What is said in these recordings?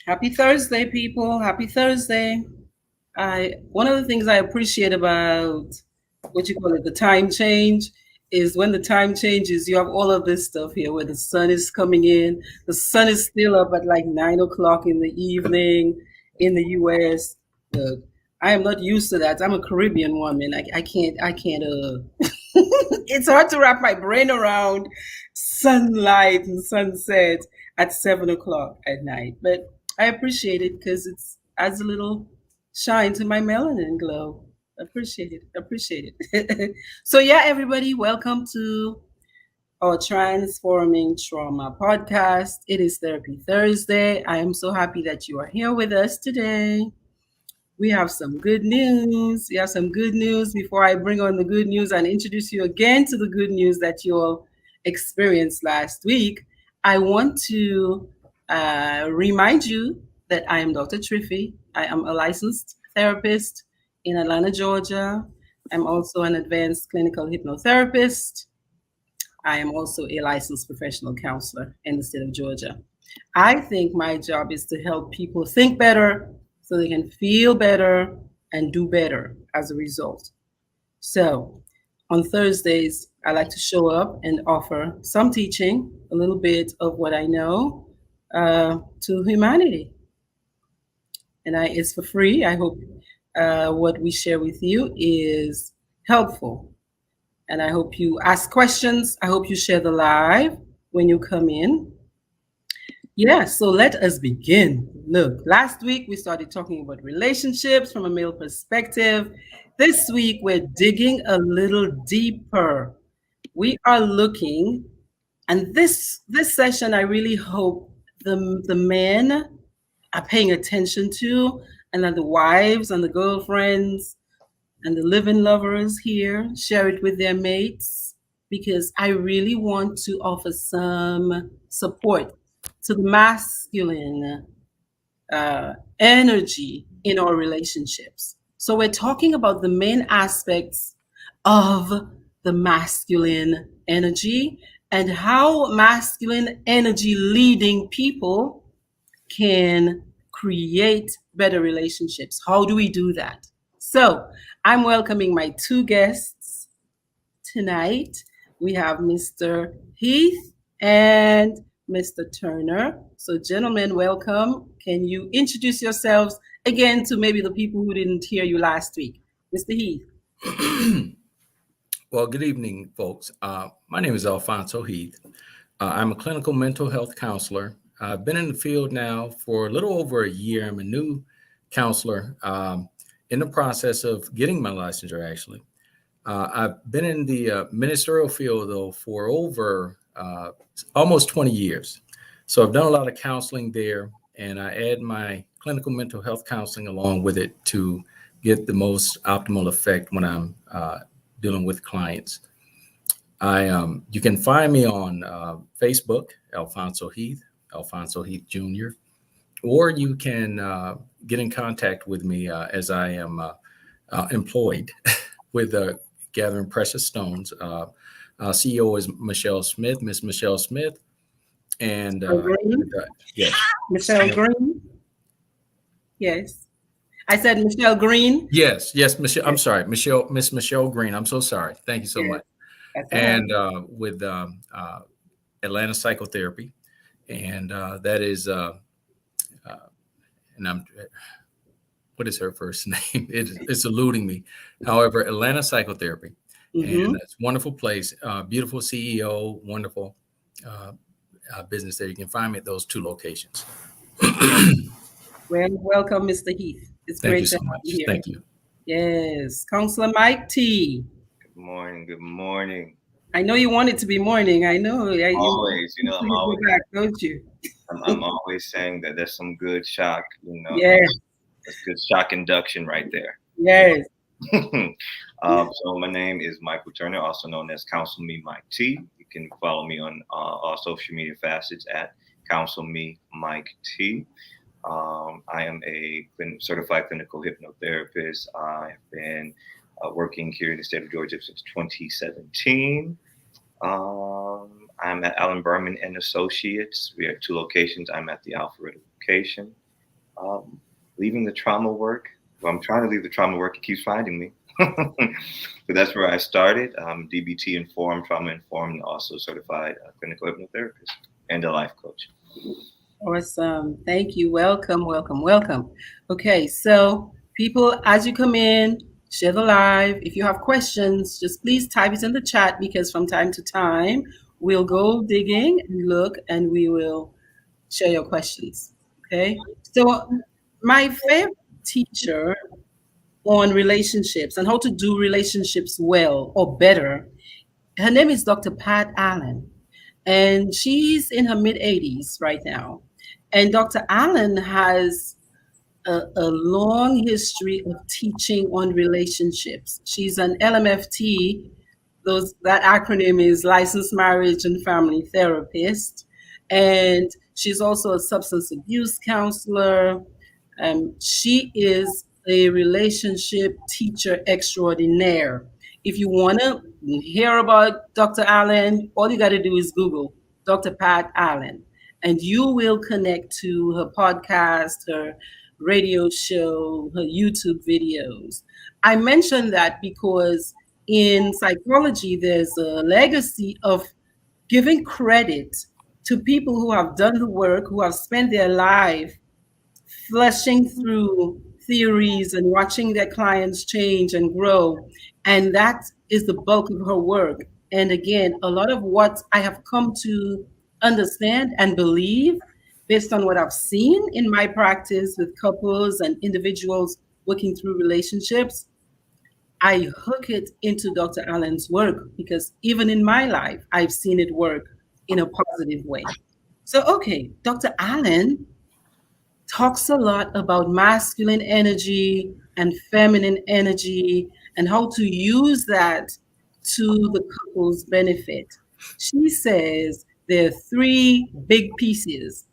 Happy Thursday, people. Happy Thursday. I One of the things I appreciate about what you call it, the time change, is when the time changes, you have all of this stuff here where the sun is coming in. The sun is still up at like 9 o'clock in the evening in the US. Look, I am not used to that. I'm a Caribbean woman. I can't it's hard to wrap my brain around sunlight and sunset at 7 o'clock at night. But I appreciate it because it's adds a little shine to my melanin glow. Appreciate it. Appreciate it. So yeah, everybody, welcome to our Transforming Trauma podcast. It is Therapy Thursday. I am so happy that you are here with us today. We have some good news. We have some good news. Before I bring on the good news and introduce you again to the good news that you all experienced last week, I want to remind you that I am Dr. Triffy. I am a licensed therapist in Atlanta, Georgia. I'm also an advanced clinical hypnotherapist. I am also a licensed professional counselor in the state of Georgia. I think my job is to help people think better so they can feel better and do better as a result. So, on Thursdays, I like to show up and offer some teaching, a little bit of what I know to humanity. And it's for free. I hope what we share with you is helpful. And I hope you ask questions. I hope you share the live when you come in. Yeah, so let us begin. Look, last week we started talking about relationships from a male perspective. This week we're digging a little deeper. We are looking, and this session I really hope the men are paying attention to, and that the wives and the girlfriends and the living lovers here share it with their mates because I really want to offer some support to the masculine energy in our relationships. So we're talking about the main aspects of the masculine energy and how masculine energy leading people can create better relationships. How do we do that? So I'm welcoming my two guests tonight. We have Mr. Heath and Mr. Turner. So, gentlemen, welcome. Can you introduce yourselves again to maybe the people who didn't hear you last week? Mr. Heath. Well, good evening, folks. My name is Alfonso Heath. I'm a clinical mental health counselor. I've been in the field now for a little over a year. I'm a new counselor in the process of getting my licensure, actually. I've been in the ministerial field, though, for over almost 20 years. So I've done a lot of counseling there, and I add my clinical mental health counseling along with it to get the most optimal effect when I'm dealing with clients. You can find me on Facebook, Alfonso Heath Jr., or you can get in contact with me as I am employed with Gathering Precious Stones. CEO is Michelle Smith, Miss Michelle Smith, and yes, Michelle Green. Yes, I said Michelle Green. yes, Michelle. I'm sorry, Miss Michelle Green. I'm so sorry. Thank you so Yes, much. that's all right. And with Atlanta Psychotherapy, and that is, and I'm. What is her first name? It's eluding me. However, Atlanta Psychotherapy, Mm-hmm. and it's a wonderful place, beautiful CEO, wonderful business there. You can find me at those two locations. Well, welcome, Mr. Heath. It's Thank you great to so have you much. here. Thank you. Yes, Counselor Mike T. Good morning. Good morning. I know you want it to be morning. I know. Always, I'm You always, go back, don't you? I'm always saying that there's some good shock. Yes, That's good shock induction right there. yes. So my name is Michael Turner, also known as Counsel Me Mike T. You can follow me on all social media facets at Counsel Me Mike T. I am a certified clinical hypnotherapist. I've been working here in the state of Georgia since 2017. I'm at Allen Berman and Associates. We have two locations. I'm at the Alpharetta location. leaving the trauma work. Well, I'm trying to leave the trauma work. It keeps finding me. So that's where I started. DBT informed, trauma informed, and also certified clinical hypnotherapist and a life coach. Awesome. Thank you. Welcome, welcome, welcome. Okay, so people, as you come in, share the live. If you have questions, just please type it in the chat because from time to time, we'll go digging and look and we will share your questions. Okay, so my favorite teacher on relationships and how to do relationships well or better, her name is Dr. Pat Allen, and she's in her mid 80s right now. And Dr. Allen has a long history of teaching on relationships. She's an LMFT. That acronym is Licensed Marriage and Family Therapist, and she's also a substance abuse counselor. She is a relationship teacher extraordinaire. If you want to hear about Dr. Allen, all you got to do is Google Dr. Pat Allen, and you will connect to her podcast, her radio show, her YouTube videos. I mention that because in psychology, there's a legacy of giving credit to people who have done the work, who have spent their life fleshing through theories and watching their clients change and grow. And that is the bulk of her work. And again, a lot of what I have come to understand and believe based on what I've seen in my practice with couples and individuals working through relationships, I hook it into Dr. Allen's work because even in my life, I've seen it work in a positive way. So, okay, Dr. Allen talks a lot about masculine energy and feminine energy and how to use that to the couple's benefit. She says there are three big pieces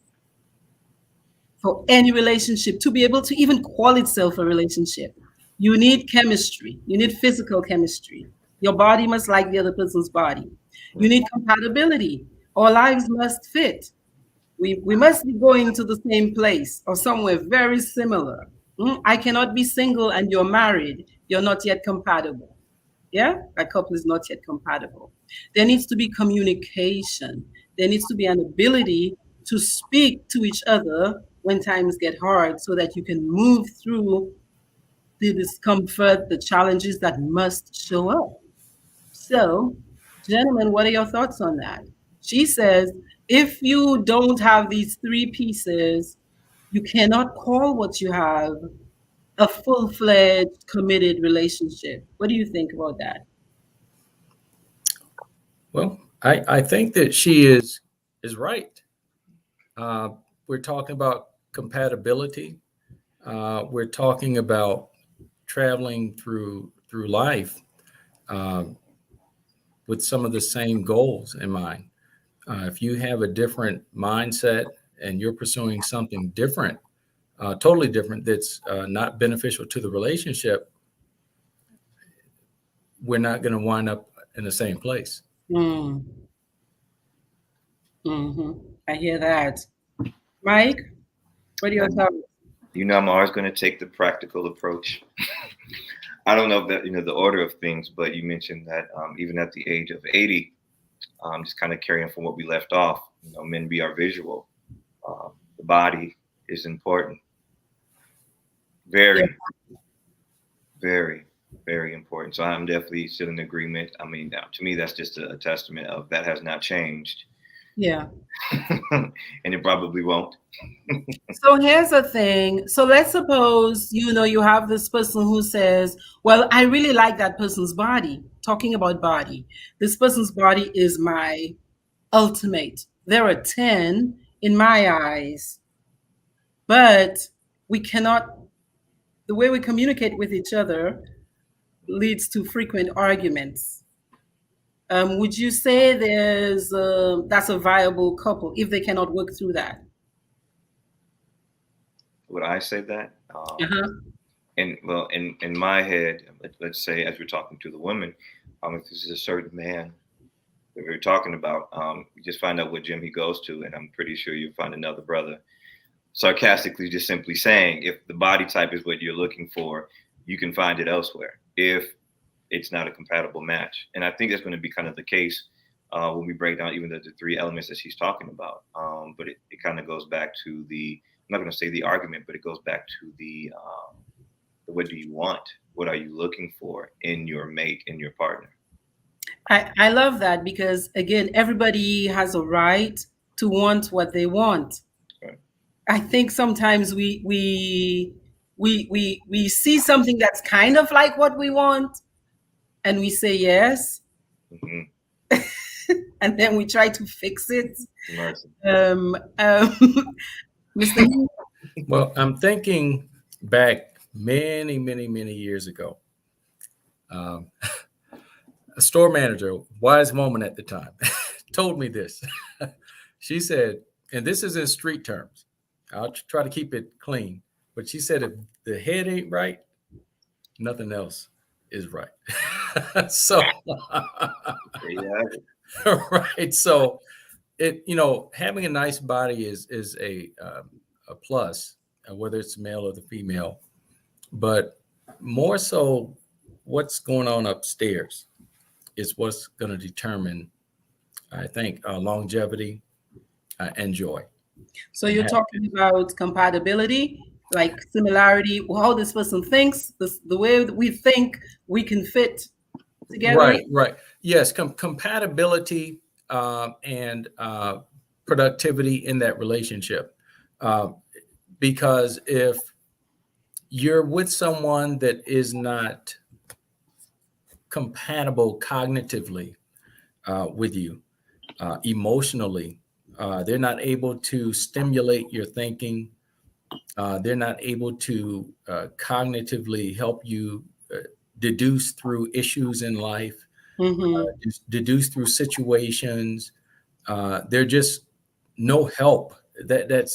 for any relationship to be able to even call itself a relationship. You need chemistry, you need physical chemistry. Your body must like the other person's body. You need compatibility. Our lives must fit. We must be going to the same place or somewhere very similar. I cannot be single and you're married. You're not yet compatible. Yeah, a couple is not yet compatible. There needs to be communication. There needs to be an ability to speak to each other when times get hard so that you can move through the discomfort, the challenges that must show up. So, gentlemen, what are your thoughts on that? She says, if you don't have these three pieces, you cannot call what you have a full-fledged, committed relationship. What do you think about that? Well, I think that she is right. We're talking about compatibility. We're talking about traveling through life uh, with some of the same goals in mind. If you have a different mindset and you're pursuing something different, totally different, that's not beneficial to the relationship, we're not going to wind up in the same place. Mm, I hear that. Mike, what are your thoughts? I'm always going to take the practical approach. I don't know if that, the order of things, but you mentioned that even at the age of 80, just kind of carrying from what we left off, men be our visual. The body is important. Very, Yeah. very, very important. So I'm definitely still in agreement. I mean, to me, that's just a testament of that has not changed. Yeah. And it probably won't. So here's the thing. So let's suppose, you have this person who says, well, I really like that person's body. Talking about body. This person's body is my ultimate. They're a 10 in my eyes. But we cannot, the way we communicate with each other leads to frequent arguments. Would you say that's a viable couple if they cannot work through that? Would I say that? Uh-huh. And well, in my head, let's say as we're talking to the women, if this is a certain man that we're talking about, you just find out what gym he goes to, and I'm pretty sure you'll find another brother sarcastically just simply saying, if the body type is what you're looking for, you can find it elsewhere if it's not a compatible match. And I think that's going to be kind of the case when we break down even the three elements that she's talking about. But it kind of goes back to I'm not going to say the argument, but it goes back to the what do you want? What are you looking for in your mate, in your partner? I love that because again, everybody has a right to want what they want. Right. I think sometimes we see something that's kind of like what we want, and we say yes, Mm-hmm. and then we try to fix it. Mercy. Mr. Heath, Well, I'm thinking back many, many, many years ago. A store manager, wise woman at the time, told me this. She said, and this is in street terms, I'll try to keep it clean, but she said, if the head ain't right, nothing else is right. So, There you have it. right. So, having a nice body is a plus, whether it's male or the female, but more so, what's going on upstairs is what's going to determine, I think, longevity and joy. so you're talking about compatibility, like similarity, how this person thinks, the way that we think we can fit together. Right. Yes, compatibility and productivity in that relationship. Because if you're with someone that is not compatible cognitively with you, emotionally, they're not able to stimulate your thinking. They're not able to cognitively help you deduce through issues in life, deduce through situations. They're just no help. They're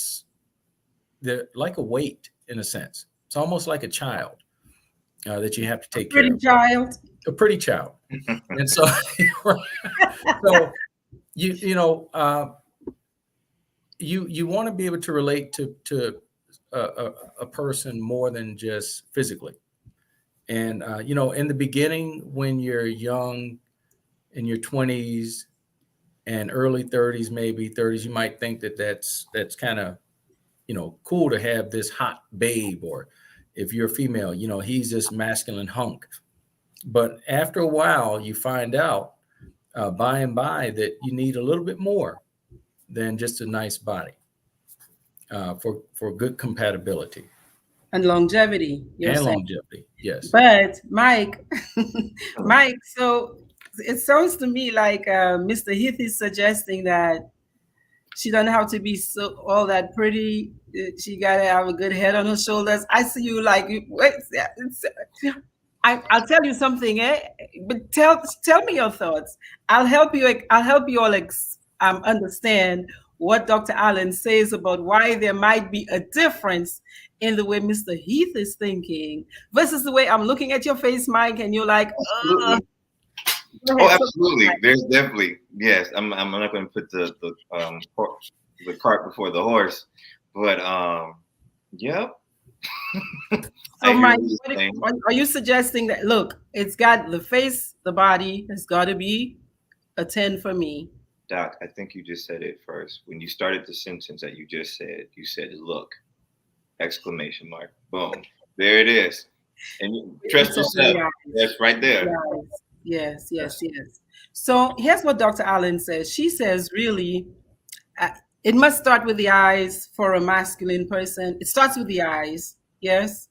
like a weight in a sense. It's almost like a child that you have to take care of. Child. A pretty child. And so, so you want to be able to relate to a person more than just physically. And in the beginning, when you're young, in your 20s and early 30s, maybe 30s, you might think that that's kind of cool to have this hot babe, or if you're a female, he's this masculine hunk. But after a while, you find out by and by that you need a little bit more than just a nice body for good compatibility And longevity, you're and saying. longevity. Yes. But Mike, so it sounds to me like Mr. Heath is suggesting that she doesn't have to be so all that pretty. She got to have a good head on her shoulders. I see you like, wait, I'll tell you something, but tell me your thoughts. I'll help you all understand what Dr. Allen says about why there might be a difference in the way Mr. Heath is thinking versus the way I'm looking at your face, Mike, and you're like, oh, absolutely. There's definitely, yes. I'm not going to put the cart before the horse, but yeah. So, Mike, are you suggesting that, look, it's got the face, the body, it's got to be a 10 for me? Doc, I think you just said it first. When you started the sentence that you just said, you said, look, exclamation mark, boom. There it is. And you trust yourself. That's right there. Yes. So here's what Dr. Allen says. She says, really, it must start with the eyes for a masculine person. It starts with the eyes, yes?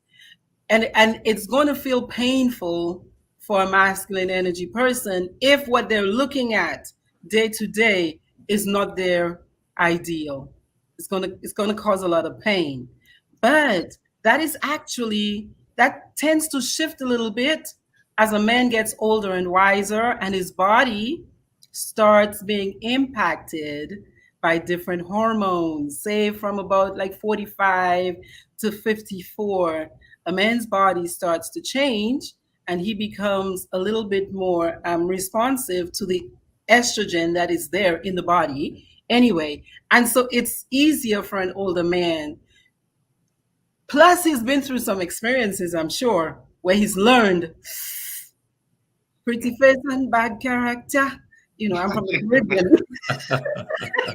And it's going to feel painful for a masculine energy person if what they're looking at day to day is not their ideal. It's going to cause a lot of pain. But that tends to shift a little bit as a man gets older and wiser and his body starts being impacted by different hormones, say from about like 45 to 54, a man's body starts to change and he becomes a little bit more responsive to the estrogen that is there in the body anyway. And so it's easier for an older man Plus, he's been through some experiences, I'm sure, where he's learned pretty face and bad character. You know, I'm from the Caribbean.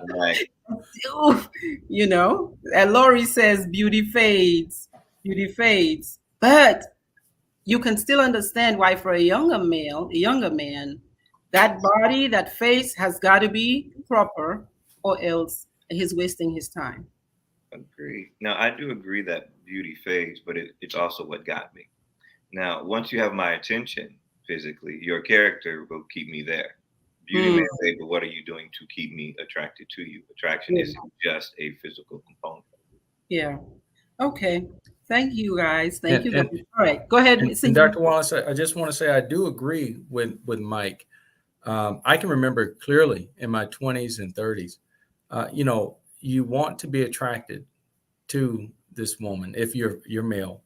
Right. Oof, you know, and Laurie says beauty fades. But you can still understand why for a younger male, a younger man, that body, that face has got to be proper, or else he's wasting his time. Agree. Now, I do agree that beauty fades, but it's also what got me. Now, once you have my attention physically, your character will keep me there. Beauty may Mm, fade, but what are you doing to keep me attracted to you? Attraction yeah, isn't just a physical component. yeah. Okay. Thank you guys. Thank And you guys. and All right. Go ahead, and Cynthia. Dr. Wallace, I just want to say I do agree with Mike. I can remember clearly in my 20s and 30s, you want to be attracted to this woman if you're male,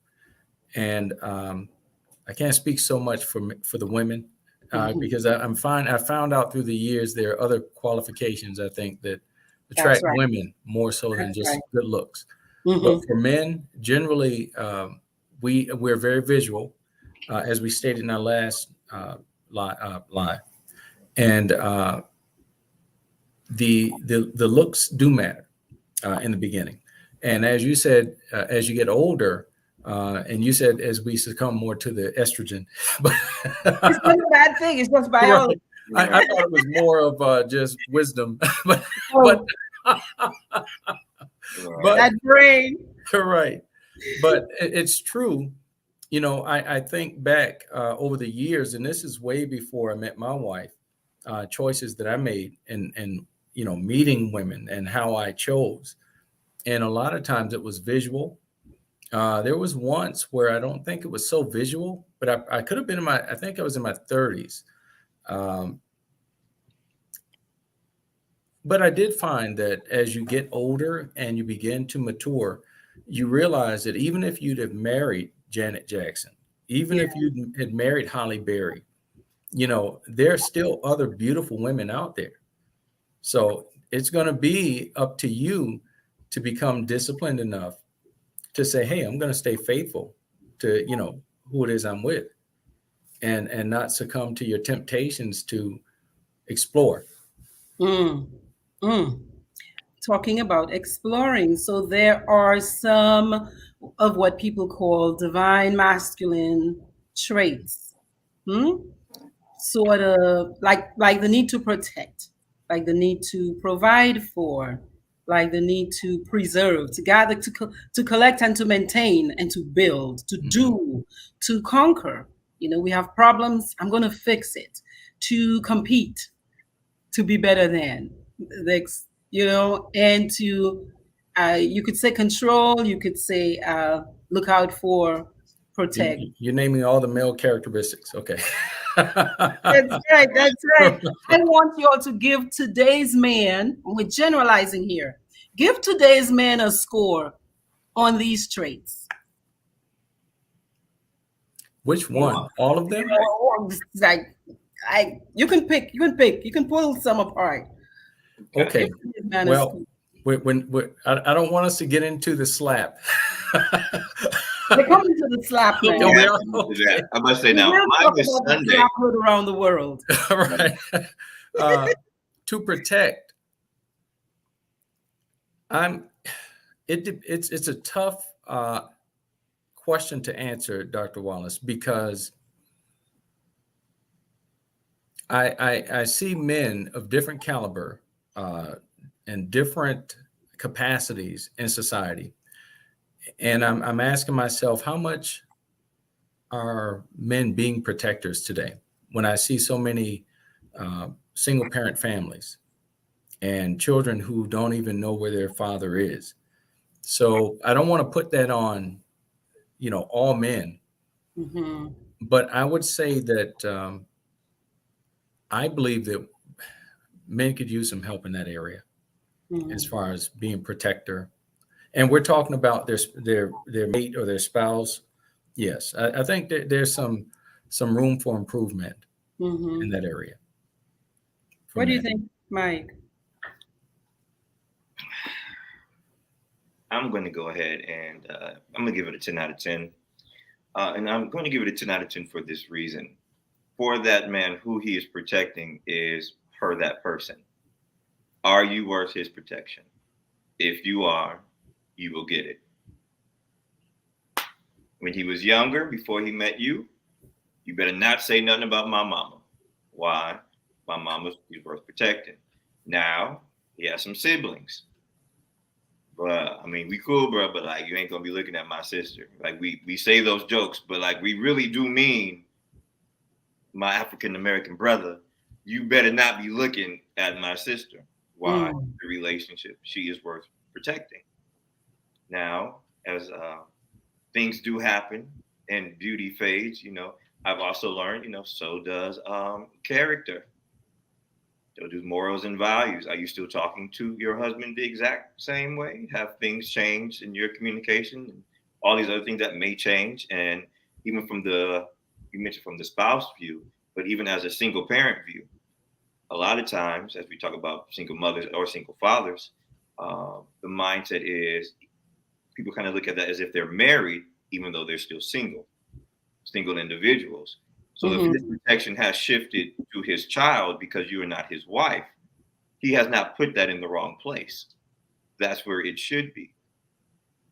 and I can't speak so much for the women Mhm. because I'm fine. I found out through the years there are other qualifications I think that That's attract right. women more so than That's right. just good looks. But Hmm. for men, generally, we're very visual, as we stated in our last line, and the looks do matter in the beginning. And as you said, as you get older, and you said as we succumb more to the estrogen, but It's not a bad thing. It's just biology. right, I thought it was more of just wisdom, but but Oh, Right. but that brain. right, but it's true. I think back over the years, and this is way before I met my wife, choices that I made and meeting women and how I chose. And a lot of times it was visual. There was once where I don't think it was so visual, but I could have been I think I was in my 30s. Um, but I did find that as you get older and you begin to mature, you realize that even if you'd have married Janet Jackson, even Yeah. if you had married Holly Berry, there are still other beautiful women out there. So it's going to be up to you to become disciplined enough to say, hey, I'm going to stay faithful to, who it is I'm with and not succumb to your temptations to explore. Mm. Mm. Talking about exploring. So there are some of what people call divine masculine traits. Hmm? Sort of like the need to protect, like the need to provide for, like the need to preserve, to gather, to collect and to maintain and to build, to Mhm. do, to conquer. You know, we have problems, I'm going to fix it. To compete, to be better than, and to, you could say control, you could say look out for, protect. You're naming all the male characteristics. Okay. That's right. That's right. I want you all to give today's man, we're generalizing here, give today's man a score on these traits. Which Wow. one? All of them? Like, you can pull some apart. Okay. Okay. Give today's man a Well, score. I don't want us to get into the slap. We're coming to the slap Okay, now. we Yeah, are. to that. Okay. I must say We now, will mine talk was about the Sunday. slap heard around the world. All right. Uh, to protect, I'm. It's a tough question to answer, Dr. Wallace, because I see men of different caliber uh, and different capacities in society, and I'm asking myself how much are men being protectors today when I see so many single parent families and children who don't even know where their father is. So I don't want to put that on, all men, Hmm. but I would say that I believe that men could use some help in that area as Hmm. far as being protector. And we're talking about their mate or their spouse. Yes, I think that there's some room for improvement in Hmm. that area for What do you men. think, Mike? I'm going to go ahead and I'm going to give it a 10 out of 10. And I'm going to give it a 10 out of 10 for this reason. For that man, who he is protecting is her, that person. Are you worth his protection? If you are, you will get it. When he was younger, before he met you, you better not say nothing about my mama. Why? My mama's worth protecting. Now, he has some siblings. But I mean, we cool, bro, but like you ain't gonna be looking at my sister. Like we say those jokes, but like we really do mean my African American brother. You better not be looking at my sister. Why? The relationship. She is worth protecting. Now, as things do happen and beauty fades, I've also learned, so does character. So do morals and values. Are you still talking to your husband the exact same way? Have things changed in your communication and all these other things that may change? And even you mentioned from the spouse view, but even as a single parent view, a lot of times, as we talk about single mothers or single fathers, the mindset is people kind of look at that as if they're married, even though they're still single individuals. So if his protection has shifted to his child because you are not his wife, he has not put that in the wrong place. That's where it should be.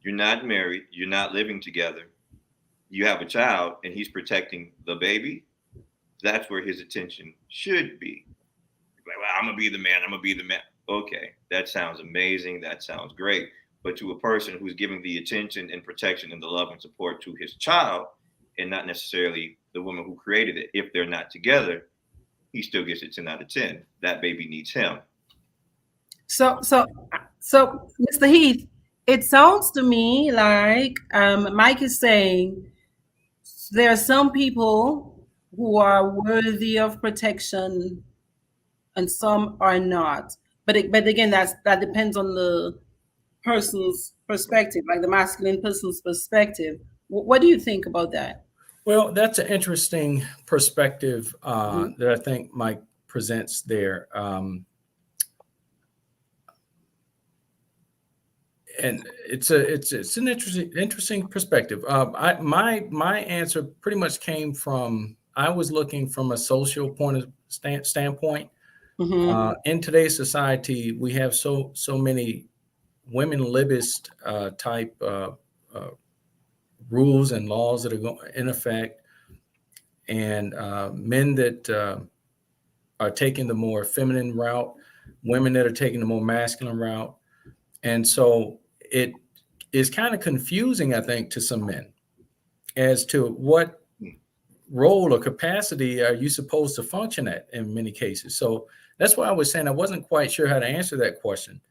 You're not married. You're not living together. You have a child and he's protecting the baby. That's where his attention should be. Like, well, I'm going to be the man. I'm going to be the man. Okay, that sounds amazing. That sounds great. But to a person who's giving the attention and protection and the love and support to his child, and not necessarily the woman who created it, if they're not together, he still gets a 10 out of 10. That baby needs him. So, Mr. Heath, it sounds to me like Mike is saying there are some people who are worthy of protection and some are not. But again, that depends on the person's perspective, like the masculine person's perspective. What do you think about that? Well, that's an interesting perspective that I think Mike presents there. And it's an interesting perspective. My answer pretty much came from, I was looking from a social standpoint. In today's society, we have so many women libist type rules and laws that are in effect, and men that are taking the more feminine route, women that are taking the more masculine route. And so it is kind of confusing, I think, to some men as to what role or capacity are you supposed to function at in many cases. So that's why I was saying I wasn't quite sure how to answer that question.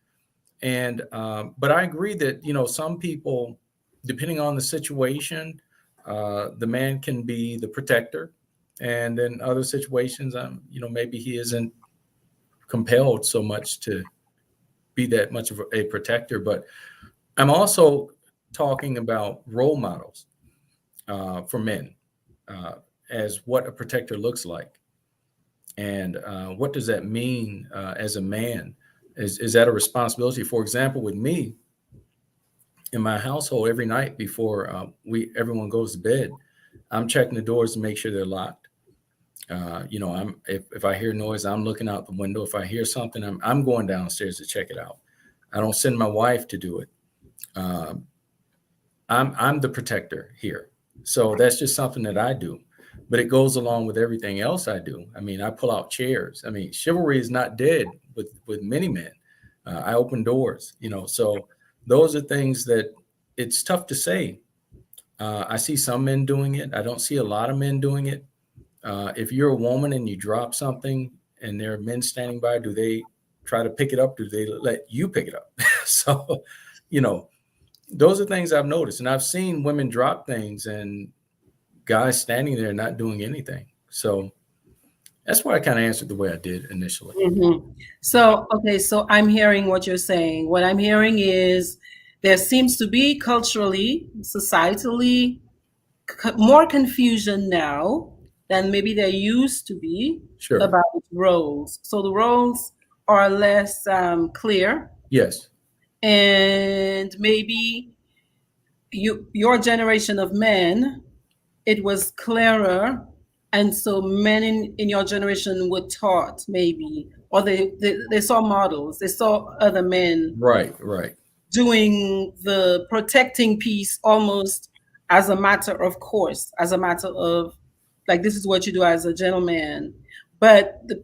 And but I agree that, some people, depending on the situation, the man can be the protector. And in other situations, maybe he isn't compelled so much to be that much of a protector. But I'm also talking about role models for men as what a protector looks like. And what does that mean as a man? Is that a responsibility? For example, with me, in my household, every night before everyone goes to bed, I'm checking the doors to make sure they're locked. If I hear noise, I'm looking out the window. If I hear something, I'm going downstairs to check it out. I don't send my wife to do it. I'm the protector here. So that's just something that I do. But it goes along with everything else I do. I mean, I pull out chairs. I mean, chivalry is not dead with many men. I open doors, so those are things that it's tough to say. I see some men doing it. I don't see a lot of men doing it. If you're a woman and you drop something and there are men standing by, do they try to pick it up? Do they let you pick it up? So, those are things I've noticed. And I've seen women drop things and guys standing there not doing anything. So that's why I kind of answered the way I did initially. So I'm hearing what you're saying. What I'm hearing is there seems to be culturally, societally, more confusion now than maybe there used to be about roles. So the roles are less clear. Yes. and maybe your generation of men, it was clearer, and so men in your generation were taught, maybe, or they saw models, they saw other men Right, right. doing the protecting piece almost as a matter of course, as a matter of, like, this is what you do as a gentleman. But the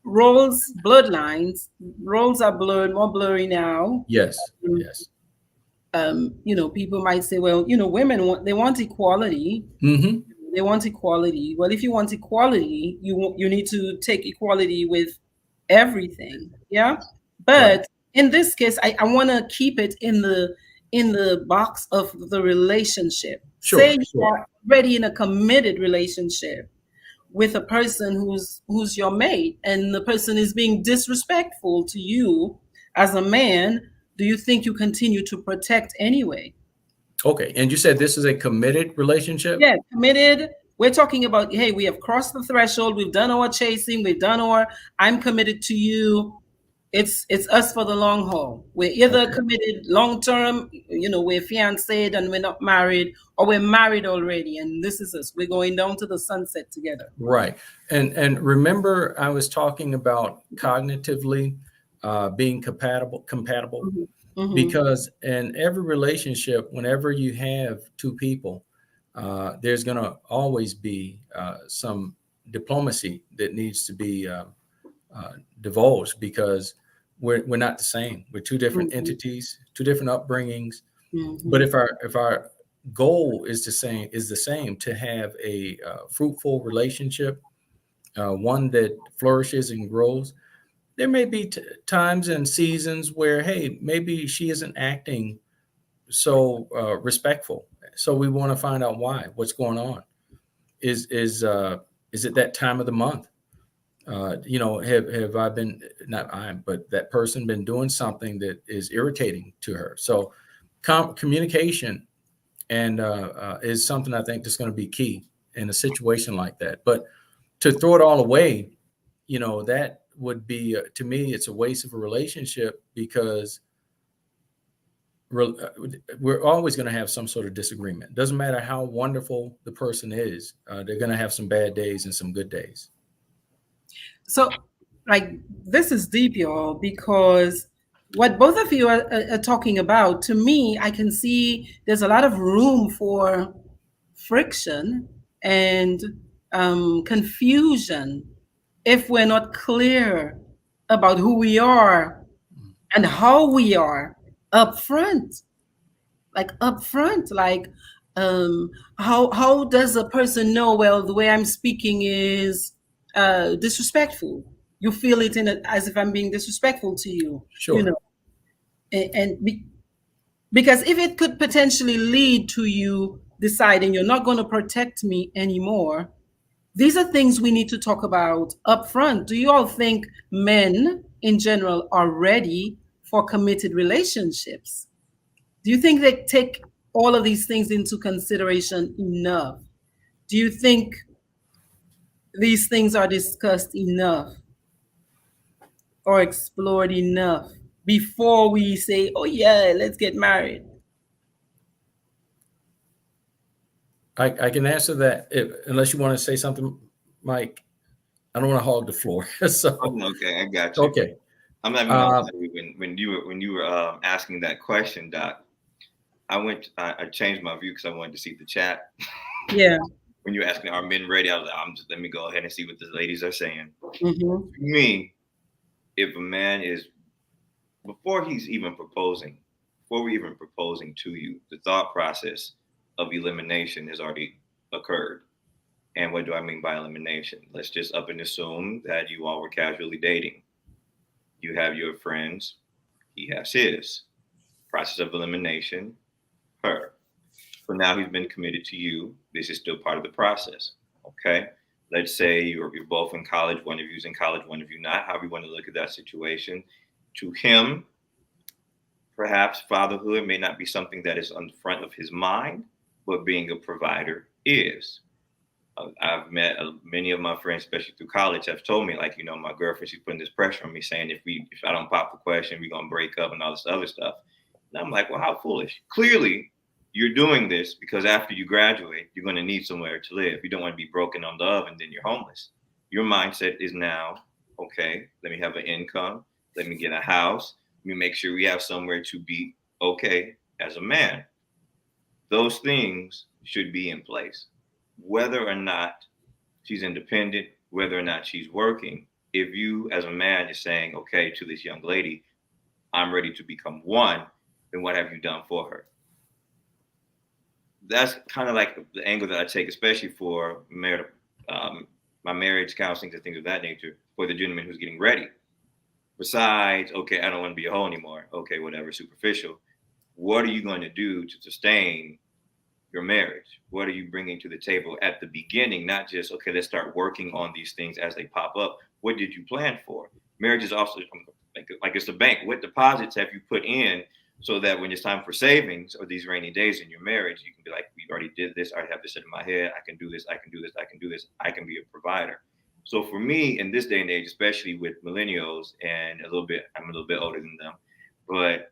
roles are blurred, more blurry now. Yes, Um, yes. People might say, well, women want equality. Mm-hmm. They want equality. Well, if you want equality, you need to take equality with everything. Yeah. Right. But in this case, I want to keep it in the box of the relationship. Say Sure, you sure. are already in a committed relationship with a person who's your mate, and the person is being disrespectful to you as a man. Do you think you continue to protect anyway? Okay. And you said this is a committed relationship? Yeah, committed. We're talking about, hey, we have crossed the threshold. We've done our chasing. We've done our, I'm committed to you. It's us for the long haul. We're either Okay. committed long term, we're fiancéed and we're not married, or we're married already, and this is us. We're going down to the sunset together. Right. And remember, I was talking about cognitively being compatible, Hmm. Hmm. because in every relationship, whenever you have two people, there's going to always be some diplomacy that needs to be divulged, because we're not the same. We're two different Hmm. entities, two different upbringings. But Hmm. if our goal is the same, to have a fruitful relationship, one that flourishes and grows, there may be times and seasons where, hey, maybe she isn't acting so respectful. So we want to find out why. What's going on? Is it that time of the month? Have I been, not I, but that person been doing something that is irritating to her? So communication and is something I think that's going to be key in a situation like that. But to throw it all away, that would be, to me, it's a waste of a relationship, because we're always going to have some sort of disagreement. Doesn't matter how wonderful the person is, they're going to have some bad days and some good days. So, like, this is deep, y'all, because what both of you are talking about, to me, I can see there's a lot of room for friction and confusion if we're not clear about who we are and how we are up front. Like, up front, like, um how does a person know, well, the way I'm speaking is disrespectful? You feel it in it as if I'm being disrespectful to you, you Sure. know because if it could potentially lead to you deciding you're not going to protect me anymore, these are things we need to talk about up front. Do you all think men in general are ready for committed relationships? Do you think they take all of these things into consideration enough? Do you think these things are discussed enough or explored enough before we say, oh, yeah, let's get married? I can answer that, unless you want to say something, Mike. I don't want to hog the floor. So, Oh, okay, I got you. okay. I'm not even gonna Uh, lie to you. When you were asking that question, Doc, I changed my view because I wanted to see the chat. Yeah. When you were asking, are men ready? I was like, let me go ahead and see what the ladies are saying. Hmm. To me, if a man is, before he's even proposing, before we're even proposing to you, the thought process of elimination has already occurred. And what do I mean by elimination? Let's just up and assume that you all were casually dating. You have your friends, he has his. Process of elimination, her. So now he's been committed to you. This is still part of the process. Okay. Let's say you're both in college, one of you's in college, one of you not, however you want to look at that situation. To him, perhaps fatherhood may not be something that is on the front of his mind, but being a provider is. I've met many of my friends, especially through college, have told me like, my girlfriend, she's putting this pressure on me, saying if I don't pop the question, we're gonna break up and all this other stuff. And I'm like, well, how foolish! Clearly, you're doing this because after you graduate, you're gonna need somewhere to live. You don't want to be broken on love and then you're homeless. Your mindset is now, okay, let me have an income, let me get a house, let me make sure we have somewhere to be okay as a man. Those things should be in place whether or not she's independent, whether or not she's working. If you, as a man, is saying, okay, to this young lady, I'm ready to become one, then what have you done for her? That's kind of like the angle that I take, especially for my marriage counseling and things of that nature, for the gentleman who's getting ready. Besides, okay, I don't want to be a hoe anymore. Okay, whatever, superficial. What are you going to do to sustain your marriage? What are you bringing to the table at the beginning? Not just, okay, let's start working on these things as they pop up. What did you plan for? Marriage is also like it's a bank. What deposits have you put in so that when it's time for savings or these rainy days in your marriage, you can be like, we already did this. I already have this set in my head. I can do this. I can do this. I can do this. I can be a provider. So for me, in this day and age, especially with millennials and I'm a little bit older than them, but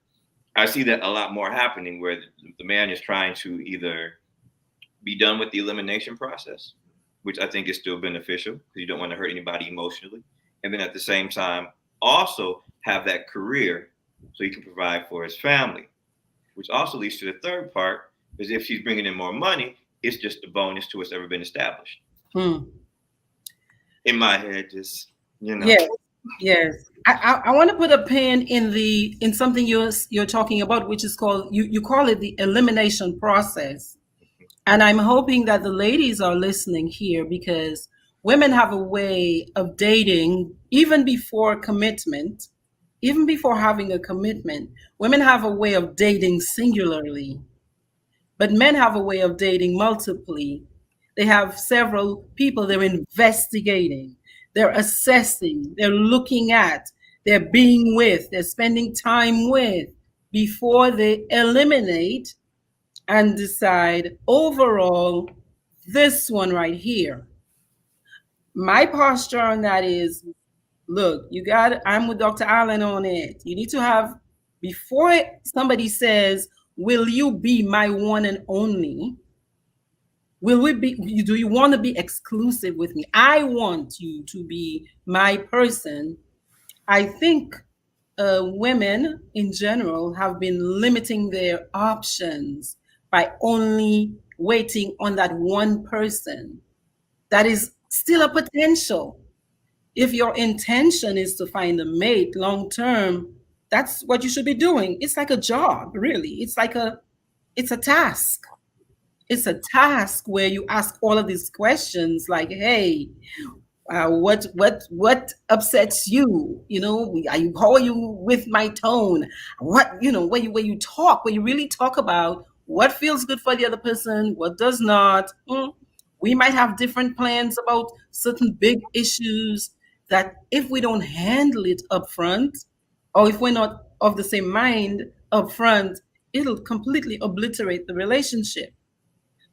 I see that a lot more happening where the man is trying to either be done with the elimination process, which I think is still beneficial because you don't want to hurt anybody emotionally. And then at the same time, also have that career so he can provide for his family, which also leads to the third part is if she's bringing in more money, it's just a bonus to what's ever been established. In my head, just, Yes, yes. I want to put a pin in something you're talking about, which is called you call it the elimination process. And I'm hoping that the ladies are listening here because women have a way of dating even before commitment, even before having a commitment. Women have a way of dating singularly, but men have a way of dating multiply. They have several people they're investigating, they're assessing, they're looking at, they're being with, they're spending time with before they eliminate and decide overall, this one right here. My posture on that is look, I'm with Dr. Allen on it. You need to have, before somebody says, will you be my one and only? Do you want to be exclusive with me? I want you to be my person. I think women in general have been limiting their options by only waiting on that one person. That is still a potential. If your intention is to find a mate long term, that's what you should be doing. It's like a job, really. It's a task. It's a task where you ask all of these questions like, hey, what upsets you? How are you with my tone? Where you talk, where you really talk about what feels good for the other person, what does not. We might have different plans about certain big issues that if we don't handle it up front, or if we're not of the same mind up front, it'll completely obliterate the relationship.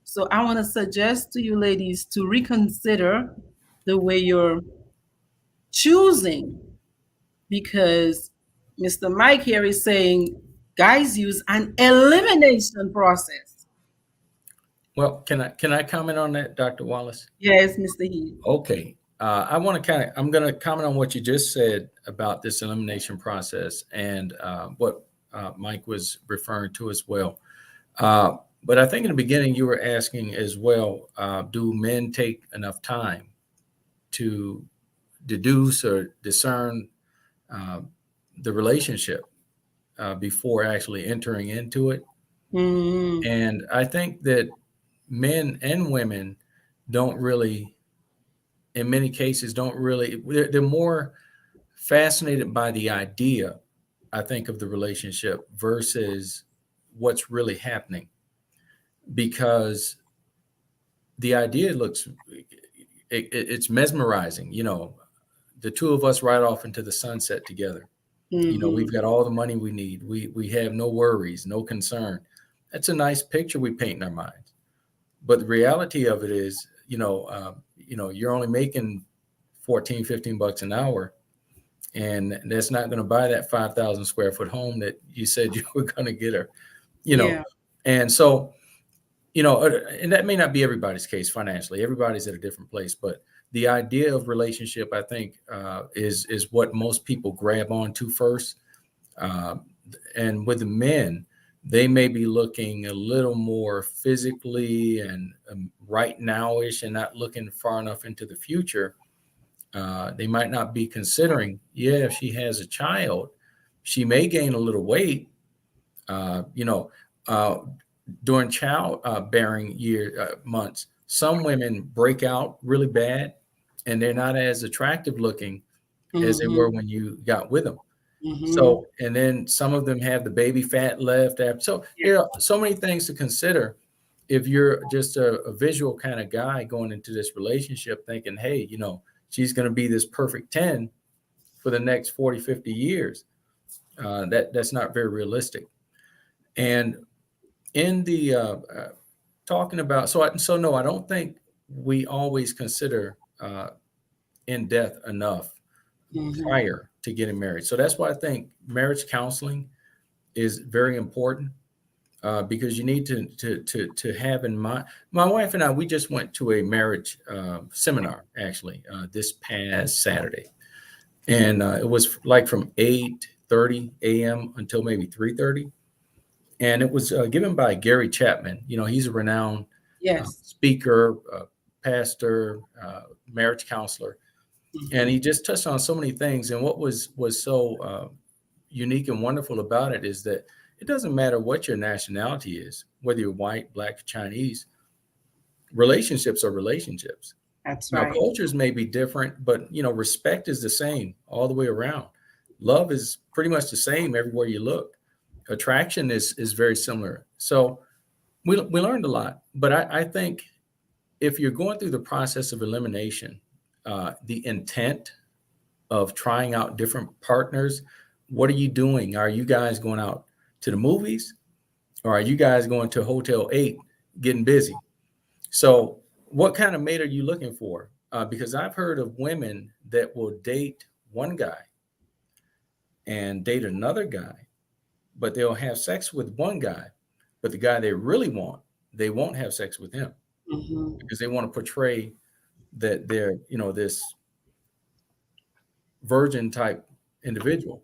So I want to suggest to you ladies to reconsider the way you're choosing, because Mr. Mike here is saying guys use an elimination process. Well, can I comment on that, Dr. Wallace? Yes, Mr. Heath. Okay. I'm going to comment on what you just said about this elimination process and what Mike was referring to as well. But I think in the beginning you were asking as well, do men take enough time to deduce or discern the relationship before actually entering into it? Mm-hmm. And I think that men and women don't really, in many cases, they're more fascinated by the idea, I think, of the relationship versus what's really happening. Because the idea it's mesmerizing. The two of us ride off into the sunset together. Mm-hmm. We've got all the money we need. We have no worries, no concern. That's a nice picture we paint in our minds. But the reality of it is, you're only making 14, 15 bucks an hour, and that's not going to buy that 5,000 square foot home that you said you were going to get her, Yeah. and so, and that may not be everybody's case financially. Everybody's at a different place, but the idea of relationship, I think, is what most people grab onto first. And with the men, they may be looking a little more physically and right now-ish and not looking far enough into the future. They might not be considering, if she has a child, she may gain a little weight, during child bearing months. Some women break out really bad and they're not as attractive looking as they were when you got with them. So, and then some of them have the baby fat left after. So there are so many things to consider if you're just a visual kind of guy going into this relationship thinking, hey, she's going to be this perfect 10 for the next 40, 50 years. That's not very realistic. And in the talking about, so no, I don't think we always consider in depth enough prior to getting married. So that's why I think marriage counseling is very important, because you need to have in mind. My wife and I, we just went to a marriage seminar actually this past Saturday, and it was like from 8:30 a.m. until maybe 3:30, and it was given by Gary Chapman. He's a renowned speaker, pastor, marriage counselor. And he just touched on so many things. And what was so unique and wonderful about it is that it doesn't matter what your nationality is, whether you're white, black, Chinese, relationships are relationships. That's Now, right. cultures may be different, but, respect is the same all the way around. Love is pretty much the same everywhere you look. Attraction is very similar. So we learned a lot. But I think if you're going through the process of elimination, the intent of trying out different partners, what are you doing? Are you guys going out to the movies, or are you guys going to Hotel 8 getting busy? So what kind of mate are you looking for? Because I've heard of women that will date one guy and date another guy, but they'll have sex with one guy, but the guy they really want, they won't have sex with him because they want to portray that they're, this virgin type individual.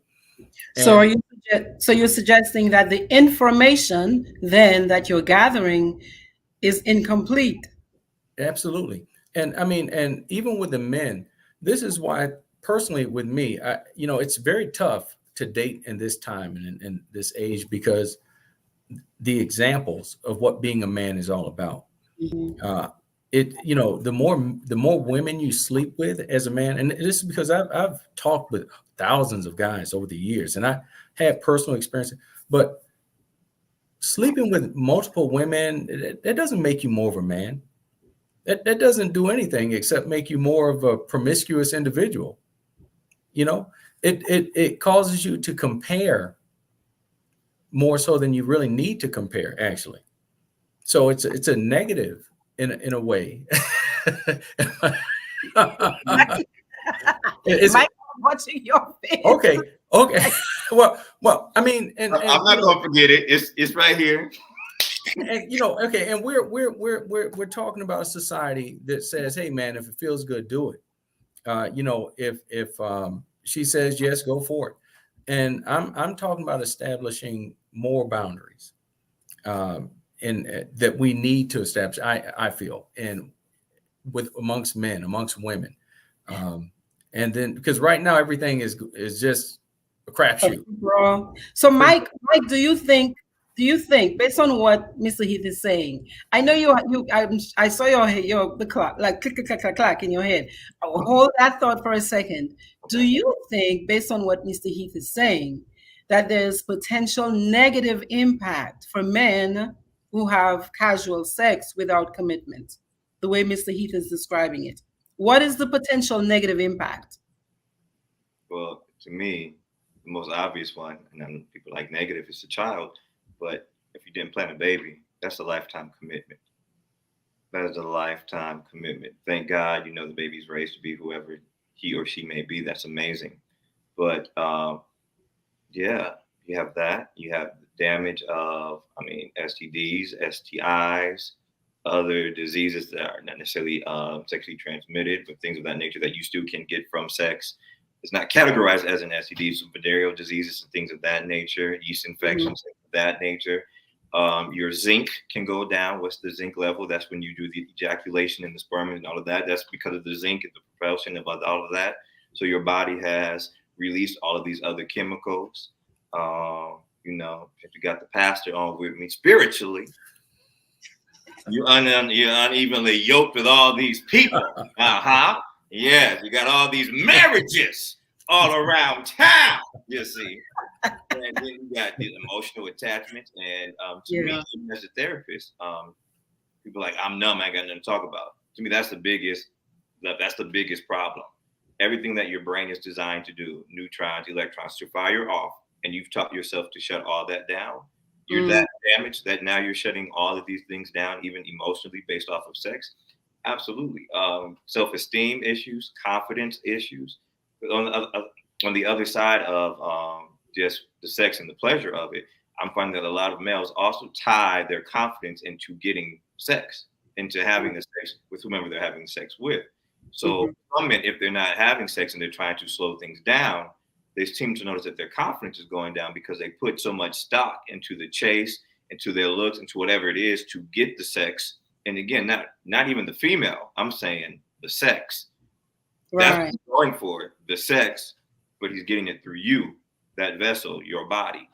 So you're suggesting that the information then that you're gathering is incomplete? Absolutely. And I mean, and even with the men, this is why personally with me, it's very tough to date in this time and in this age, because the examples of what being a man is all about. The more women you sleep with as a man, and this is because I've talked with thousands of guys over the years, and I have personal experience, but sleeping with multiple women, that doesn't make you more of a man. That doesn't do anything except make you more of a promiscuous individual. It causes you to compare more so than you really need to compare, actually. So it's a negative in a way. Mike, I'm watching your face. Okay. Well, I mean, and I'm not gonna forget it. It's right here. And okay, and we're talking about a society that says, hey man, if it feels good, do it. If she says yes, go for it. And I'm talking about establishing more boundaries, and that we need to establish. I feel, and with amongst men, amongst women, and then because right now everything is just a crapshoot. So Mike, do you think based on what Mr. Heath is saying, I know I saw the clock like click click click click clack in your head. Hold that thought for a second. Do you think, based on what Mr. Heath is saying, that there's potential negative impact for men who have casual sex without commitment, the way Mr. Heath is describing it? What is the potential negative impact? Well, to me, the most obvious one, and then people like negative, is the child. But if you didn't plan a baby, that's a lifetime commitment. as a lifetime commitment. Thank God, the baby's raised to be whoever he or she may be. That's amazing. But yeah, you have that. You have the damage of, STDs, STIs, other diseases that are not necessarily sexually transmitted, but things of that nature that you still can get from sex. It's not categorized as an STD, so venereal diseases and things of that nature, yeast infections, things of that nature. Your zinc can go down. What's the zinc level? That's when you do the ejaculation in the sperm and all of that. That's because of the zinc and the propulsion of all of that. So your body has released all of these other chemicals. If you got the pastor on with me spiritually, you're unevenly yoked with all these people. Yes, you got all these marriages all around town, you see. And then you got the emotional attachment. And to me, even as a therapist, people are like, I'm numb, I ain't got nothing to talk about. To me, that's the biggest problem. Everything that your brain is designed to do, neutrons, electrons, to fire off, and you've taught yourself to shut all that down. You're that damaged that now you're shutting all of these things down, even emotionally, based off of sex. Absolutely. Self-esteem issues, confidence issues. But on the other side of just the sex and the pleasure of it, I'm finding that a lot of males also tie their confidence into getting sex, into having the sex with whomever they're having sex with. So some men, if they're not having sex and they're trying to slow things down, they seem to notice that their confidence is going down because they put so much stock into the chase, into their looks, into whatever it is to get the sex. And again, not even the female. I'm saying the sex. Right. That's what he's going for, the sex, but he's getting it through you, that vessel, your body.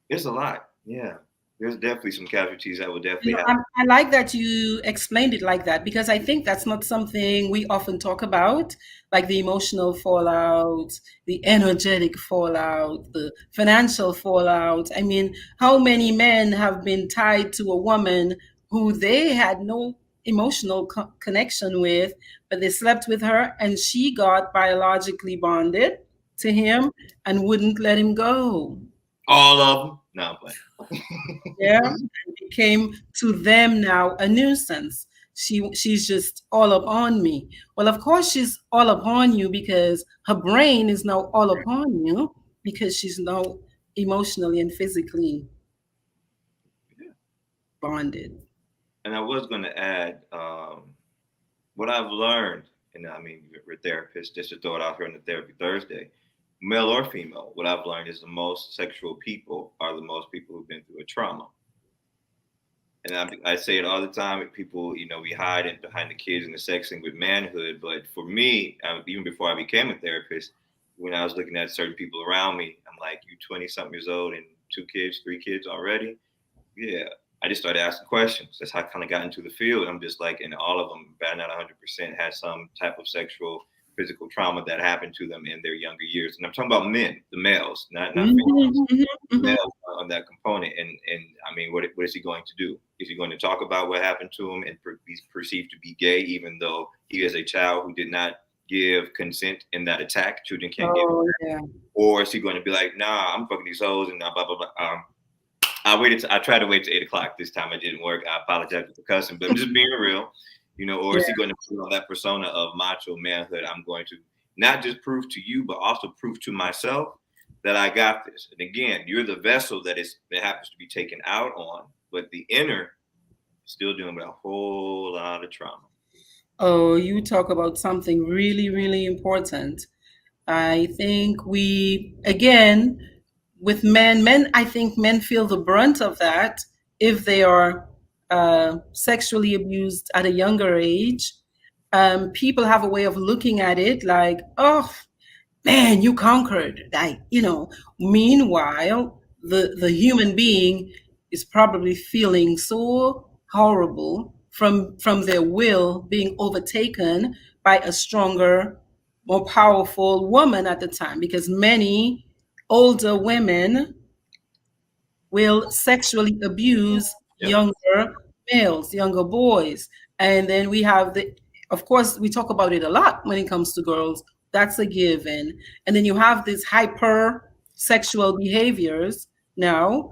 It's a lot. Yeah. There's definitely some casualties that will definitely happen. I like that you explained it like that, because I think that's not something we often talk about, like the emotional fallout, the energetic fallout, the financial fallout. I mean, how many men have been tied to a woman who they had no emotional connection with, but they slept with her and she got biologically bonded to him and wouldn't let him go. All of them? No, but yeah, it became to them now a nuisance. She's just all upon me. Well, of course she's all upon you because her brain is now all upon you because she's now emotionally and physically bonded. And I was going to add what I've learned, and we're therapists, just to throw it out here on the Therapy Thursday, male or female, what I've learned is the most sexual people are the most people who've been through a trauma. And I say it all the time. People, we hide behind the kids and the sex thing with manhood. But for me, even before I became a therapist, when I was looking at certain people around me, I'm like, you 20-something years old and 2 kids, 3 kids already? Yeah. I just started asking questions. That's how I kind of got into the field. I'm just like, and all of them, about not 100%, had some type of sexual, physical trauma that happened to them in their younger years. And I'm talking about men, the males, not females, males on that component. And what is he going to do? Is he going to talk about what happened to him and be perceived to be gay, even though he is a child who did not give consent in that attack? Children can't give consent. Or is he going to be like, nah, I'm fucking these hoes and blah, blah, blah. I tried to wait till 8 o'clock this time. It didn't work. I apologize for the cussing, but I'm just being real, or is he going to put on that persona of macho manhood? I'm going to not just prove to you, but also prove to myself that I got this. And again, you're the vessel that happens to be taken out on, but the inner is still dealing with a whole lot of trauma. Oh, you talk about something really, really important. I think with men, I think men feel the brunt of that if they are sexually abused at a younger age. People have a way of looking at it like, oh, man, you conquered. Meanwhile, the human being is probably feeling so horrible from their will being overtaken by a stronger, more powerful woman at the time, because many older women will sexually abuse younger males, younger boys. And then we have of course, we talk about it a lot when it comes to girls. That's a given. And then you have these hyper sexual behaviors now.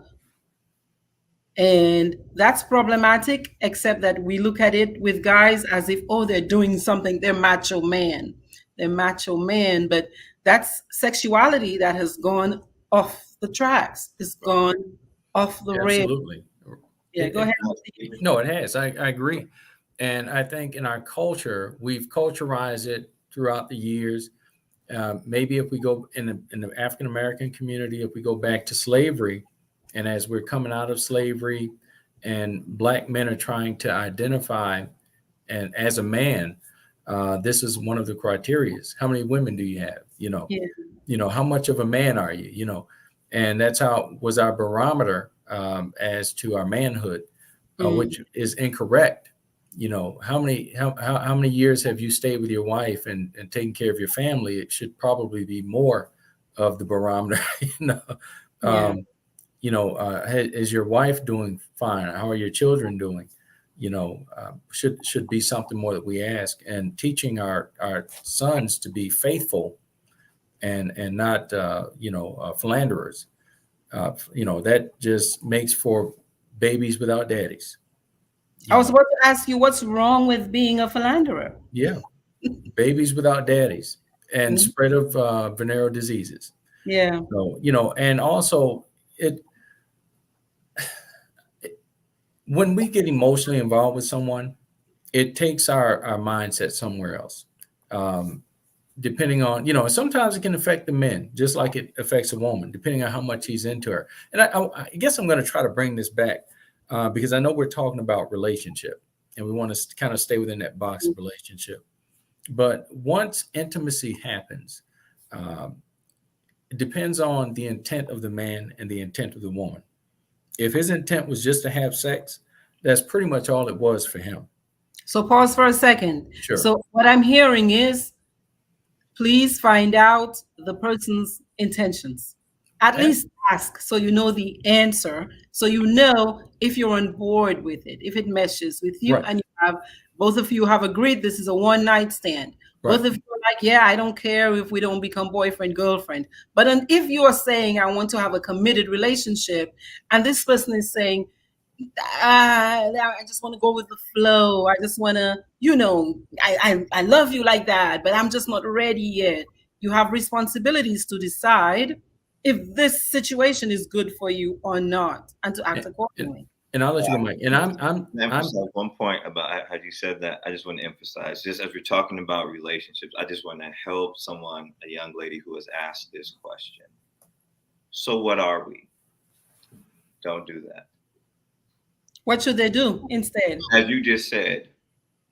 And that's problematic, except that we look at it with guys as if, oh, they're doing something, they're macho man. They're macho man. But that's sexuality that has gone off the tracks. It's gone off the rail. Absolutely. Yeah, go ahead. No, it has. I agree. And I think in our culture, we've culturized it throughout the years. Maybe if we go in the African American community, if we go back to slavery, and as we're coming out of slavery, and Black men are trying to identify, and as a man, this is one of the criterias. How many women do you have? Yeah. How much of a man are you? And that's how was our barometer as to our manhood, which is incorrect. How many years have you stayed with your wife and taken care of your family? It should probably be more of the barometer. Yeah. Is your wife doing fine? How are your children doing? Should be something more that we ask, and teaching our sons to be faithful and not philanderers. That just makes for babies without daddies. I was about to ask you, what's wrong with being a philanderer? Yeah, babies without daddies and spread of venereal diseases. Yeah. So, and also when we get emotionally involved with someone, it takes our mindset somewhere else. Depending on, sometimes it can affect the men, just like it affects a woman, depending on how much he's into her. And I guess I'm going to try to bring this back because I know we're talking about relationship and we want to kind of stay within that box of relationship. But once intimacy happens, it depends on the intent of the man and the intent of the woman. If his intent was just to have sex, that's pretty much all it was for him. So pause for a second. Sure. So what I'm hearing is, please find out the person's intentions. At least ask so you know the answer. So you know if you're on board with it, if it meshes with you, Right. and both of you have agreed this is a one-night stand. Right. Both of you are like, yeah, I don't care if we don't become boyfriend, girlfriend. But if you are saying, I want to have a committed relationship, and this person is saying, I just want to go with the flow. I just want to, I love you like that, but I'm just not ready yet. You have responsibilities to decide if this situation is good for you or not, and to act accordingly. And I'll let you go, Mike. And I'm emphasize one point about how you said that. I just want to emphasize, just as we're talking about relationships, I just want to help someone, a young lady who has asked this question. So what are we? Don't do that. What should they do instead? As you just said,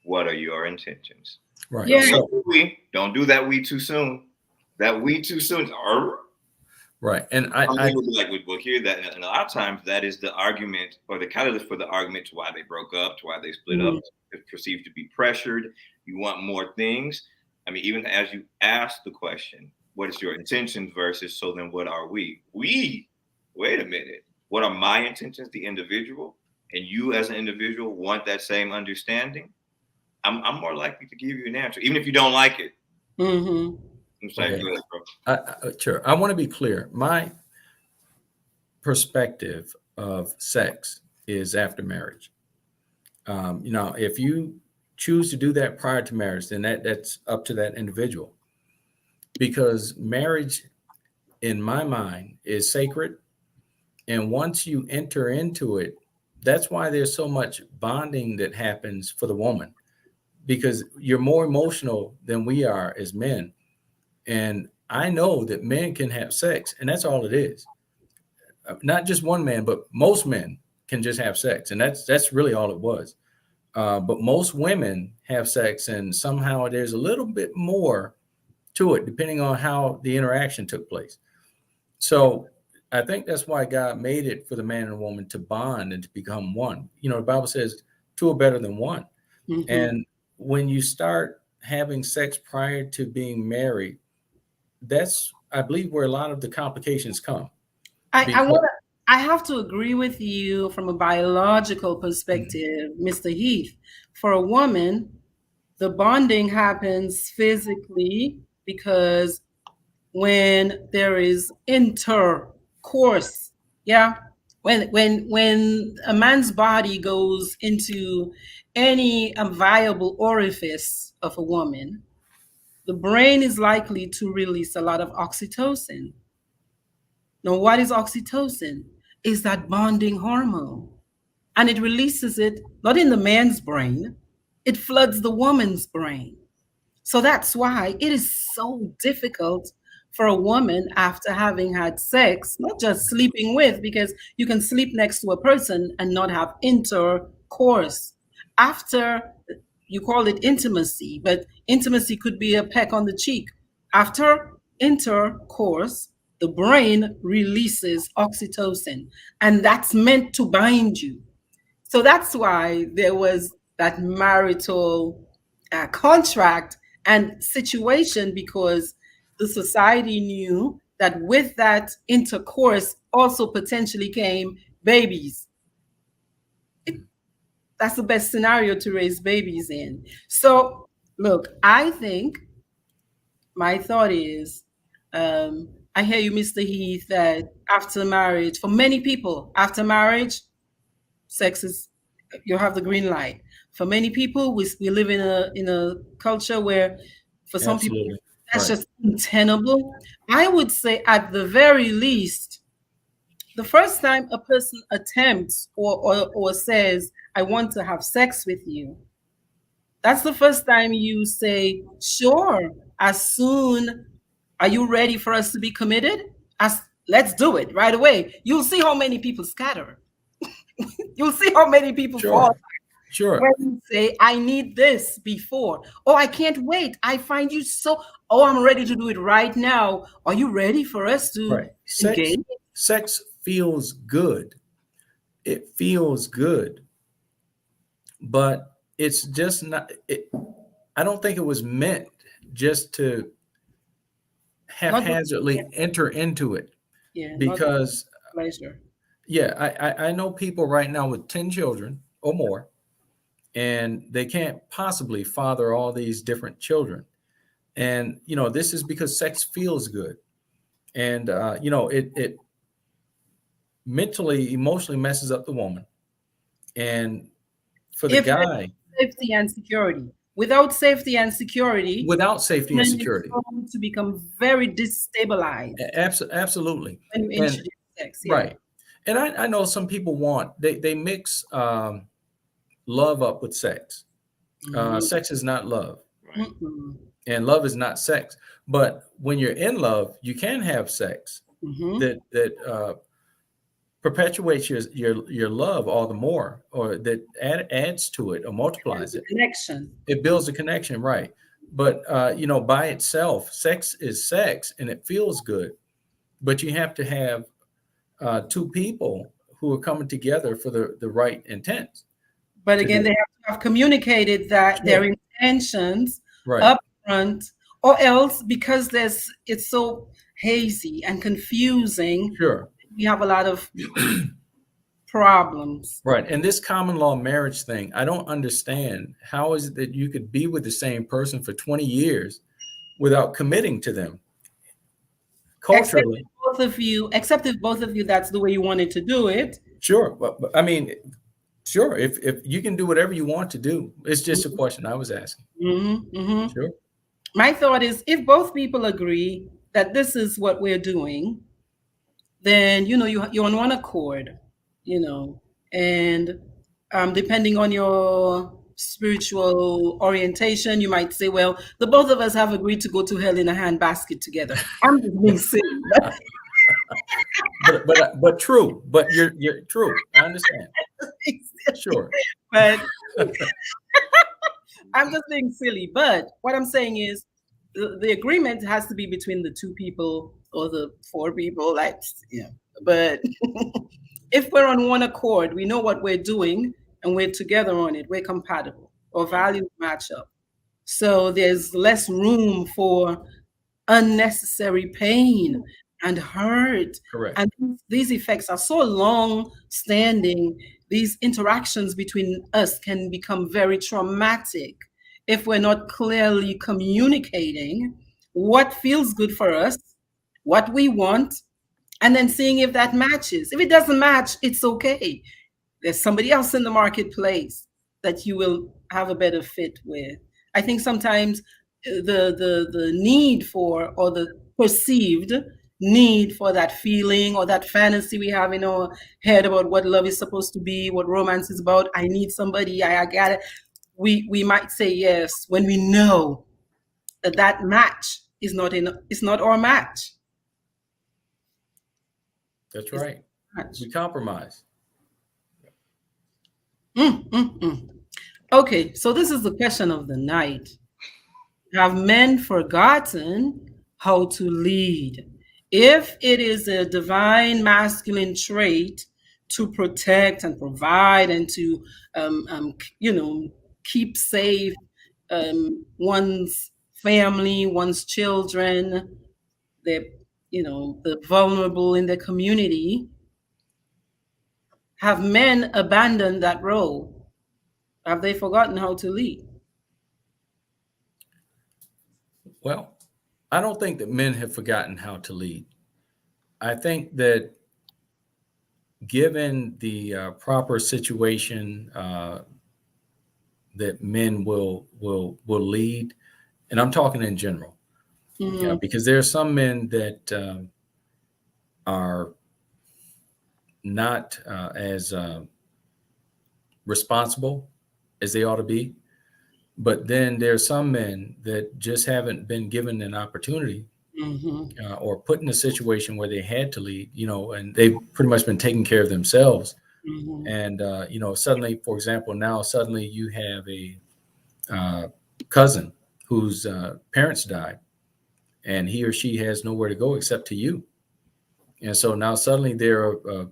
what are your intentions? Right. Yeah. So, Don't do that we too soon. That we too soon. right. And I would be like, we'll hear that. And a lot of times that is the argument or the catalyst for the argument to why they broke up, to why they split up. It's perceived to be pressured. You want more things. I mean, even as you ask the question, what is your intention versus, so then what are we? Wait a minute. What are my intentions, the individual? And you as an individual want that same understanding? I'm more likely to give you an answer, even if you don't like it. Mm-hmm. I'm sorry, go ahead, bro. Sure. I want to be clear. My perspective of sex is after marriage. If you choose to do that prior to marriage, then that's up to that individual. Because marriage, in my mind, is sacred. And once you enter into it, that's why there's so much bonding that happens for the woman, because you're more emotional than we are as men. And I know that men can have sex, and that's all it is. Not just one man, but most men can just have sex. And that's really all it was. But most women have sex, and somehow there's a little bit more to it, depending on how the interaction took place. So I think that's why God made it for the man and woman to bond and to become one. The Bible says two are better than one. Mm-hmm. And when you start having sex prior to being married, that's, I believe, where a lot of the complications come. I have to agree with you from a biological perspective, Mr. Heath. For a woman, the bonding happens physically because when there is intercourse, When a man's body goes into any viable orifice of a woman, the brain is likely to release a lot of oxytocin. Now, what is oxytocin? Is that bonding hormone. And it releases it not in the man's brain, it floods the woman's brain. So that's why it is so difficult for a woman after having had sex, not just sleeping with, because you can sleep next to a person and not have intercourse. After, you call it intimacy, but intimacy could be a peck on the cheek. After intercourse, the brain releases oxytocin, and that's meant to bind you. So that's why there was that marital contract and situation, because the society knew that with that intercourse also potentially came babies. That's the best scenario to raise babies in. So, look, I think my thought is, I hear you, Mr. Heath, that after marriage, for many people, after marriage, sex is, you have the green light. For many people, we live in a culture where, for some people, Absolutely. that's Right. just untenable. I would say, at the very least, the first time a person attempts or says, "I want to have sex with you," that's the first time you say, "Sure, as soon, are you ready for us to be committed? As Let's do it right away." You'll see how many people scatter. You'll see how many people fall Sure. Sure. when you say, "I need this before." "Oh, I can't wait. I find you so, oh, I'm ready to do it right now." Are you ready for us to Right. engage? Sex feels good. It feels good, but it's just not. I don't think it was meant just to Not just, haphazardly enter into it, yeah, not just because pleasure. yeah, I know people right now with 10 children or more, and they can't possibly father all these different children. And this is because sex feels good, and it mentally, emotionally messes up the woman. And for the If there's guy, safety and security, without safety and security, without safety and women is security, going to become very destabilized absolutely. when you And introduce sex. Yeah. right. And I know some people they mix love up with sex. Mhm. Sex is not love, Right. Mhm. and love is not sex. But when you're in love, you can have sex Mhm. that perpetuates your love all the more, or that adds to it or And multiplies the it. connection. It builds a connection, right? But by itself, sex is sex, and it feels good. But you have to have two people who are coming together for the right intent But to do again, they it. have to have communicated that their Sure. intentions Right. up front, or else, because it's so hazy and confusing, Sure. we have a lot of problems. Right. And this common law marriage thing, I don't understand. How is it that you could be with the same person for 20 years without committing to them culturally? Except if both of you, that's the way you wanted to do it. Sure. But I mean, sure. If you can do whatever you want to do, it's just a question I was asking. Mhm, mhm. Sure. My thought is, if both people agree that this is what we're doing, then you're on one accord, you know, and depending on your spiritual orientation, you might say, "Well, the both of us have agreed to go to hell in a handbasket together." I'm just being silly, But true. But you're true. I understand. Sure. but I'm just being silly. But what I'm saying is, the agreement has to be between the two people or the four people. Like, yeah. But if we're on one accord, we know what we're doing and we're together on it, we're compatible, or values match up. So there's less room for unnecessary pain and hurt. Correct. And these effects are so long standing. These interactions between us can become very traumatic if we're not clearly communicating what feels good for us, what we want, and then seeing if that matches. If it doesn't match, it's okay. There's somebody else in the marketplace that you will have a better fit with. I think sometimes the need for, or the perceived need for, that feeling or that fantasy we have in our head about what love is supposed to be, what romance is about. I need somebody. I got it. We might say yes when we know that that match is not in. It's not our match. That's It's right. not match. We compromise. Mm, mm, mm. Okay, so this is the question of the night. Have men forgotten how to lead? If it is a divine masculine trait to protect and provide and to, keep safe one's family, one's children, the, the vulnerable in the community, have men abandoned that role? Have they forgotten how to lead? Well, I don't think that men have forgotten how to lead. I think that given the proper situation, that men will lead, and I'm talking in general, Mm-hmm. because there are some men that are not as responsible as they ought to be. But then there's some men that just haven't been given an opportunity Mm-hmm. or put in a situation where they had to lead, and they've pretty much been taking care of themselves. Mm-hmm. And, suddenly, for example, now suddenly you have a uh, cousin whose parents died, and he or she has nowhere to go except to you. And so now suddenly they're a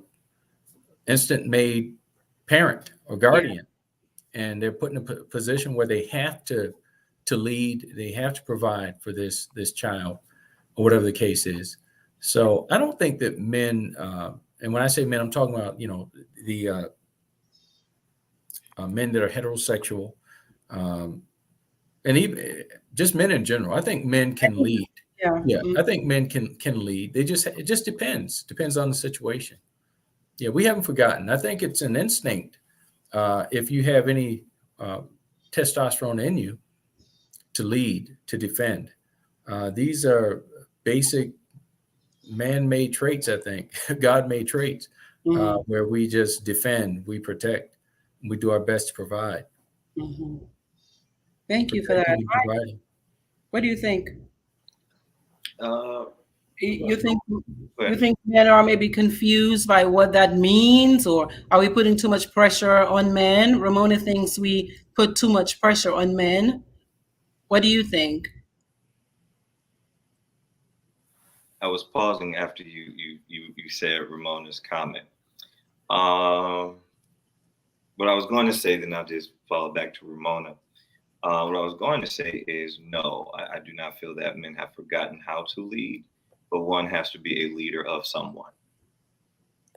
instant made parent or Yeah. guardian, and they're put in a position where they have to lead, they have to provide for this child, or whatever the case is. So I don't think that men, and when I say men, I'm talking about the men that are heterosexual, um, and even just men in general. I think men can lead. Yeah. Yeah, Mm, I think men can lead. It just depends on the situation. Yeah, we haven't forgotten. I think it's an instinct. If you have any uh, testosterone in you, to lead, to defend. These are basic man-made traits, I think, God-made traits, mm, where we just defend, we protect, we do our best to provide, mhm. Thank you for that. protecting and providing. What do you think? Uh, You think you but think men are maybe confused by what that means, or are we putting too much pressure on men? Ramona thinks we put too much pressure on men. What do you think? I was pausing after you said Ramona's comment. Um, what I was going to say, then I'll just follow back to Ramona. What I was going to say is no, I do not feel that men have forgotten how to lead, but one has to be a leader of someone.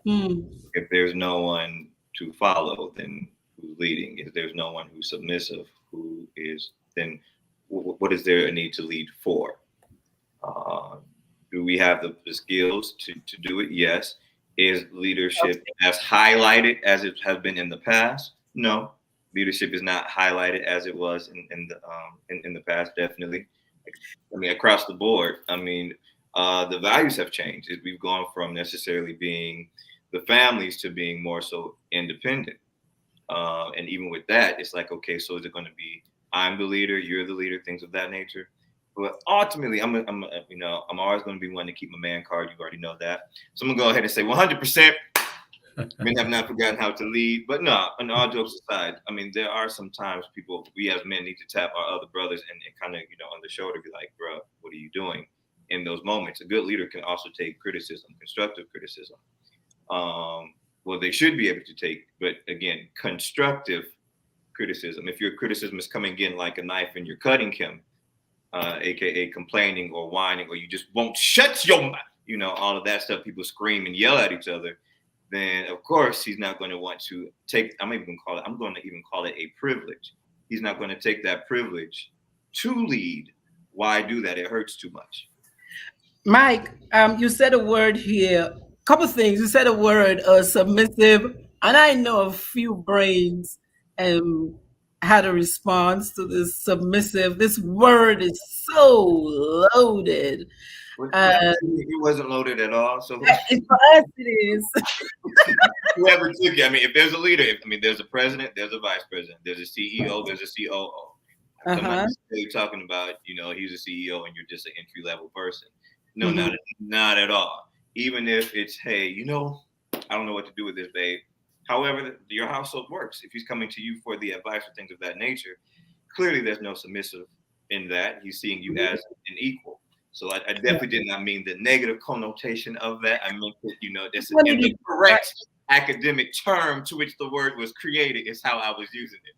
Hmm. If there's no one to follow, then who's leading? If there's no one who's submissive, who is then what is there a need to lead for? Uh, do we have the skills to do it? Yes. Is leadership as highlighted as it has been in the past? No. Leadership is not highlighted as it was in the past, definitely. I mean, across the board. I mean, the values have changed. We've gone from necessarily being the families to being more so independent. And even with that, it's like, okay, so is it going to be I'm the leader, you're the leader, things of that nature? But ultimately, I'm always going to be one to keep my man card. You already know that. So I'm gonna go ahead and say 100%. Men have not forgotten how to lead, but no. And all jokes aside, I mean, there are some times we as men need to tap our other brothers and kind of, on the shoulder, be like, bro, what are you doing? In those moments, a good leader can also take criticism, constructive criticism. Well, they should be able to take, but again, constructive criticism. If your criticism is coming in like a knife and you're cutting him, aka complaining or whining, or you just won't shut your mouth, all of that stuff, people scream and yell at each other, then of course he's not going to want to take, I'm going to even call it a privilege. He's not going to take that privilege to lead. Why do that? It hurts too much. Mike, you said a word here, couple things. You said a word, submissive, and I know a few brains um, had a response to this submissive. This word is so loaded. Well, Um, it wasn't loaded at all. So for us, it is. whoever took it, I mean, if there's a leader, there's a president, there's a vice president, there's a CEO, there's a COO. So I'm not Uh-huh. necessarily talking about, he's a CEO and you're just an entry level person. No, Hmm. not at all. Even if it's, hey, I don't know what to do with this, babe. However, your household works. If he's coming to you for the advice or things of that nature, clearly there's no submissive in that. He's seeing you as an equal. So I definitely did not mean the negative connotation of that. I meant that, Just this in wanted the you correct academic term to which the word was created is how I was using it.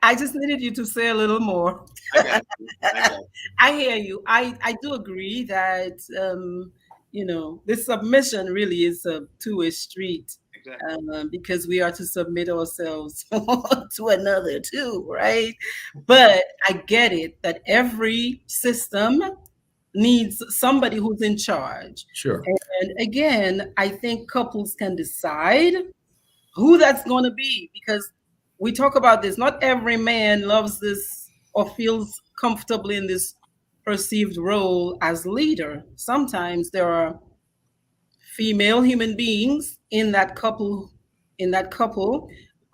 I just needed you to say a little more. I got you. I got you. I hear you. I do agree that this submission really is a two-way street, Exactly. because we are to submit ourselves to another too, right? But I get it that every system needs somebody who's in charge. Sure. And again, I think couples can decide who that's going to be, because we talk about this. Not every man loves this or feels comfortable in this perceived role as leader. Sometimes there are female human beings in that couple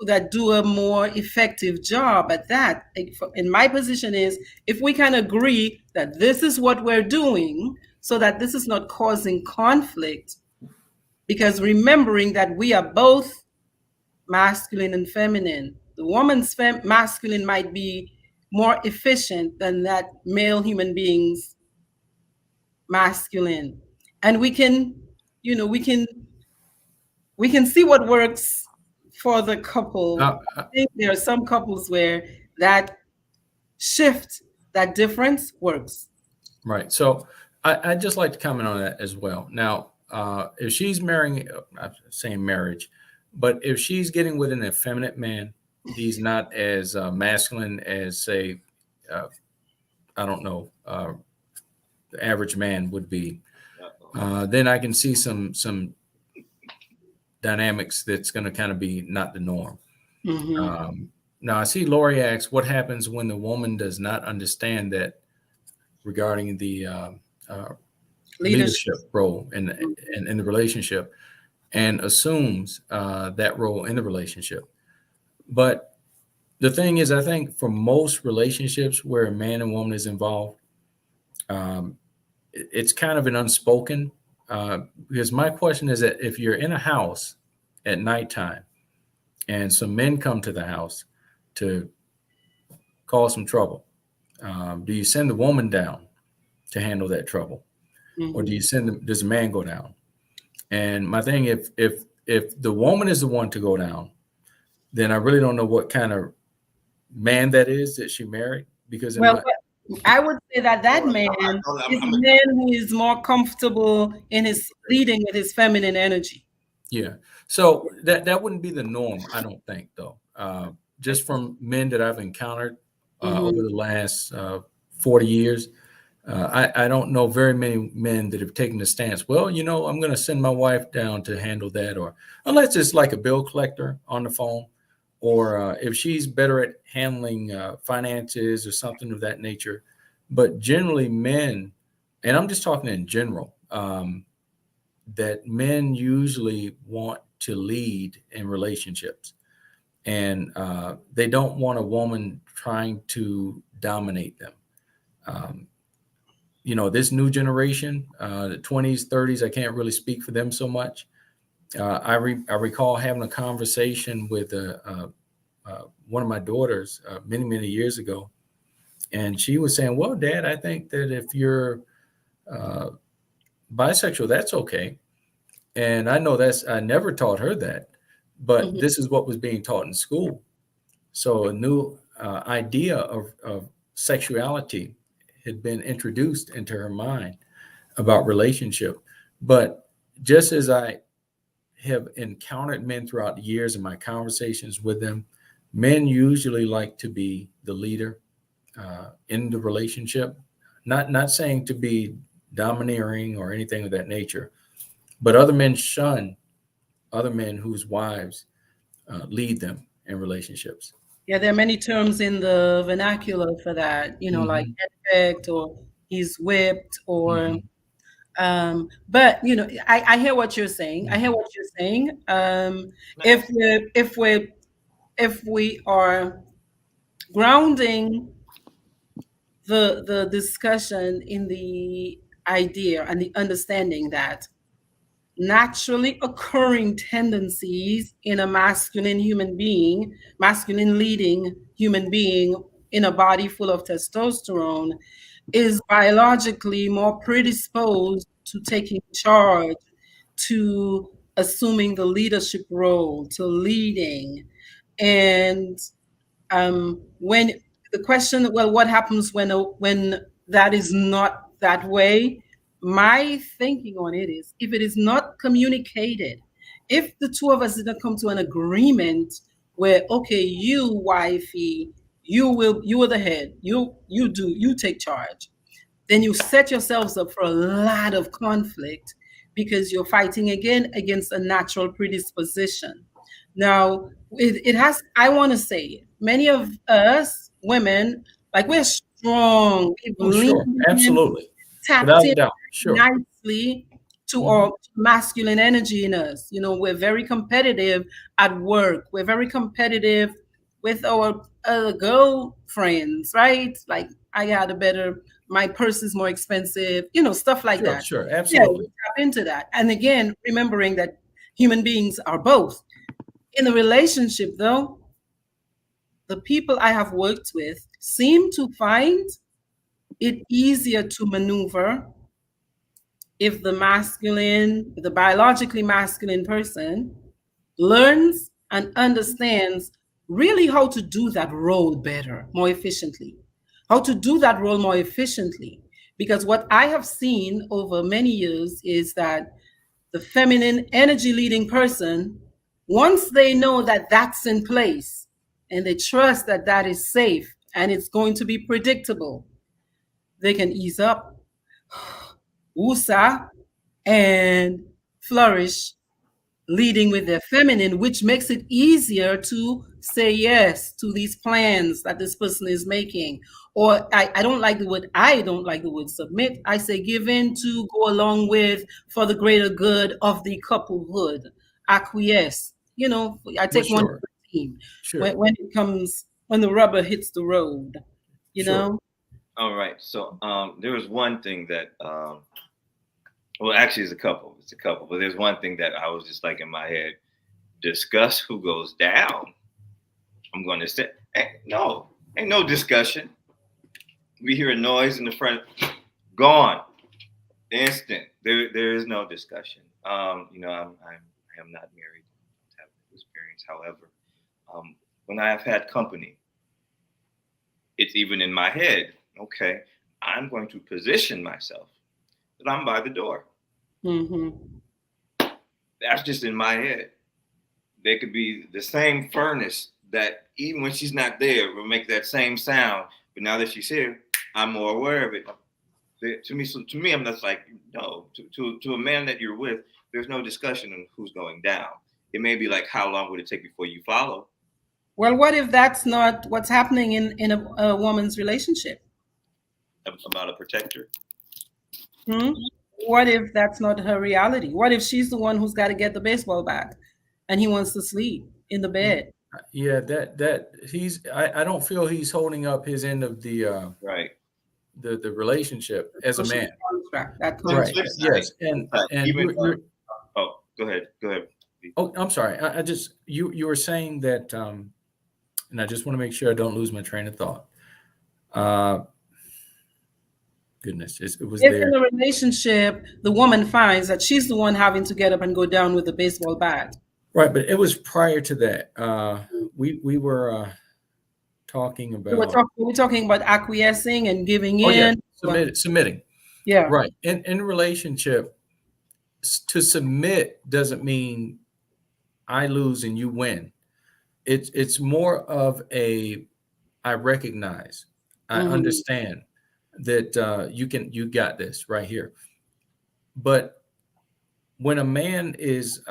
that do a more effective job at that. In my position is, if we can agree that this is what we're doing so that this is not causing conflict, because remembering that we are both masculine and feminine. The woman's masculine might be more efficient than that male human being's masculine. And you know, we can we can see what works for the couple. Uh, I uh, think there are some couples where that shift, that difference works. right. So I'd just like to comment on that as well. Now, if she's marrying, I'm saying marriage, but if she's getting with an effeminate man, he's not as masculine as, say, uh, I don't know, the average man would be, then I can see some dynamics that's going to kind of be not the norm. Hmm. Now, I see Lori asks, what happens when the woman does not understand that regarding the uh, Leadership. leadership role in the relationship and assumes that role in the relationship. But the thing is, I think for most relationships where a man and woman is involved, um, it's kind of an unspoken. Because my question is that if you're in a house at nighttime and some men come to the house to cause some trouble, do you send the woman down to handle that trouble, or do Hmm. you send them? Does the man go down? And my thing, if the woman is the one to go down, then I really don't know what kind of man that is that she married. Because in Well, my I would say that that man is a I'm man who is more comfortable in his leading with his feminine energy. Yeah, so that wouldn't be the norm, I don't think, though. Just from men that I've encountered over Hmm. the last 40 years, I don't know very many men that have taken the stance. Well, I'm going to send my wife down to handle that, or unless it's like a bill collector on the phone, or if she's better at handling finances or something of that nature. But generally, men, and I'm just talking in general, that men usually want to lead in relationships, and they don't want a woman trying to dominate them. Um, this new generation, the 20s, 30s, I can't really speak for them so much. I recall having a conversation with one of my daughters many years ago, and she was saying, "Well, Dad, I think that if you're uh, bisexual, that's okay." And I never taught her that, but Hmm. this is what was being taught in school. So a new idea of sexuality had been introduced into her mind about relationship. But just as I have encountered men throughout the years in my conversations with them, men usually like to be the leader in the relationship. Not saying to be domineering or anything of that nature. But other men shun other men whose wives lead them in relationships. Yeah, there are many terms in the vernacular for that, like Hmm. effect or he's whipped or Hmm. but I hear what you're saying. I hear Hmm. what you're saying. Nice. If we are grounding the discussion in the idea and the understanding that naturally occurring tendencies in a masculine leading human being in a body full of testosterone is biologically more predisposed to taking charge, to assuming the leadership role, to leading. And when the question, well, what happens when that is not that way? My thinking on it is, if it is not communicated, if the two of us didn't come to an agreement where, okay, you wifey, you are the head, you take charge, then you set yourselves up for a lot of conflict because you're fighting again against a natural predisposition. Now, it has, I want to say, many of us women, like we're strong, we've Oh, sure. leaned in, Absolutely. tapped Without a in doubt. Sure. nicely to Hmm. our masculine energy in us. We're very competitive at work. We're very competitive with our girlfriends, right? Like, I got a better, my purse is more expensive, stuff like Sure. that. Sure. Yeah, we Absolutely. tap into that. And again, remembering that human beings are both. In a relationship, though, the people I have worked with seem to find it easier to maneuver if the biologically masculine person learns and understands really how to do that role better, more efficiently. How to do that role more efficiently. Because what I have seen over many years is that the feminine energy leading person, once they know that that's in place and they trust that that is safe and it's going to be predictable, they can ease up, woosah, and flourish, leading with their feminine, which makes it easier to say yes to these plans that this person is making. Or I don't like the word submit. I say give in to, go along with, for the greater good of the couplehood. Acquiesce. I Well, take one sure. for the team. Sure. When the rubber hits the road, you Sure. know? All right. So there was one thing that well, actually, it's a couple. It's a couple, but there's one thing that I was just like in my head. Discuss who goes down. I'm going to say, hey, no, ain't no discussion. We hear a noise in the front, gone, instant. There is no discussion. I am not married. I have experience. However, when I have had company, it's even in my head. Okay, I'm going to position myself that I'm by the door. Hmm. That's just in my head. There could be the same furnace that even when she's not there will make that same sound. But now that she's here, I'm more aware of it. To me, I'm just like, no. To a man that you're with, there's no discussion on who's going down. It may be like, how long would it take before you follow? Well, what if that's not what's happening in a woman's relationship? About a protector. Hmm? What if that's not her reality? What if she's the one who's got to get the baseball bat and he wants to sleep in the bed? Yeah, that he's I don't feel he's holding up his end of Right. the relationship as a Social man. contract, that On the Right. flip contract. side, Yes. And even oh, go ahead. Go ahead. oh, I'm sorry. I just you were saying that and I just want to make sure I don't lose my train of thought. Uh Goodness, it was If there. in a relationship the woman finds that she's the one having to get up and go down with the baseball bat, Right, but it was prior to that. We were talking about we were talking about acquiescing and giving oh yeah, in. submitting. Yeah. Right. In a relationship, to submit doesn't mean I lose and you win. It's more of a I recognize, I Hmm. understand, that you got this right here. But when a man is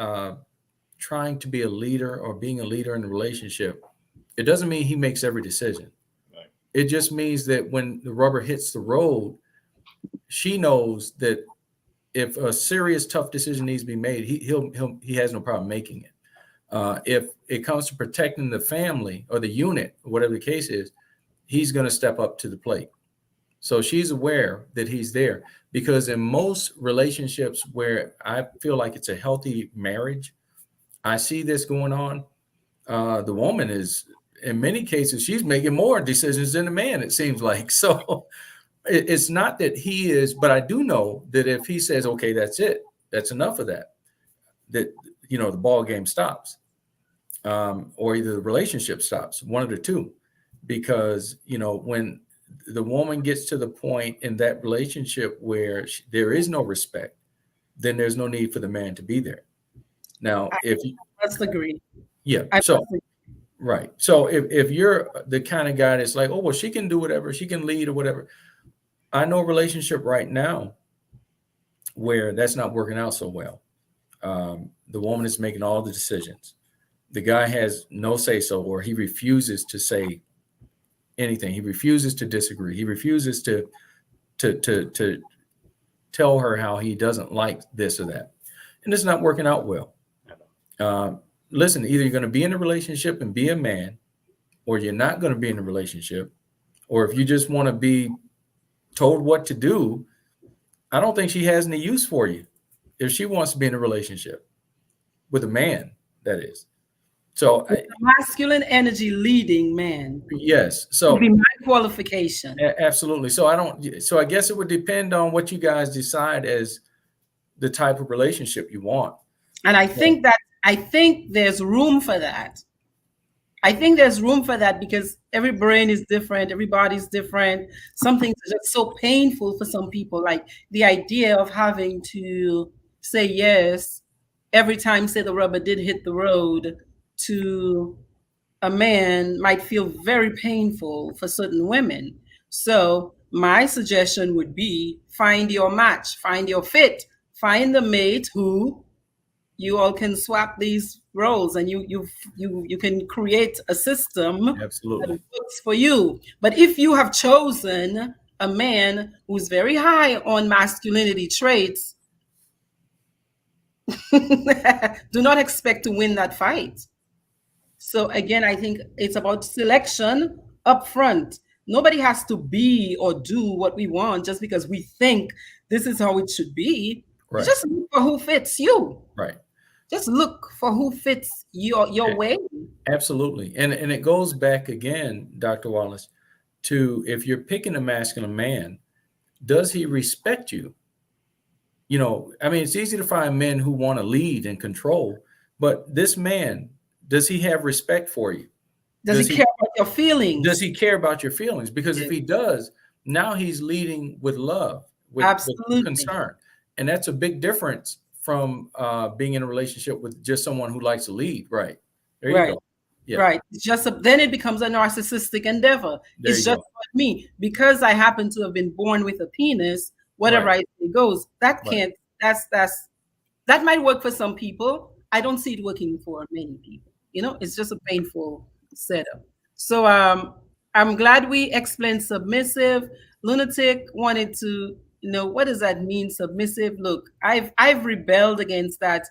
trying to be a leader or being a leader in a relationship, it doesn't mean he makes every decision. Right. It just means that when the rubber hits the road, she knows that if a serious tough decision needs to be made, he has no problem making it. If it comes to protecting the family or the unit, whatever the case is, he's going to step up to the plate. So she's aware that he's there, because in most relationships where I feel like it's a healthy marriage, I see this going on. The woman is, in many cases, she's making more decisions than the man, it seems like. So it's not that he is, but I do know that if he says, okay, that's it, that's enough of that, the ball game stops, or either the relationship stops, one of the two. Because, when the woman gets to the point in that relationship where there is no respect, then there's no need for the man to be there. Now, I must agree. Yeah. I So, must agree. right. So if you're the kind of guy that's like, oh, well, she can do whatever, she can lead or whatever. I know a relationship right now where that's not working out so well. The woman is making all the decisions. The guy has no say so, or he refuses to say anything. He refuses to disagree. He refuses to tell her how he doesn't like this or that. And it's not working out well. Listen, either you're going to be in a relationship and be a man, or you're not going to be in a relationship. Or if you just want to be told what to do, I don't think she has any use for you if she wants to be in a relationship with a man, that is. So masculine energy leading man. Yes. So would be my qualification. Absolutely. So I guess it would depend on what you guys decide as the type of relationship you want. And I think there's room for that. I think there's room for that because every brain is different, everybody's different. Some things are just so painful for some people, like the idea of having to say yes every time, say, the rubber did hit the road, to a man might feel very painful for certain women. So my suggestion would be find your match, find your fit, find the mate who you all can swap these roles, and you can create a system Absolutely. that works for you. But if you have chosen a man who's very high on masculinity traits, do not expect to win that fight. So again, I think it's about selection up front. Nobody has to be or do what we want just because we think this is how it should be. Right. Just look for who fits you. Right. Just look for who fits your way. Absolutely. And it goes back again, Dr. Wallace, to if you're picking a masculine man, does he respect you? It's easy to find men who want to lead and control, but this man, does he have respect for you? Does he care about your feelings? Does he care about your feelings? Because if he does, now he's leading with love, with concern. And that's a big difference from being in a relationship with just someone who likes to lead. Right. There you go. Yeah. Right. It's then it becomes a narcissistic endeavor. It's just like me. Because I happen to have been born with a penis, whatever I say goes. That can't, that might work for some people. I don't see it working for many people. It's just a painful setup. So I'm glad we explained submissive. Lunatic wanted to know, what does that mean, submissive? Look, I've rebelled against that,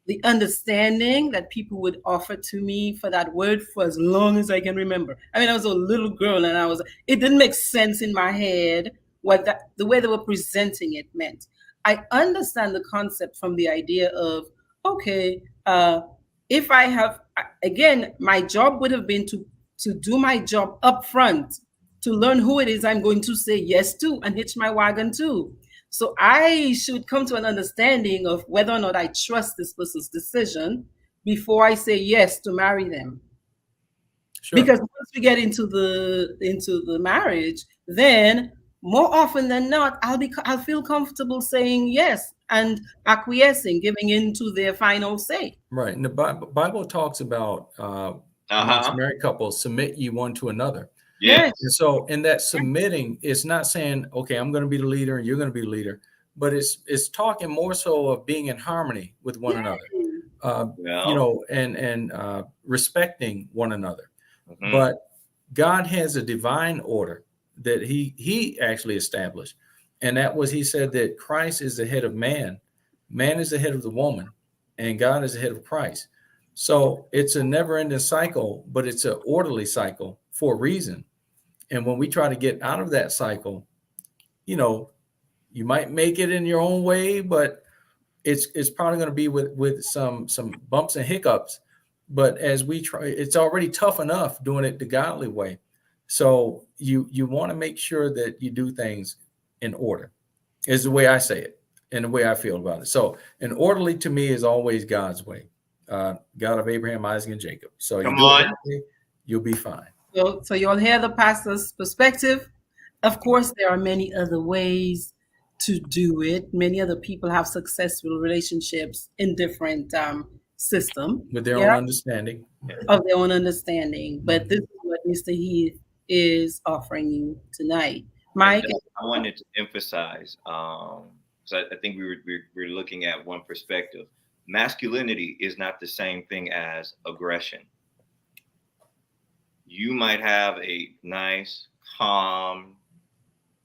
the understanding that people would offer to me for that word for as long as I can remember. I was a little girl and it didn't make sense in my head the way they were presenting it meant. I understand the concept from the idea of, okay, if I have, again, my job would have been to do my job up front, to learn who it is I'm going to say yes to and hitch my wagon to. So I should come to an understanding of whether or not I trust this person's decision before I say yes to marry them. Sure. Because once we get into the marriage, then more often than not, I'll feel comfortable saying yes and acquiescing, giving into their final say. Right. And the Bible talks about married couples, submit ye one to another. Yes. And so in that submitting, it's not saying, okay, I'm going to be the leader and you're going to be the leader, but it's talking more so of being in harmony with one another, Well. and respecting one another. Mhm. But God has a divine order that he actually established. And that was, he said that Christ is the head of man, man is the head of the woman, and God is the head of Christ. So it's a never ending cycle, but it's an orderly cycle for a reason. And when we try to get out of that cycle, you might make it in your own way, but it's probably going to be with some bumps and hiccups. But as we try, it's already tough enough doing it the godly way. So you want to make sure that you do things in order, is the way I say it and the way I feel about it. So an orderly to me is always God's way, God of Abraham, Isaac, and Jacob. So you Come do it on. that way, you'll be fine. So you'll hear the pastor's perspective. Of course, there are many other ways to do it. Many other people have successful relationships in different system, With their own yeah, understanding. of their own understanding. But this Mhm. is what Mr. Heath is offering you tonight. And Mike? I wanted to emphasize, so I think we're looking at one perspective. Masculinity is not the same thing as aggression. You might have a nice, calm,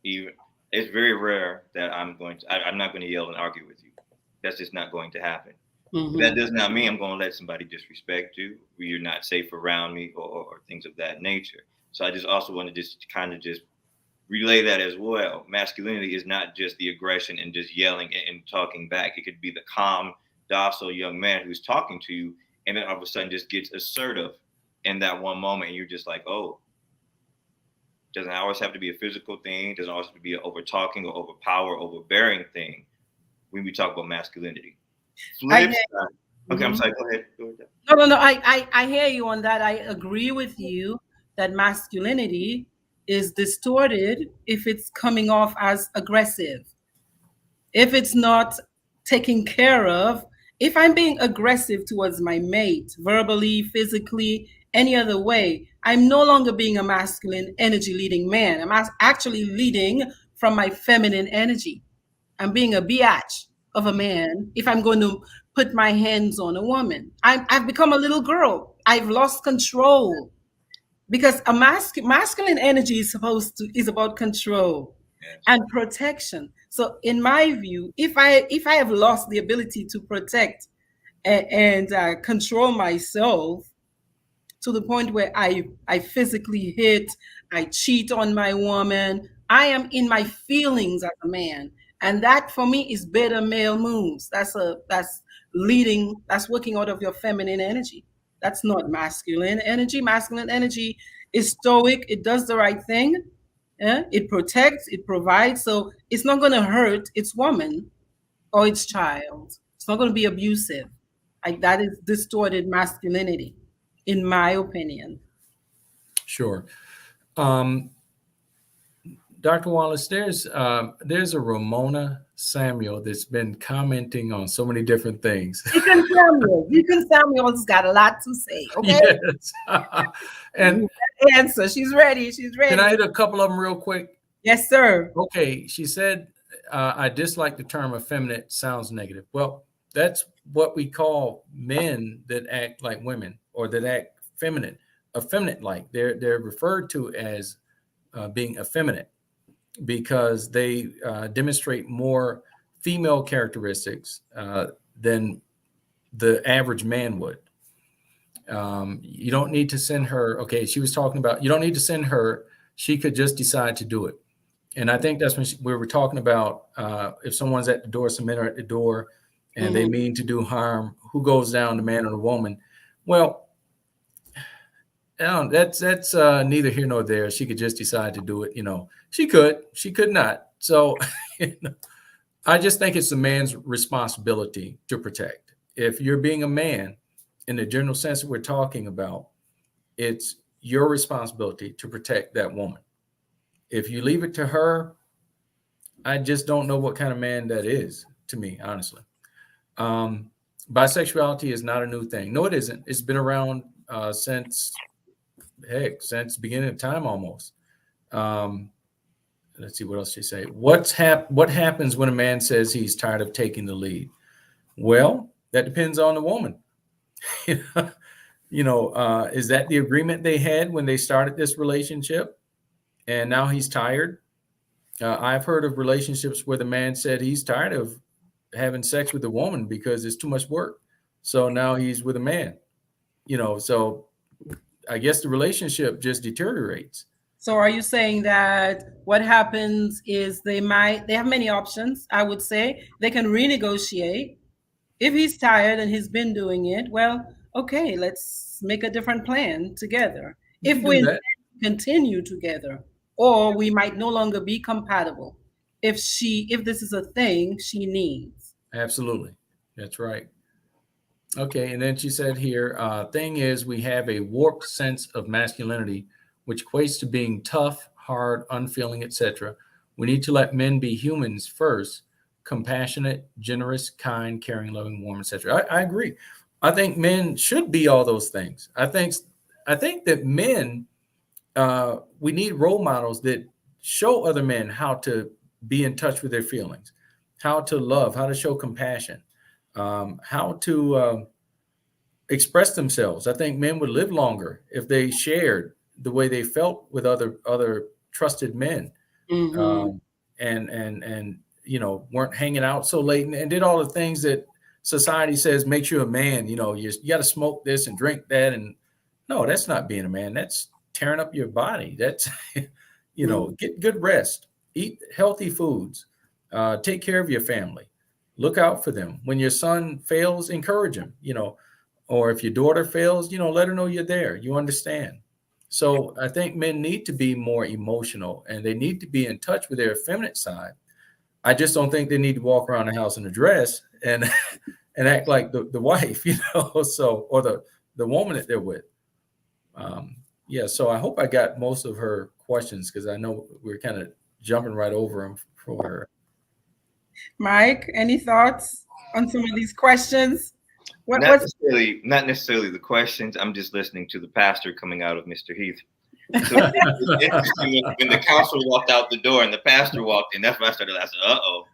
even it's very rare that I'm not going to yell and argue with you. That's just not going to happen. But that Mhm. does not mean I'm going to let somebody disrespect you, or you're not safe around me, or things of that nature. So I just also want to just kind of just relay that as well. Masculinity is not just the aggression and just yelling and talking back. It could be the calm, docile young man who's talking to you, and then all of a sudden just gets assertive in that one moment, and you're just like, oh, doesn't always have to be a physical thing. Doesn't always have to be an over talking or overpower, overbearing thing when we talk about masculinity. I Flip hear. side. Okay, I'm Mhm. sorry. Go ahead. Go ahead. No, no, no. I hear you on that. I agree with you that masculinity is distorted if it's coming off as aggressive. If it's not taken care of, if I'm being aggressive towards my mate, verbally, physically, any other way, I'm no longer being a masculine energy leading man. I'm actually leading from my feminine energy. I'm being a biatch of a man if I'm going to put my hands on a woman. I've become a little girl. I've lost control because a masculine energy is about control Yes. and protection. So in my view, if I have lost the ability to protect and control myself to the point where I physically hit, I cheat on my woman, I am in my feelings as a man, and that for me is beta male moves. That's leading. That's working out of your feminine energy. That's not masculine energy. Masculine energy is stoic. It does the right thing. Yeah? It protects. It provides. So it's not going to hurt its woman or its child. It's not going to be abusive. Like that is distorted masculinity, in my opinion. Sure. Um, Dr. Wallace, there's a Ramona Samuel that's been commenting on so many different things. Deacon Samuel's got a lot to say. Okay, Yes. And answer. She's ready. She's can I ready. hit a couple of them real quick? Yes, sir. Okay, she said, I dislike the term effeminate, sounds negative. Well, that's what we call men that act like women or that act feminine, effeminate like. They're referred to as being effeminate because they demonstrate more female characteristics than the average man would. You don't need to send her. Okay, she was talking about you don't need to send her. She could just decide to do it. And I think that's when we were talking about if someone's at the door, some men are at the door, and they Mhm. mean to do harm. Who goes down, the man or the woman? Well, that's neither here nor there. She could just decide to do it. She could not. So I just think it's the man's responsibility to protect. If you're being a man, in the general sense that we're talking about, it's your responsibility to protect that woman. If you leave it to her, I just don't know what kind of man that is, to me, honestly. Bisexuality is not a new thing. No, it isn't. It's been around since heck, since the beginning of time almost. Um, let's see what else she say. What happens when a man says he's tired of taking the lead? Well, that depends on the woman. Is that the agreement they had when they started this relationship? And now he's tired. I've heard of relationships where the man said he's tired of having sex with a woman because it's too much work. So now he's with a man. So I guess the relationship just deteriorates. So are you saying that what happens is they have many options, I would say. They can renegotiate. If he's tired and he's been doing it, well, okay, let's make a different plan together. You If can do we that. continue together, or we might no longer be compatible if this is a thing she needs. Absolutely. That's right. Okay. And then she said here, thing is, we have a warped sense of masculinity, which equates to being tough, hard, unfeeling, etc. We need to let men be humans first, compassionate, generous, kind, caring, loving, warm, etc. I agree. I think men should be all those things. I think that men, we need role models that show other men how to be in touch with their feelings, how to love, how to show compassion, how to express themselves. I think men would live longer if they shared the way they felt with other trusted men, Mm-hmm. um, and weren't hanging out so late and did all the things that society says makes you a man. You got to smoke this and drink that, and no, that's not being a man. That's tearing up your body. That's get good rest, eat healthy foods, take care of your family, look out for them. When your son fails, encourage him. Or if your daughter fails, let her know you're there. You understand. So I think men need to be more emotional and they need to be in touch with their feminine side. I just don't think they need to walk around the house in a dress and and act like the wife, so or the woman that they're with. Yeah, so I hope I got most of her questions because I know we're kind of jumping right over them for her. Mike, any thoughts on some of these questions? Not What's necessarily, not necessarily the questions. I'm just listening to the pastor coming out of Mr. Heath. So it's interesting when the counselor walked out the door and the pastor walked in. That's when I started laughing. so,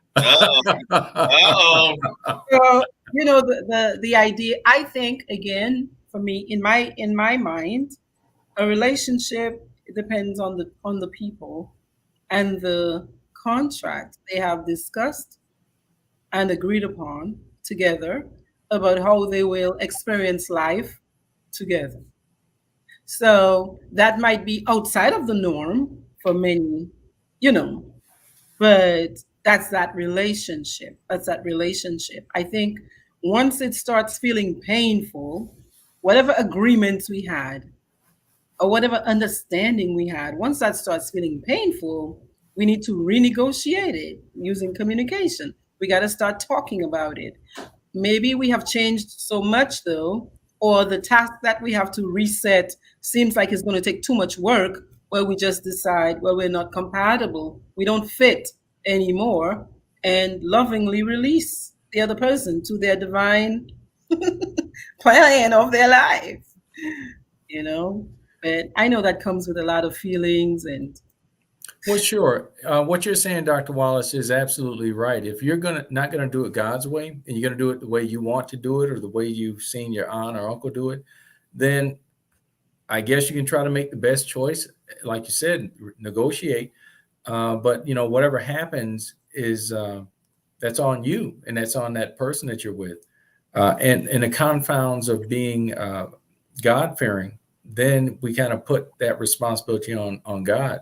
the idea, I think, again, for me, in my mind, a relationship depends on the people and the contract they have discussed and agreed upon together about how they will experience life together. So that might be outside of the norm for many, you know, but that's that relationship. I think once it starts feeling painful, whatever agreements we had or whatever understanding we had, once that starts feeling painful, we need to renegotiate it using communication. We got to start talking about it. Maybe we have changed so much, though, or the task that we have to reset seems like it's going to take too much work, where we just decide, well, we're not compatible, we don't fit anymore, and lovingly release the other person to their divine plan of their life, you know? But I know that comes with a lot of feelings and Well, sure. What you're saying, Dr. Wallace, is absolutely right. If you're not gonna do it God's way, and you're gonna do it the way you want to do it, or the way you've seen your aunt or uncle do it, then I guess you can try to make the best choice. Like you said, negotiate. But whatever happens is that's on you, and that's on that person that you're with. And in the confounds of being God fearing, then we kind of put that responsibility on God,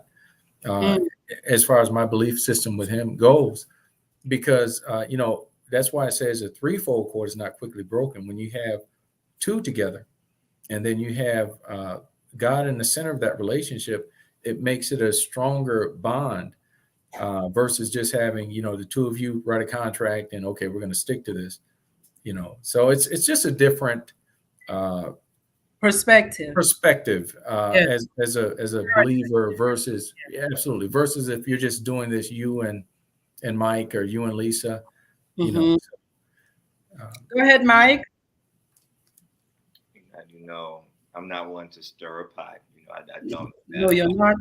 uh, mm, as far as my belief system with Him goes, because that's why it says a threefold cord is not quickly broken. When you have two together, and then you have God in the center of that relationship, it makes it a stronger bond versus just having the two of you write a contract and okay, we're going to stick to this. So it's just a different uh, perspective. perspective Yeah. as a believer versus absolutely versus if you're just doing this you and Mike or you and Lisa, you know. Hmm. So, Go ahead, Mike. And, I'm not one to stir a pot. I don't. No, you're not.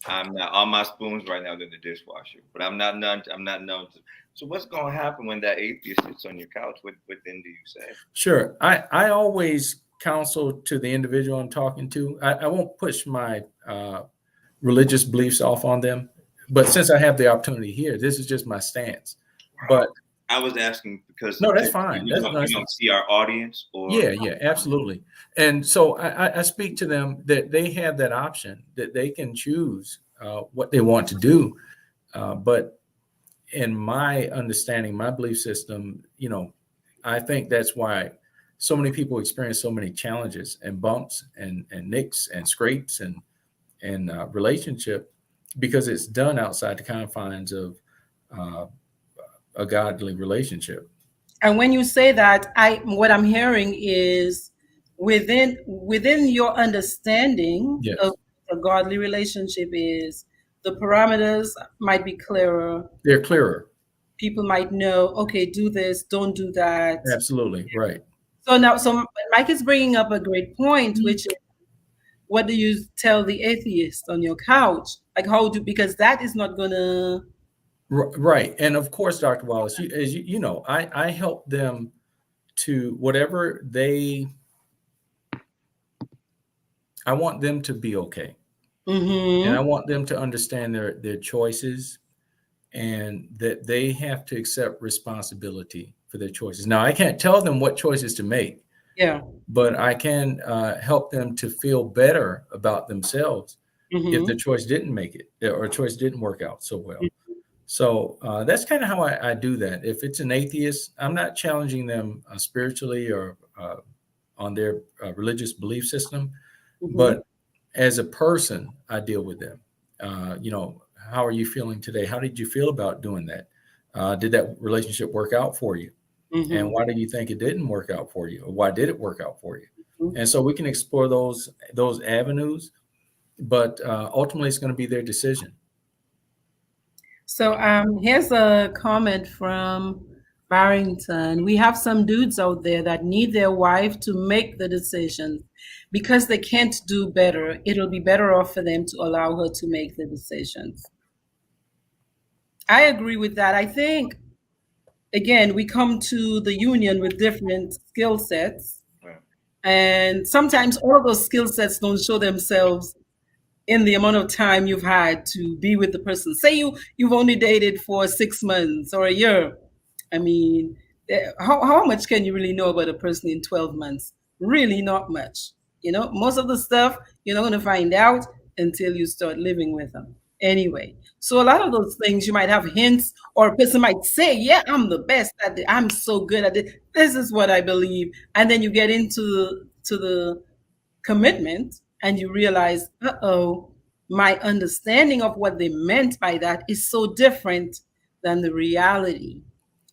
I'm not. All my spoons right now are in the dishwasher, but I'm not known. I'm not known to. So what's going to happen when that atheist sits on your couch? What then do you say? Sure. I always counsel to the individual I'm talking to. I won't push my religious beliefs off on them, but since I have the opportunity here, this is just my stance. But I was asking because no, that's fine. You don't see our audience, or yeah, absolutely. And so I speak to them that they have that option, that they can choose what they want to do. But in my understanding, my belief system, I think that's why so many people experience so many challenges and bumps and nicks and scrapes and relationship, because it's done outside the confines of a godly relationship. And when you say that, what I'm hearing is within your understanding Yes. of a godly relationship is the parameters might be clearer. They're clearer. People might know, okay, do this, don't do that. Absolutely. Right. So Mike is bringing up a great point, which is, what do you tell the atheist on your couch? Like because that is not gonna. Right. And of course, Dr. Wallace, as you know, I help them to whatever I want them to be okay. Mm-hmm. And I want them to understand their choices, and that they have to accept responsibility for their choices. Now, I can't tell them what choices to make. Yeah. But I can help them to feel better about themselves if the choice didn't make it, or choice didn't work out so well. So that's kind of how I do that. If it's an atheist, I'm not challenging them spiritually or on their religious belief system, but as a person, I deal with them. How are you feeling today? How did you feel about doing that? Did that relationship work out for you? And why do you think it didn't work out for you? Or why did it work out for you? And so we can explore those avenues, but ultimately it's going to be their decision. So here's a comment from Barrington. We have some dudes out there that need their wife to make the decisions because they can't do better. It'll be better off for them to allow her to make the decisions. I agree with that. I think, again, we come to the union with different skill sets. And sometimes all of those skill sets don't show themselves in the amount of time you've had to be with the person. Say you've only dated for 6 months or a year. I mean, how much can you really know about a person in 12 months? Really not much. Most of the stuff you're not going to find out until you start living with them. Anyway, so a lot of those things you might have hints, or a person might say, yeah, I'm the best at it. I'm so good at it. This is what I believe. And then you get into the commitment and you realize, my understanding of what they meant by that is so different than the reality.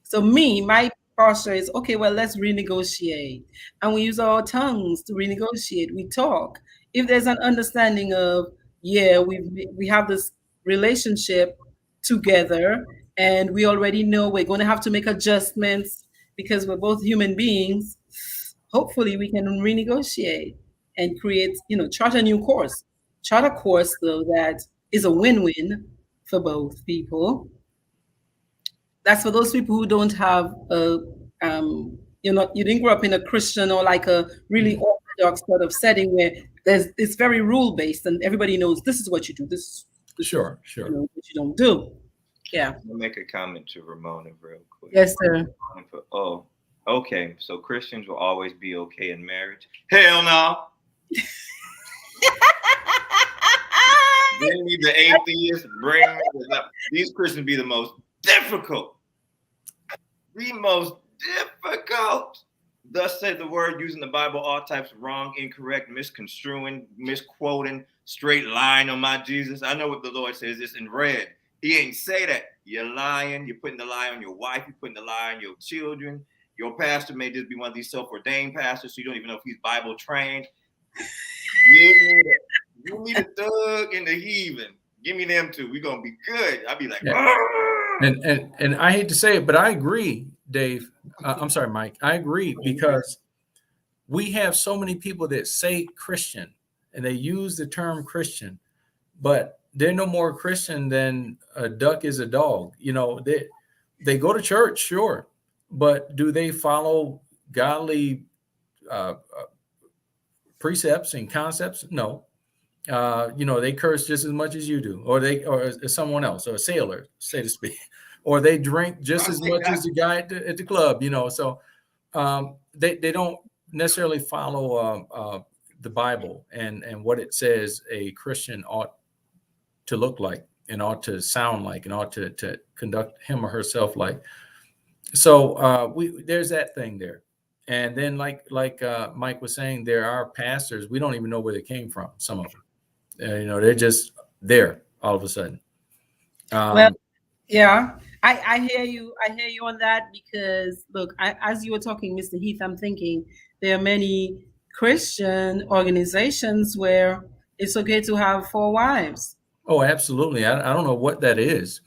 So my posture is, okay, well, let's renegotiate. And we use our tongues to renegotiate. We talk. If there's an understanding of, yeah, we have this relationship together, and we already know we're going to have to make adjustments because we're both human beings, hopefully we can renegotiate and create, chart a new course. Chart a course, though, that is a win-win for both people. That's for those people who don't have you didn't grow up in a Christian or like a really orthodox sort of setting where it's very rule-based and everybody knows this is what you do. This Sure. What you don't do. Yeah. I'll make a comment to Ramona real quick. Yes, sir. Oh, okay. So Christians will always be okay in marriage? Hell no. Bring me the atheists. These Christians be the most difficult. The most difficult. Thus said the word, using the Bible, all types of wrong, incorrect, misconstruing, misquoting, straight lying on my Jesus. I know what the Lord says. It's in red. He ain't say that. You're lying. You're putting the lie on your wife. You're putting the lie on your children. Your pastor may just be one of these self-ordained pastors, so you don't even know if he's Bible trained. Give me the thug and the heathen. Give me them two. We're gonna be good. I'll be like, and I hate to say it, but I agree, Dave. I'm sorry, Mike. I agree, because we have so many people that say Christian and they use the term Christian, but they're no more Christian than a duck is a dog. They go to church, sure, but do they follow godly uh, precepts and concepts? No. They curse just as much as you do, or as someone else, or a sailor, so to speak, or they drink just as much as the guy at the club. So they don't necessarily follow the Bible and what it says a Christian ought to look like and ought to sound like and ought to conduct him or herself like. So there's that thing there. And then like Mike was saying, there are pastors, we don't even know where they came from, some of them. They're just there all of a sudden. Well, yeah, I hear you. I hear you on that because look, as you were talking, Mr. Heath, I'm thinking there are many Christian organizations where it's okay to have 4 wives. Oh, absolutely. I don't know what that is.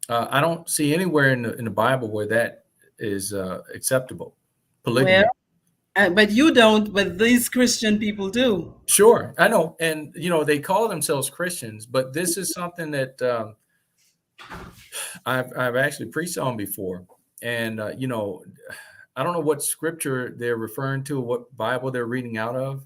I don't see anywhere in the Bible where that is acceptable. Polygamy. Well, but you don't, but these Christian people do. Sure, I know. And, they call themselves Christians, but this is something that I've actually preached on before. And, I don't know what scripture they're referring to, what Bible they're reading out of,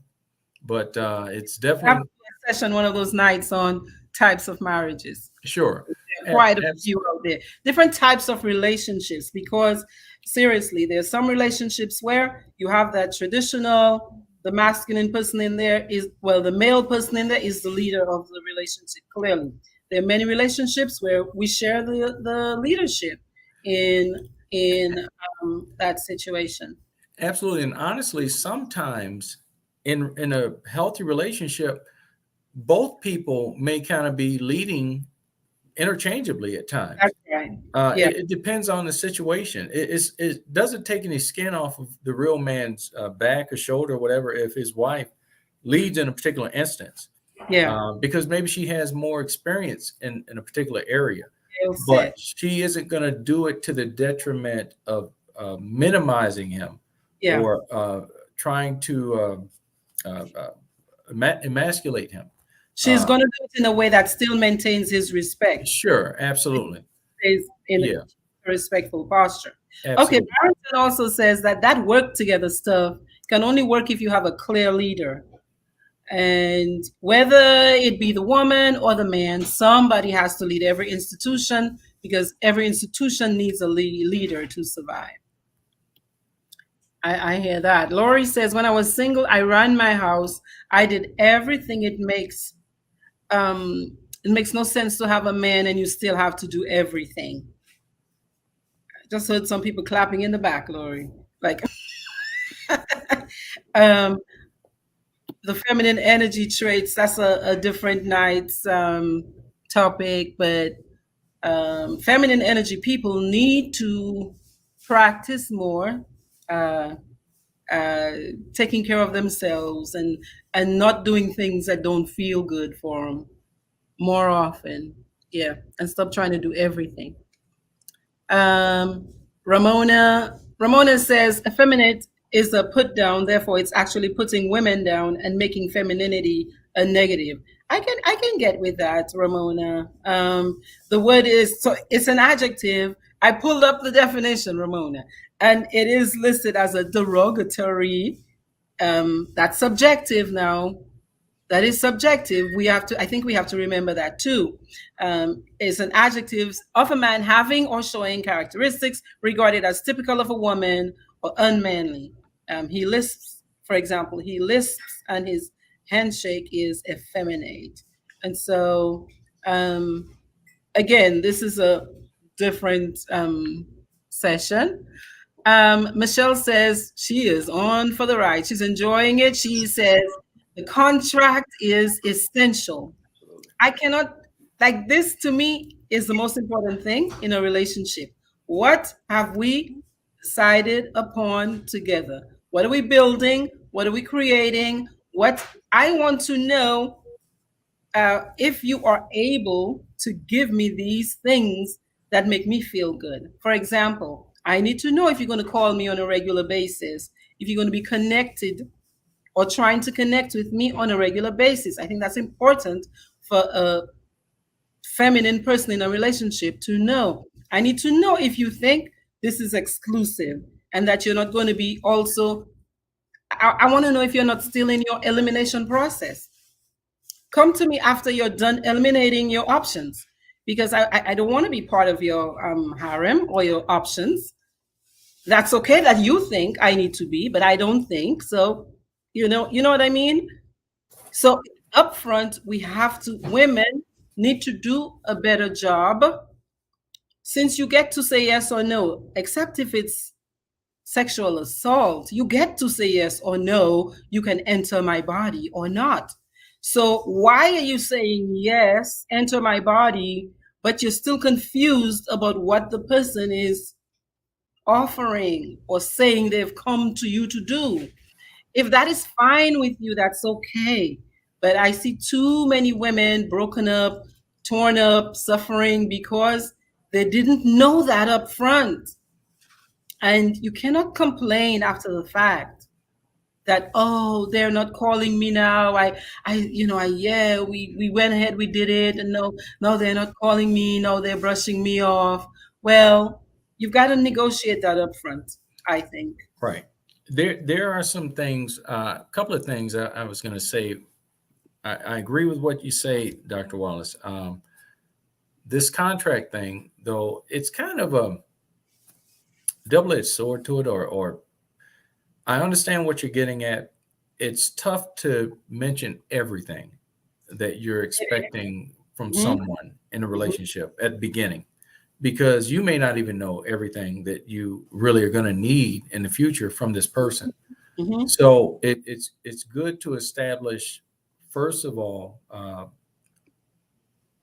but it's definitely a session one of those nights on types of marriages. Sure. Quite a few out there. Different types of relationships, because seriously, there's some relationships where you have that traditional, the masculine person in there the male person in there is the leader of the relationship, clearly. There are many relationships where we share the leadership in that situation. Absolutely. And honestly, sometimes in a healthy relationship, both people may kind of be leading interchangeably at times. That's right. It depends on the situation. It doesn't take any skin off of the real man's back or shoulder or whatever if his wife leads in a particular instance. Yeah. Because maybe she has more experience in a particular area, but she isn't going to do it to the detriment of minimizing him or trying to emasculate him. She's going to do it in a way that still maintains his respect. Sure, absolutely. Stays in a respectful posture. Absolutely. Okay, Barrington also says that work together stuff can only work if you have a clear leader. And whether it be the woman or the man, somebody has to lead every institution because every institution needs a leader to survive. I hear that. Lori says, when I was single, I ran my house. I did everything. It makes no sense to have a man and you still have to do everything. I just heard some people clapping in the back, Lori. Like, the feminine energy traits, that's a different night's topic, but feminine energy people need to practice more taking care of themselves and not doing things that don't feel good for them more often. Yeah, and stop trying to do everything. Ramona says effeminate is a put down, therefore it's actually putting women down and making femininity a negative. I can get with that, Ramona. The word it's an adjective. I pulled up the definition, Ramona, and it is listed as a derogatory. That's subjective now. That is subjective. I think we have to remember that too. It's an adjective of a man having or showing characteristics regarded as typical of a woman or unmanly. He lists, for example, and his handshake is effeminate. And so, again, this is a different session. Michelle says she is on for the ride. She's enjoying it. She says the contract is essential. I cannot, like, this to me is the most important thing in a relationship. What have we decided upon together? What are we building? What are we creating? What I want to know, if you are able to give me these things that make me feel good. For example, I need to know if you're going to call me on a regular basis, if you're going to be connected or trying to connect with me on a regular basis. I think that's important for a feminine person in a relationship to know. I need to know if you think this is exclusive and that you're not going to be also. I want to know if you're not still in your elimination process. Come to me after you're done eliminating your options, because I don't want to be part of your harem or your options. That's okay that you think I need to be, but I don't think so. You know what I mean? So upfront, we have to, women need to do a better job. Since you get to say yes or no, except if it's sexual assault, you get to say yes or no, you can enter my body or not. So why are you saying yes, enter my body, but you're still confused about what the person is offering or saying they've come to you to do? If that is fine with you, that's okay. But I see too many women broken up, torn up, suffering because they didn't know that up front. And you cannot complain after the fact that, oh, they're not calling me now. Yeah, we went ahead, we did it, and no, they're not calling me. No, they're brushing me off. Well, you've got to negotiate that up front, I think. Right. There are some things, a couple of things I was going to say. I agree with what you say, Dr. Wallace. This contract thing, though, it's kind of a double-edged sword to it, or I understand what you're getting at. It's tough to mention everything that you're expecting from someone in a relationship at the beginning, because you may not even know everything that you really are going to need in the future from this person. Mm-hmm. So it's good to establish, first of all,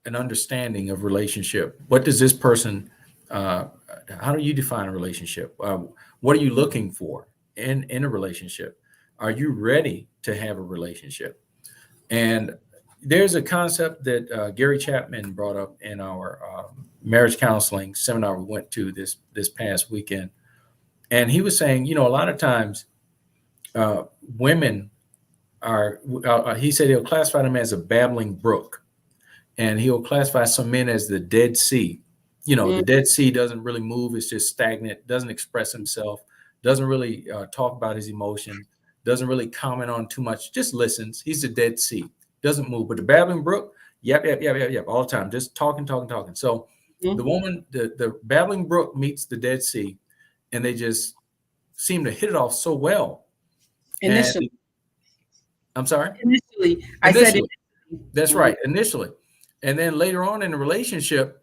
an understanding of relationship. What does this person? How do you define a relationship? What are you looking for in a relationship? Are you ready to have a relationship? And there's a concept that Gary Chapman brought up in our marriage counseling seminar we went to this past weekend. And he was saying, a lot of times women are, he said he'll classify them as a babbling brook. And he'll classify some men as the Dead Sea. The Dead Sea doesn't really move. It's just stagnant, doesn't express himself, doesn't really talk about his emotions, doesn't really comment on too much, just listens. He's the Dead Sea, doesn't move. But the babbling brook, yep, all the time, just talking. So the woman, the babbling brook meets the Dead Sea, and they just seem to hit it off so well. Initially. I'm sorry? Initially. I said it. That's right, initially. And then later on in the relationship,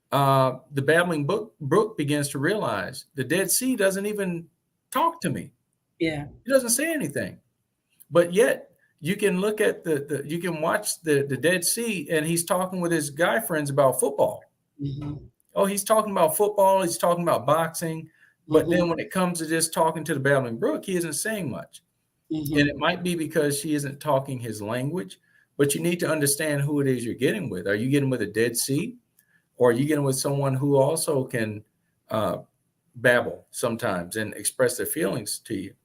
the babbling brook begins to realize the Dead Sea doesn't even talk to me. Yeah. He doesn't say anything. But yet you can look at you can watch the Dead Sea, and he's talking with his guy friends about football. Mm-hmm. Oh, he's talking about football. He's talking about boxing. But then when it comes to just talking to the babbling brook, he isn't saying much. And it might be because she isn't talking his language. But you need to understand who it is you're getting with. Are you getting with a Dead Sea, or are you getting with someone who also can babble sometimes and express their feelings to you?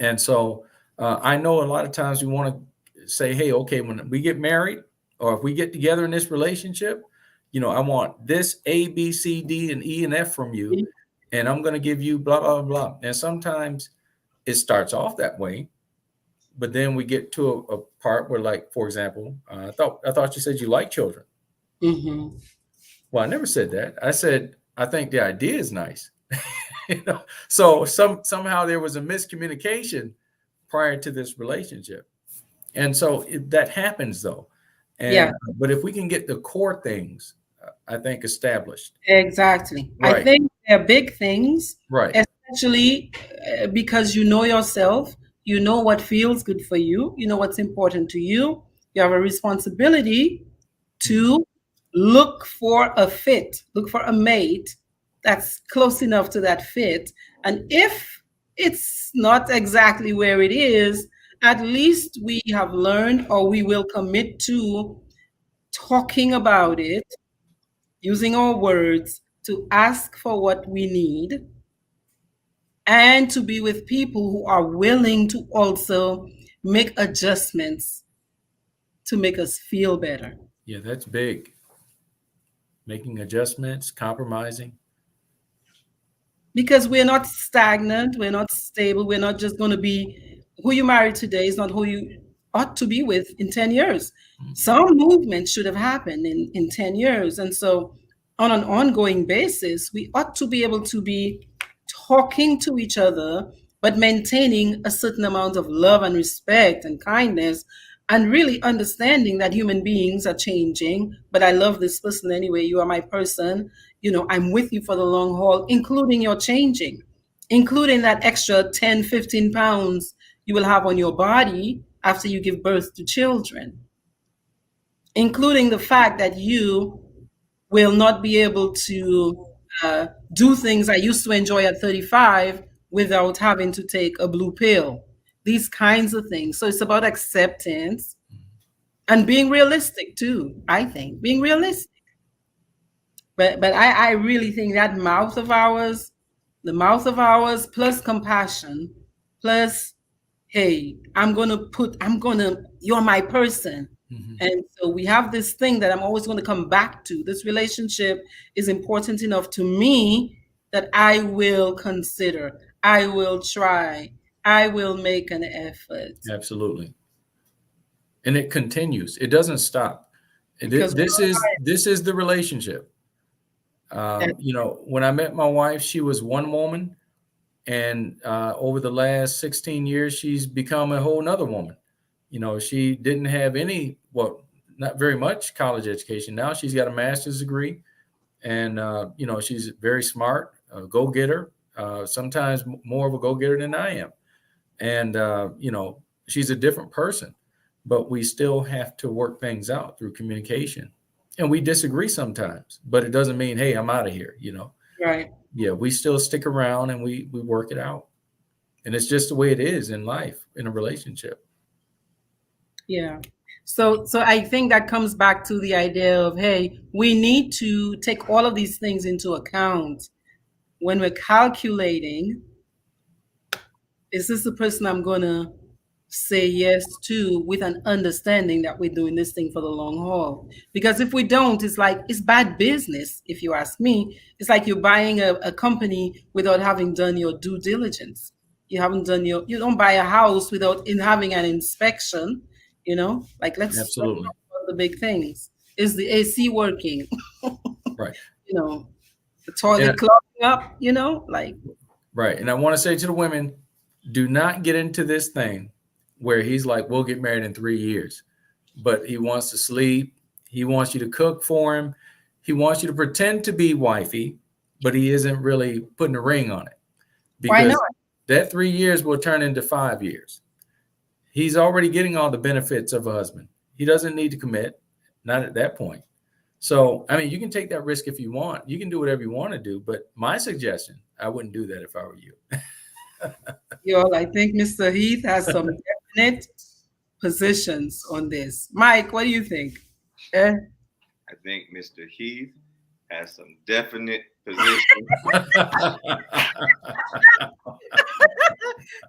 And so I know a lot of times we want to say, hey, okay, when we get married or if we get together in this relationship, I want this A, B, C, D, and E, and F from you, and I'm going to give you blah, blah, blah. And sometimes it starts off that way. But then we get to a part where, like, for example, I thought you said you like children. Mm-hmm. Well, I never said that. I said I think the idea is nice. So somehow there was a miscommunication prior to this relationship, and so that happens though. And but if we can get the core things, I think, established. Exactly. Right. I think they're big things, right? Especially because you know yourself. You know what feels good for you. You know what's important to you. You have a responsibility to look for a fit, look for a mate that's close enough to that fit. And if it's not exactly where it is, at least we have learned, or we will commit to talking about it, using our words to ask for what we need, and to be with people who are willing to also make adjustments to make us feel better. Yeah, that's big. Making adjustments, compromising. Because we're not stagnant, we're not stable, we're not just going to be who you marry today is not who you ought to be with in 10 years. Some movement should have happened in 10 years. And so, on an ongoing basis, we ought to be able to be talking to each other, but maintaining a certain amount of love and respect and kindness, and really understanding that human beings are changing. But I love this person anyway. You are my person. I'm with you for the long haul, including your changing, including that extra 10, 15 pounds you will have on your body after you give birth to children, including the fact that you will not be able to do things I used to enjoy at 35 without having to take a blue pill. These kinds of things. So it's about acceptance and being realistic too, I think. Being realistic. But I really think that the mouth of ours plus compassion, plus, hey, you're my person. Mhm. And so we have this thing that I'm always going to come back to. This relationship is important enough to me that I will consider, I will try, I will make an effort. Absolutely. And it continues. It doesn't stop. Because This is the relationship. When I met my wife, she was one woman, and over the last 16 years, she's become a whole nother woman. She didn't have not very much college education. Now she's got a master's degree, and she's very smart, a go-getter. Sometimes more of a go-getter than I am, and she's a different person. But we still have to work things out through communication. And we disagree sometimes, but it doesn't mean, hey, I'm out of here, right. Yeah, we still stick around and we work it out. And it's just the way it is in life, in a relationship. Yeah. So I think that comes back to the idea of, hey, we need to take all of these things into account when we're calculating, is this the person I'm going to say yes to, with an understanding that we're doing this thing for the long haul? Because if we don't, it's bad business. If you ask me, it's like you're buying a company without having done your due diligence. You don't buy a house without having an inspection, like let's talk Absolutely. about the big things. Is the AC working? Right. The toilet clogging up, Right. And I want to say to the women, do not get into this thing where he's like, we'll get married in 3 years, but he wants to sleep. He wants you to cook for him. He wants you to pretend to be wifey, but he isn't really putting a ring on it. Why Because not? that 3 years will turn into 5 years. He's already getting all the benefits of a husband. He doesn't need to commit, not at that point. So, you can take that risk if you want. You can do whatever you want to do. But my suggestion, I wouldn't do that if I were you. I think Mr. Heath has some definite positions on this. Mike, what do you think? I think Mr. Heath has some definite positions.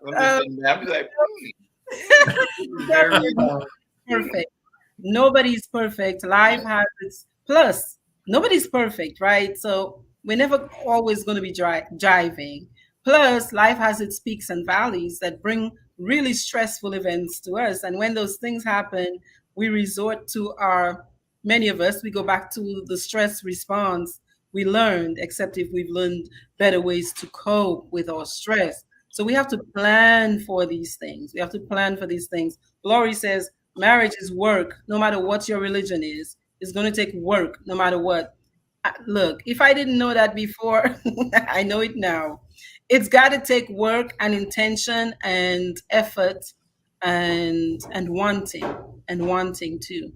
I'm like, perfect. Nobody's perfect. Life has its plus. Nobody's perfect, right? So we're never always going to be jiving. Plus, life has its peaks and valleys that bring really stressful events to us. And when those things happen, we resort to many of us, we go back to the stress response we learned, except if we've learned better ways to cope with our stress. So we have to plan for these things. We have to plan for these things. Laurie says, marriage is work, no matter what your religion is. It's going to take work, no matter what. Look, if I didn't know that before, I know it now. It's got to take work and intention and effort and wanting too.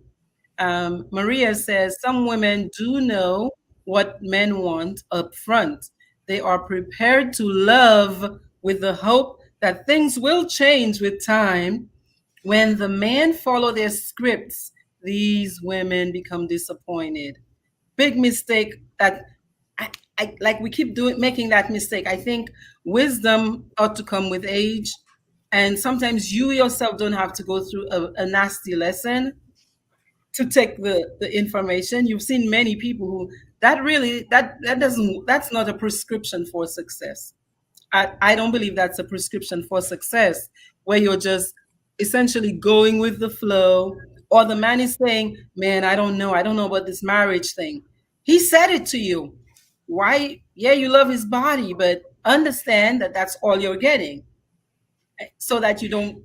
Maria says some women do know what men want up front. They are prepared to love with the hope that things will change with time. When the men follow their scripts, these women become disappointed. Big mistake that like we keep making that mistake. I think wisdom ought to come with age, and sometimes you yourself don't have to go through a nasty lesson to take the information. You've seen many people who that doesn't, that's not a prescription for success. I don't believe that's a prescription for success, where you're just essentially going with the flow, or the man is saying, man, I don't know about this marriage thing. He said it to you. Why? Yeah, you love his body, but understand that that's all you're getting, so that you don't,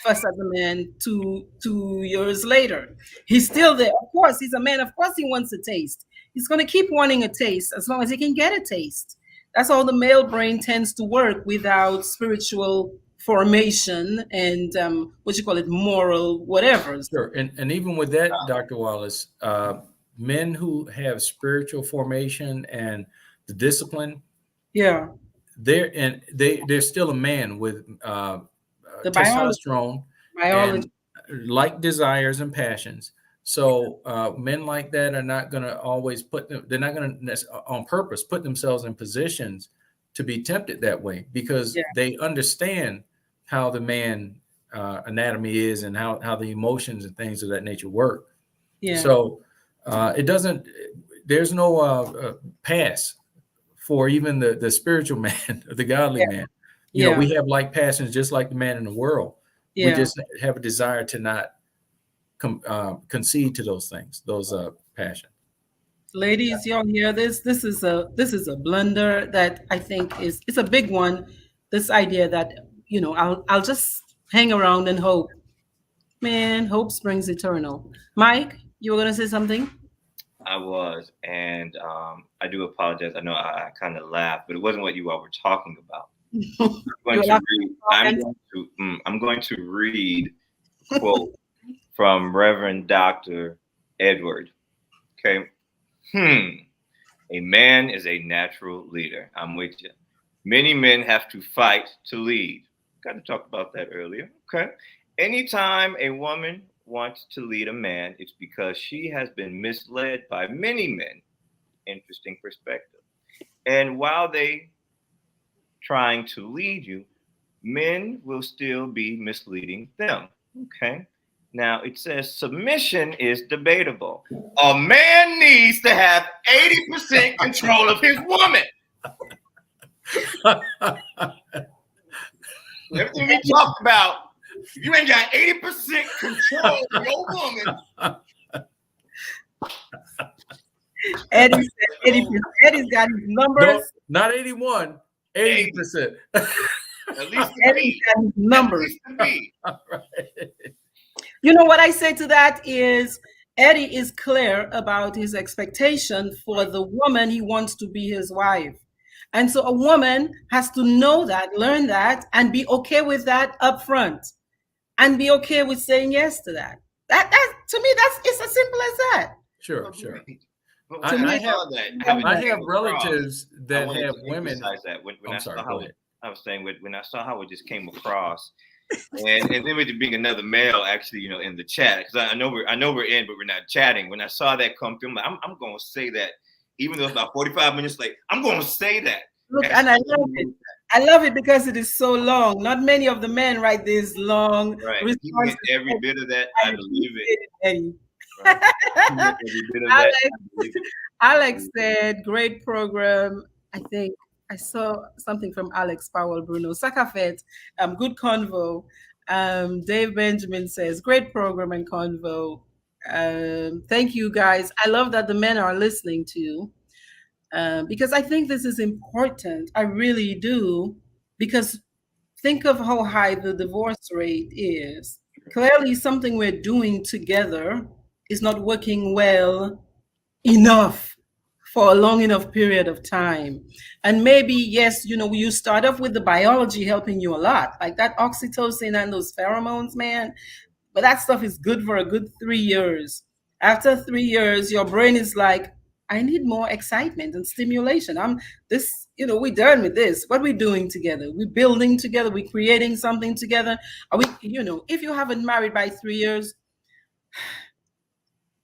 fuss at the man 2 years later. He's still there. Of course, he's a man. Of course, he wants a taste. He's going to keep wanting a taste as long as he can get a taste. That's how the male brain tends to work without spiritual formation and what you call it, moral whatever. Sure. And even with that, Dr. Wallace, men who have spiritual formation and the discipline, Yeah. they're still a man with The testosterone biology. and like desires and passions. So men like that are not going to always they're not going to on purpose put themselves in positions to be tempted that way, because they understand how the man anatomy is and how the emotions and things of that nature work. Yeah. So there's no pass for even the spiritual man, the godly man. You know, we have like passions just like the man in the world. We just have a desire to not concede to those things, those passions. Ladies, y'all hear this? This is a blunder that I think it's a big one. This idea that, I'll just hang around and hope. Man, hope springs eternal. Mike, you were gonna say something? I was, and I do apologize. I know I kind of laughed, but it wasn't what you all were talking about. I'm going to read a quote from Reverend Dr. Edward. Okay. A man is a natural leader. I'm with you. Many men have to fight to lead. Got to talk about that earlier. Okay. Anytime a woman wants to lead a man, it's because she has been misled by many men. Interesting perspective. And while they trying to lead you, men will still be misleading them. Okay. Now it says submission is debatable. A man needs to have 80% control of his woman. Everything we talk about, if you ain't got 80% control of your woman. Eddie said 80%. Eddie's got his numbers. No, not 81, 80%. At least Eddie's got his numbers. All right. You know what I say to that is, Eddie is clear about his expectation for the woman he wants to be his wife. And so a woman has to know that, learn that, and be okay with that up front. And be okay with saying yes to that. That to me, it's as simple as that. Sure. I have relatives that have women. That. When I was saying when I saw how it just came across, and then with it being another male actually, in the chat, because I know we're in, but we're not chatting. When I saw that come through, I'm going to say that, even though it's about 45 minutes late, I'm going to say that. Look, and I love it. I love it because it is so long. Not many of the men write this long. Right. You get every bit of that. I believe it. Right. Alex said, great program. I think I saw something from Alex Powell Bruno. Sakafet, good convo. Dave Benjamin says, great program and convo. Thank you guys. I love that the men are listening to you. Because I think this is important. I really do. Because think of how high the divorce rate is. Clearly, something we're doing together is not working well enough for a long enough period of time. And maybe, yes, you start off with the biology helping you a lot, like that oxytocin and those pheromones, man. But that stuff is good for a good 3 years. After 3 years, your brain is like, I need more excitement and stimulation. We're done with this. What are we doing together? We're building together. We're creating something together. Are we, if you haven't married by 3 years,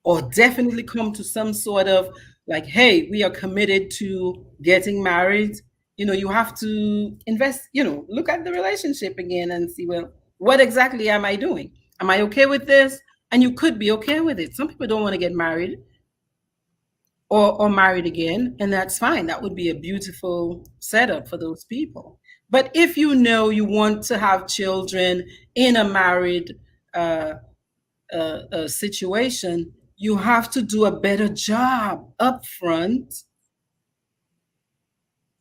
or definitely come to some sort of like, hey, we are committed to getting married, you have to invest, look at the relationship again and see, well, what exactly am I doing? Am I okay with this? And you could be okay with it. Some people don't want to get married or married again, and that's fine. That would be a beautiful setup for those people. But if you know you want to have children in a married uh, situation, you have to do a better job up front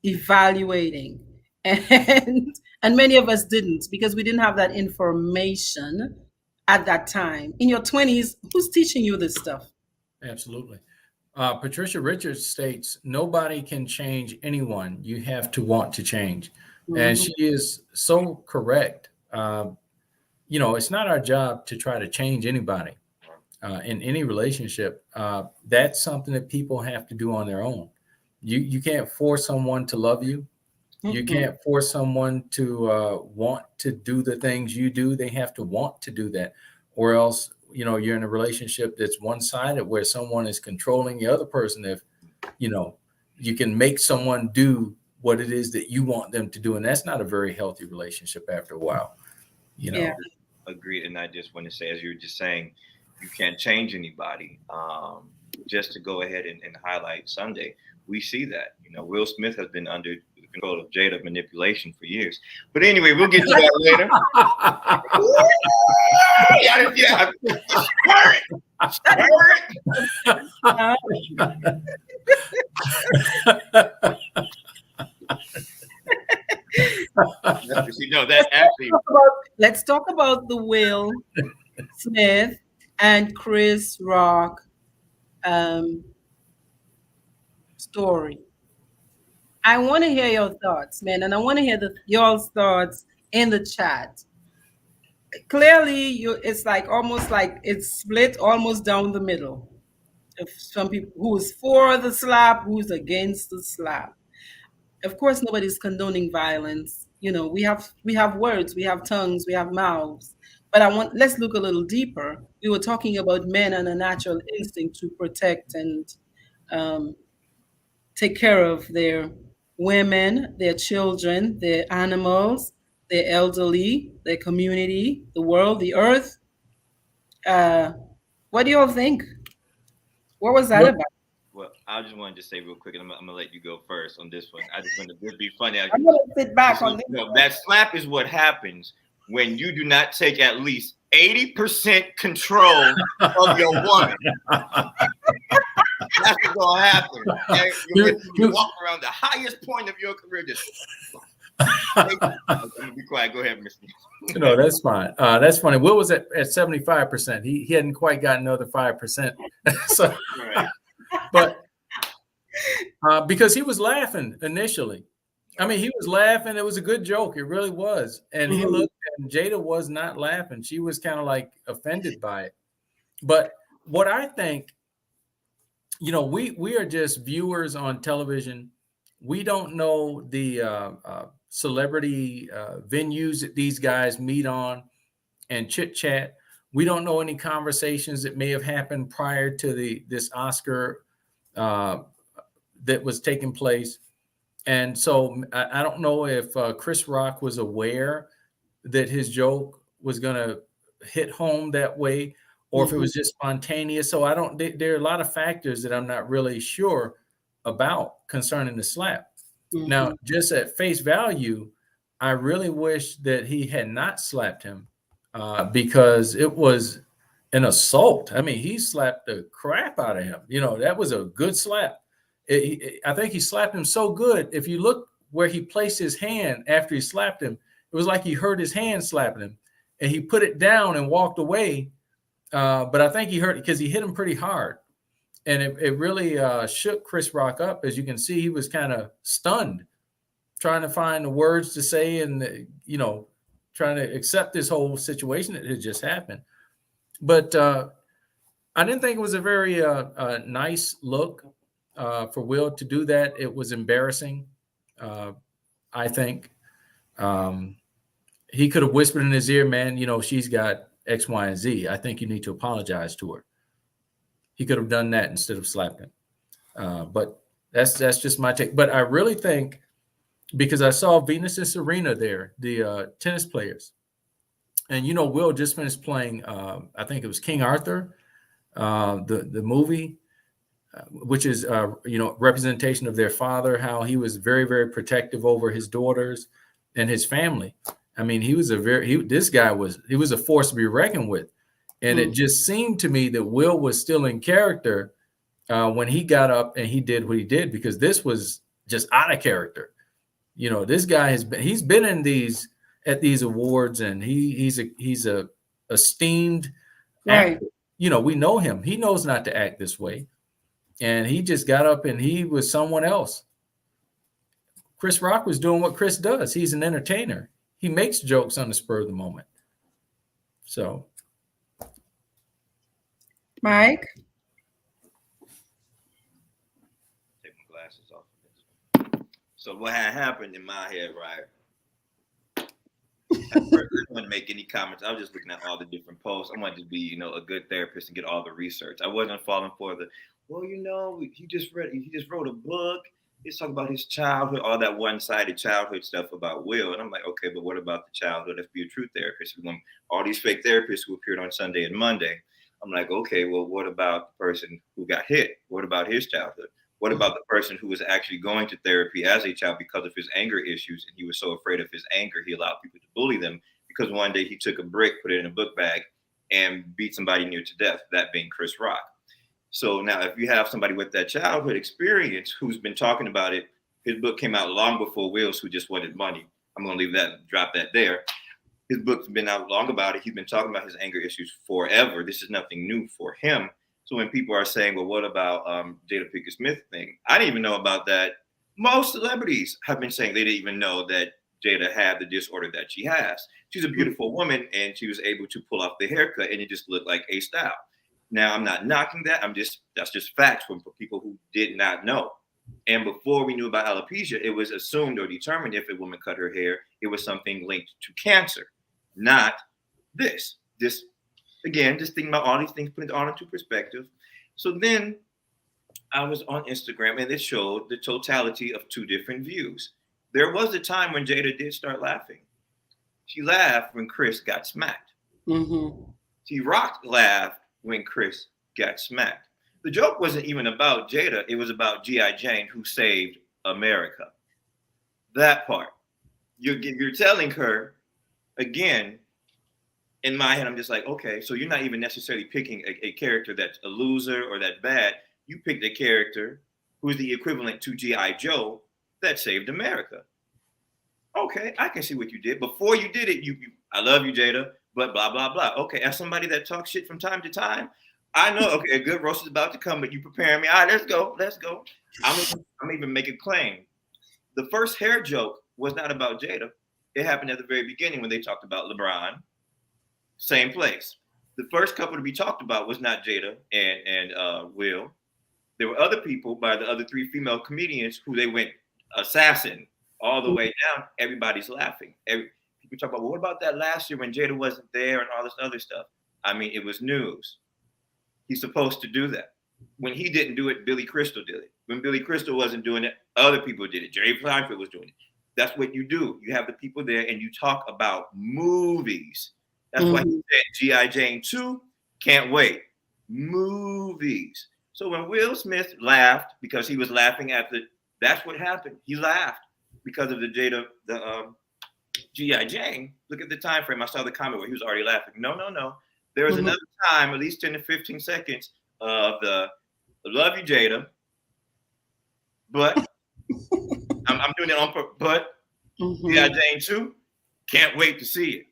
evaluating. And many of us didn't, because we didn't have that information at that time. In your 20s, who's teaching you this stuff? Absolutely. Patricia Richards states, nobody can change anyone. You have to want to change. And Mhm. she is so correct. It's not our job to try to change anybody in any relationship. That's something that people have to do on their own. You can't force someone to love you. You Mhm. can't force someone to want to do the things you do. They have to want to do that, or else, you're in a relationship that's one-sided where someone is controlling the other person. If, you can make someone do what it is that you want them to do. And that's not a very healthy relationship after a while, Yeah. Agreed. And I just want to say, as you were just saying, you can't change anybody. Just to go ahead and highlight Sunday, we see that. Will Smith has been under the control of Jada manipulation for years. But anyway, we'll get to that later. Yeah. That actually. Let's talk about the Will Smith and Chris Rock story. I want to hear your thoughts, man, and I want to hear y'all's thoughts in the chat. Clearly, it's like almost like it's split almost down the middle. Of some people who's for the slap, who's against the slap. Of course, nobody's condoning violence. We have words, we have tongues, we have mouths. But let's look a little deeper. We were talking about men and a natural instinct to protect and um, take care of their women, their children, their animals, their elderly, their community, the world, the earth. Uh, what do you all think? What was that Well, about? Well, I just wanted to say real quick, and I'm gonna let you go first on this one. I just want to be funny. I'm going to sit back on this. That slap is what happens when you do not take at least 80% control of your woman. That's what's gonna happen. Okay? You walk around the highest point of your career. Just I'm gonna be quiet. Go ahead, Mr. No, that's fine. That's funny. Will was at 75%. He hadn't quite gotten another 5%. So, Right. but because he was laughing initially. I mean, he was laughing. It was a good joke. It really was. And he looked, and Jada was not laughing. She was kind of like offended by it. But what I think, we are just viewers on television. We don't know the celebrity venues that these guys meet on and chit chat. We don't know any conversations that may have happened prior to this Oscar that was taking place. And so I don't know if Chris Rock was aware that his joke was going to hit home that way, or if it was just spontaneous. So there are a lot of factors that I'm not really sure about concerning the slap. Now, just at face value, I really wish that he had not slapped him because it was an assault. I mean, he slapped the crap out of him. That was a good slap. I think he slapped him so good. If you look where he placed his hand after he slapped him, it was like he hurt his hand slapping him, and he put it down and walked away. But I think he hurt because he hit him pretty hard, and it really shook Chris Rock up. As you can see, he was kind of stunned, trying to find the words to say, and trying to accept this whole situation that had just happened. But I didn't think it was a very nice look for Will to do that. It was embarrassing, I think. He could have whispered in his ear, man, she's got X, Y, and Z. I think you need to apologize to her. He could have done that instead of slapping. But that's just my take. But I really think, because I saw Venus and Serena there, the tennis players, and Will just finished playing. I think it was King Arthur, the movie, which is representation of their father, how he was very, very protective over his daughters and his family. I mean, he was this guy was a force to be reckoned with. And it just seemed to me that Will was still in character when he got up and he did what he did, because this was just out of character. This guy he's been in at these awards, and he's a esteemed actor. We know him. He knows not to act this way. And he just got up and he was someone else. Chris Rock was doing what Chris does. He's an entertainer. He makes jokes on the spur of the moment. So, Mike? Take my glasses off. So what had happened in my head, right? At first, I didn't want to make any comments. I was just looking at all the different posts. I wanted to be, a good therapist and get all the research. I wasn't falling for he just wrote a book. He's talking about his childhood, all that one-sided childhood stuff about Will. And I'm like, okay, but what about the childhood? Let's be a true therapist. All these fake therapists who appeared on Sunday and Monday. I'm like, okay, well, what about the person who got hit? What about his childhood? What about the person who was actually going to therapy as a child because of his anger issues, and he was so afraid of his anger, he allowed people to bully them because one day he took a brick, put it in a book bag, and beat somebody near to death, that being Chris Rock. So now if you have somebody with that childhood experience who's been talking about it, his book came out long before Will's, who just wanted money. I'm going to leave that, drop that there. His book's been out long about it. He's been talking about his anger issues forever. This is nothing new for him. So when people are saying, well, what about Jada Pinkett Smith thing? I didn't even know about that. Most celebrities have been saying they didn't even know that Jada had the disorder that she has. She's a beautiful woman, and she was able to pull off the haircut, and it just looked like a style. Now, I'm not knocking that. That's just facts for people who did not know. And before we knew about alopecia, it was assumed or determined if a woman cut her hair, it was something linked to cancer, not this. Again, just thinking about all these things, putting it all into perspective. So then I was on Instagram, and it showed the totality of two different views. There was a time when Jada did start laughing. She laughed when Chris got smacked. Mm-hmm. She laughed when Chris got smacked. The joke wasn't even about Jada. It was about G.I. Jane, who saved America. That part. You're telling her, again, in my head, I'm just like, okay, so you're not even necessarily picking a character that's a loser or that bad. You picked a character who's the equivalent to G.I. Joe that saved America. Okay, I can see what you did. Before you did it, I love you, Jada, but blah, blah, blah. Okay, as somebody that talks shit from time to time, I know, okay, a good roast is about to come, but you preparing me. All right, let's go. I'm even making a claim. The first hair joke was not about Jada. It happened at the very beginning when they talked about LeBron. Same place. The first couple to be talked about was not Jada and Will. There were other people by the other three female comedians who they went assassin all the way down. Everybody's laughing. People talk about, well, what about that last year when Jada wasn't there and all this other stuff? I mean, it was news. He's supposed to do that. When he didn't do it, Billy Crystal did it. When Billy Crystal wasn't doing it, other people did it. Jerry Seinfeld was doing it. That's what you do. You have the people there and you talk about movies. That's why he said G.I. Jane 2, can't wait. Movies. So when Will Smith laughed because he was laughing at that's what happened. He laughed because of the G.I. Jane. Look at the time frame. I saw the comment where he was already laughing. No. There was another time, at least 10 to 15 seconds of the love you, Jada. But I'm doing it on purpose. But G.I. Jane 2, can't wait to see it.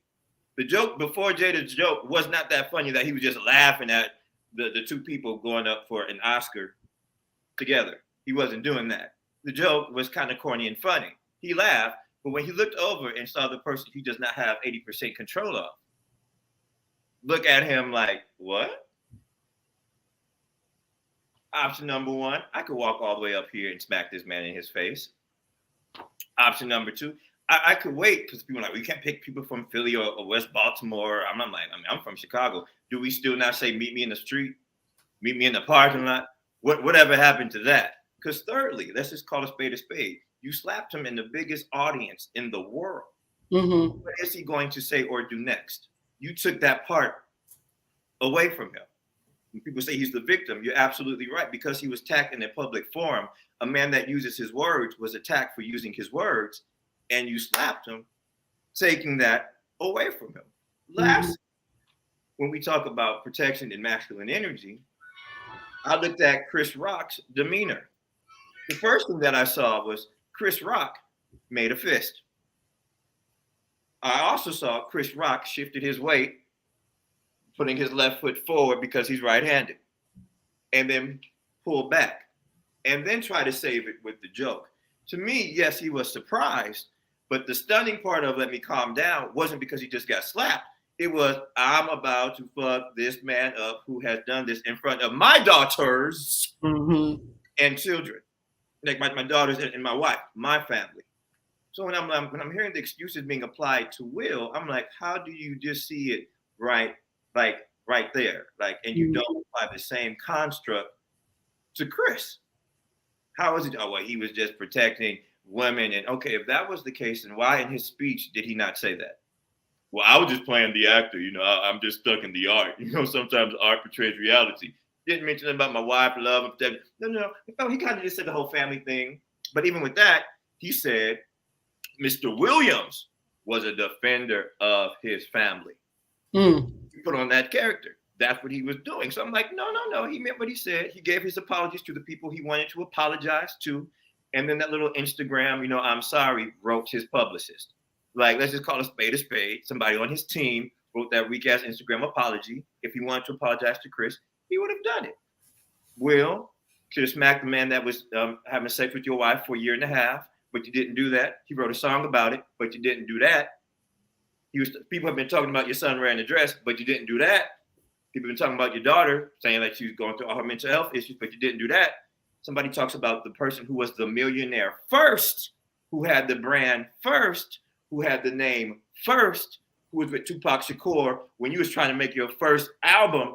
The joke before Jada's joke was not that funny that he was just laughing at the two people going up for an Oscar together. He wasn't doing that. The joke was kind of corny and funny. He laughed, but when he looked over and saw the person he does not have 80% control of, look at him like, what? Option number one, I could walk all the way up here and smack this man in his face. Option number two, I could wait because people are like, we can't pick people from Philly or West Baltimore. I'm from Chicago. Do we still not say meet me in the street? Meet me in the parking lot? Whatever happened to that? Because thirdly, let's just call a spade a spade. You slapped him in the biggest audience in the world. Mm-hmm. What is he going to say or do next? You took that part away from him. When people say he's the victim, you're absolutely right. Because he was attacked in a public forum, a man that uses his words was attacked for using his words, and you slapped him, taking that away from him. Last, Mm-hmm. when we talk about protection and masculine energy, I looked at Chris Rock's demeanor. The first thing that I saw was Chris Rock made a fist. I also saw Chris Rock shifted his weight, putting his left foot forward because he's right-handed, and then pull back, and then try to save it with the joke. To me, yes, he was surprised, but the stunning part of let me calm down wasn't because he just got slapped. It was, I'm about to fuck this man up who has done this in front of my daughters Mm-hmm. and children, like my daughters and my wife, my family. So when I'm hearing the excuses being applied to Will, I'm like, how do you just see it right, like right there, like, and you don't apply the same construct to Chris? How is it? Oh, well, he was just protecting women, and okay, if that was the case, then why in his speech did he not say that? Well, I was just playing the actor, I'm just stuck in the art. Sometimes art portrays reality. Didn't mention about my wife, love, and protection. No. He kind of just said the whole family thing. But even with that, he said Mr. Williams was a defender of his family. Mm. He put on that character. That's what he was doing. So I'm like, no. He meant what he said. He gave his apologies to the people he wanted to apologize to. And then that little Instagram, I'm sorry, wrote his publicist. Like, let's just call a spade a spade. Somebody on his team wrote that weak ass Instagram apology. If he wanted to apologize to Chris, he would have done it. Will should have smacked the man that was having sex with your wife for a year and a half, but you didn't do that. He wrote a song about it, but you didn't do that. People have been talking about your son wearing a dress, but you didn't do that. People have been talking about your daughter, saying that she was going through all her mental health issues, but you didn't do that. Somebody talks about the person who was the millionaire first, who had the brand first, who had the name first, who was with Tupac Shakur when you was trying to make your first album.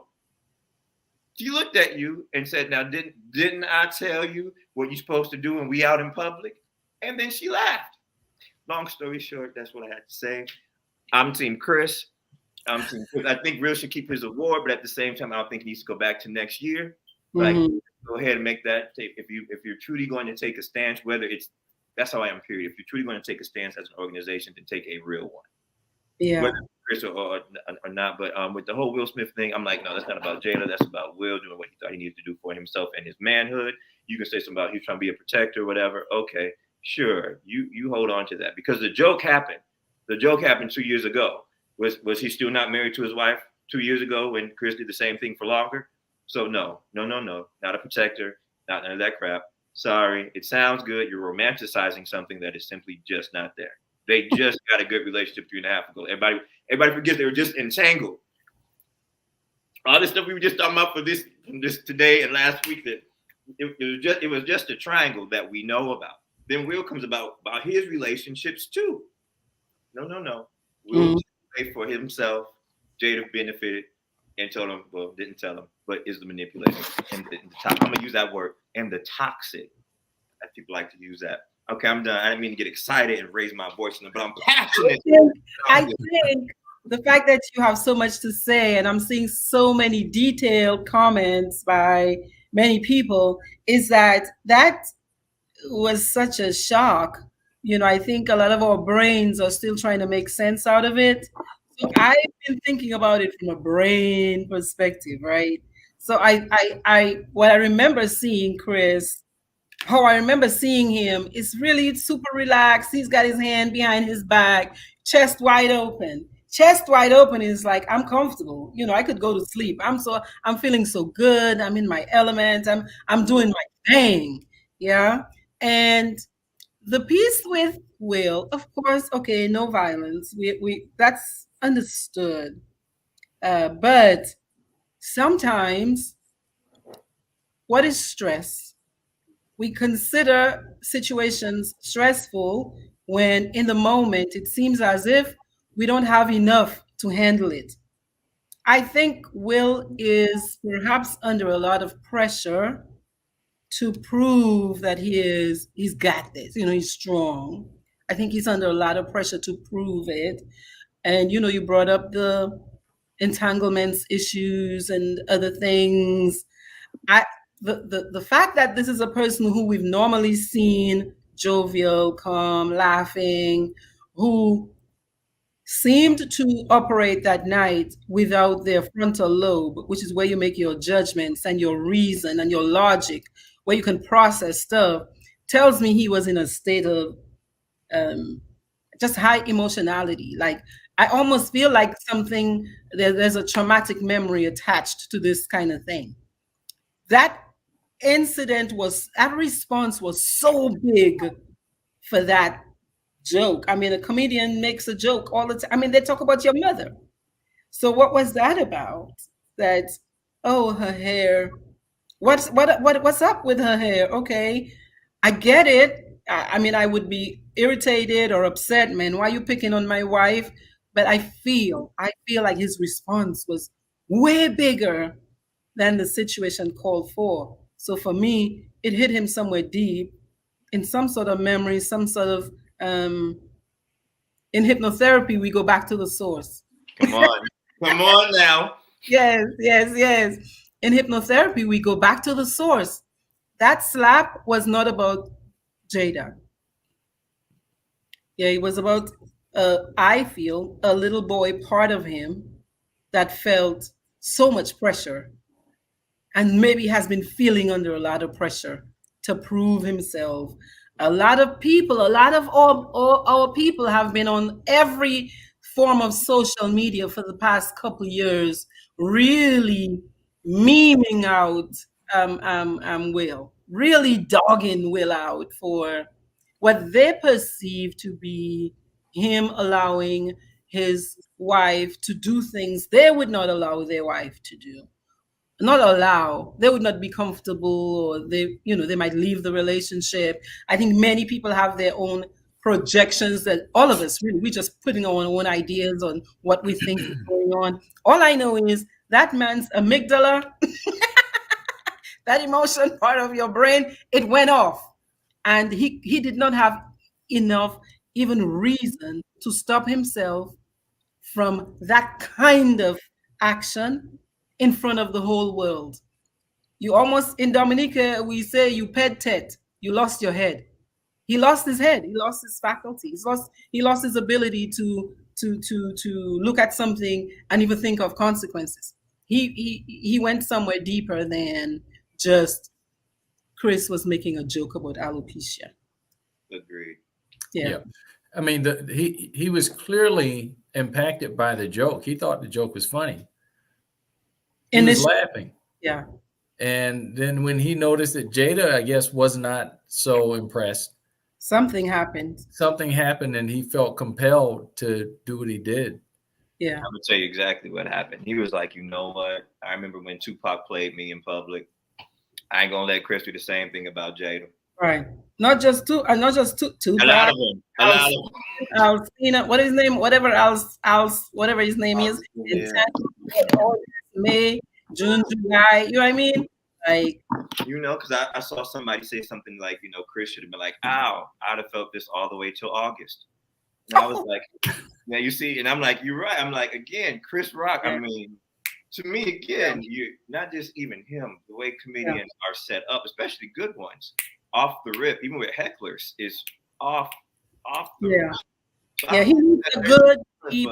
She looked at you and said, now, didn't I tell you what you're supposed to do when we out in public? And then she laughed. Long story short, that's what I had to say. I'm Team Chris. I think Will should keep his award, but at the same time, I don't think he needs to go back to next year. Like, go ahead and make that. If you're truly going to take a stance, that's how I am. Period. If you're truly going to take a stance as an organization, then take a real one. Yeah. Whether Chris or not, but with the whole Will Smith thing, I'm like, no, that's not about Jada. That's about Will doing what he thought he needed to do for himself and his manhood. You can say something about he's trying to be a protector or whatever. Okay, sure. You hold on to that because the joke happened. The joke happened 2 years ago. Was he still not married to his wife 2 years ago when Chris did the same thing for longer? So no, not a protector, not none of that crap. Sorry, it sounds good. You're romanticizing something that is simply just not there. They just got a good relationship 3.5 ago. Everybody forgets they were just entangled. All this stuff we were just talking about for this today and last week, that it was just a triangle that we know about. Then Will comes about his relationships too. No. Will paid for himself. Jada benefited and told him, well, didn't tell him, but is the manipulator. And I'm going to use that word, and the toxic, as people like to use that. Okay, I'm done. I didn't mean to get excited and raise my voice, but I'm passionate. I think the fact that you have so much to say, and I'm seeing so many detailed comments by many people, is that was such a shock. I think a lot of our brains are still trying to make sense out of it. So I've been thinking about it from a brain perspective, right? So what I remember seeing Chris, how I remember seeing him is really super relaxed. He's got his hand behind his back, chest wide open. Chest wide open is like, I'm comfortable. I could go to sleep. I'm feeling so good. I'm in my element. I'm doing my thing. Yeah. And the piece with Will, of course, okay, no violence. We that's understood. But sometimes, what is stress? We consider situations stressful when in the moment it seems as if we don't have enough to handle it. I think Will is perhaps under a lot of pressure to prove that he's got this, he's strong. I think he's under a lot of pressure to prove it. And you brought up the entanglements issues and other things. I the fact that this is a person who we've normally seen jovial, calm, laughing, who seemed to operate that night without their frontal lobe, which is where you make your judgments and your reason and your logic, where you can process stuff, tells me he was in a state of just high emotionality. Like, I almost feel like there's a traumatic memory attached to this kind of thing. That that response was so big for that joke. I mean, a comedian makes a joke all the time. I mean, they talk about your mother. So what was that about? That, oh, her hair. What's up with her hair? Okay, I get it. I mean, I would be irritated or upset, man. Why are you picking on my wife? But I feel like his response was way bigger than the situation called for. So for me, it hit him somewhere deep in some sort of memory, some sort of in hypnotherapy, we go back to the source. Come on now. Yes, yes, yes. In hypnotherapy, we go back to the source. That slap was not about Jada. Yeah, it was about, I feel, a little boy part of him that felt so much pressure and maybe has been feeling under a lot of pressure to prove himself. A lot of people, a lot of our people have been on every form of social media for the past couple of years, really memeing out Will, really dogging Will out for what they perceive to be him allowing his wife to do things they would not allow their wife to do. Not allow, they would not be comfortable, or they might leave the relationship. I think many people have their own projections, that all of us really, we just putting our own ideas on what we think is going on. All I know is that man's amygdala, that emotion part of your brain, it went off, and he did not have enough even reason to stop himself from that kind of action in front of the whole world. You almost, in Dominica, we say you ped tet, you lost your head. He lost his head. He lost his faculties. He lost his ability to look at something and even think of consequences. He went somewhere deeper than just Chris was making a joke about alopecia. Agreed. Yeah. I mean, he was clearly impacted by the joke. He thought the joke was funny. He was laughing. Yeah. And then when he noticed that Jada, I guess, was not so impressed, something happened. And he felt compelled to do what he did. Yeah. I'm gonna tell you exactly what happened. He was like, you know what? I remember when Tupac played me in public. I ain't gonna let Chris do the same thing about Jada. Right. Not just Tupac. A lot of them. A lot of them. Alcina, what is his name? Whatever whatever his name is. Yeah. May, June, July. You know what I mean? Like, because I saw somebody say something like, Chris should have been like, ow, I'd have felt this all the way till August. And I was like, yeah, you see, and I'm like, you're right. I'm like, again, Chris Rock. I mean, to me, again, you not just even him, the way comedians are set up, especially good ones, off the rip, even with hecklers, is off the rip. So he needs a good, deep,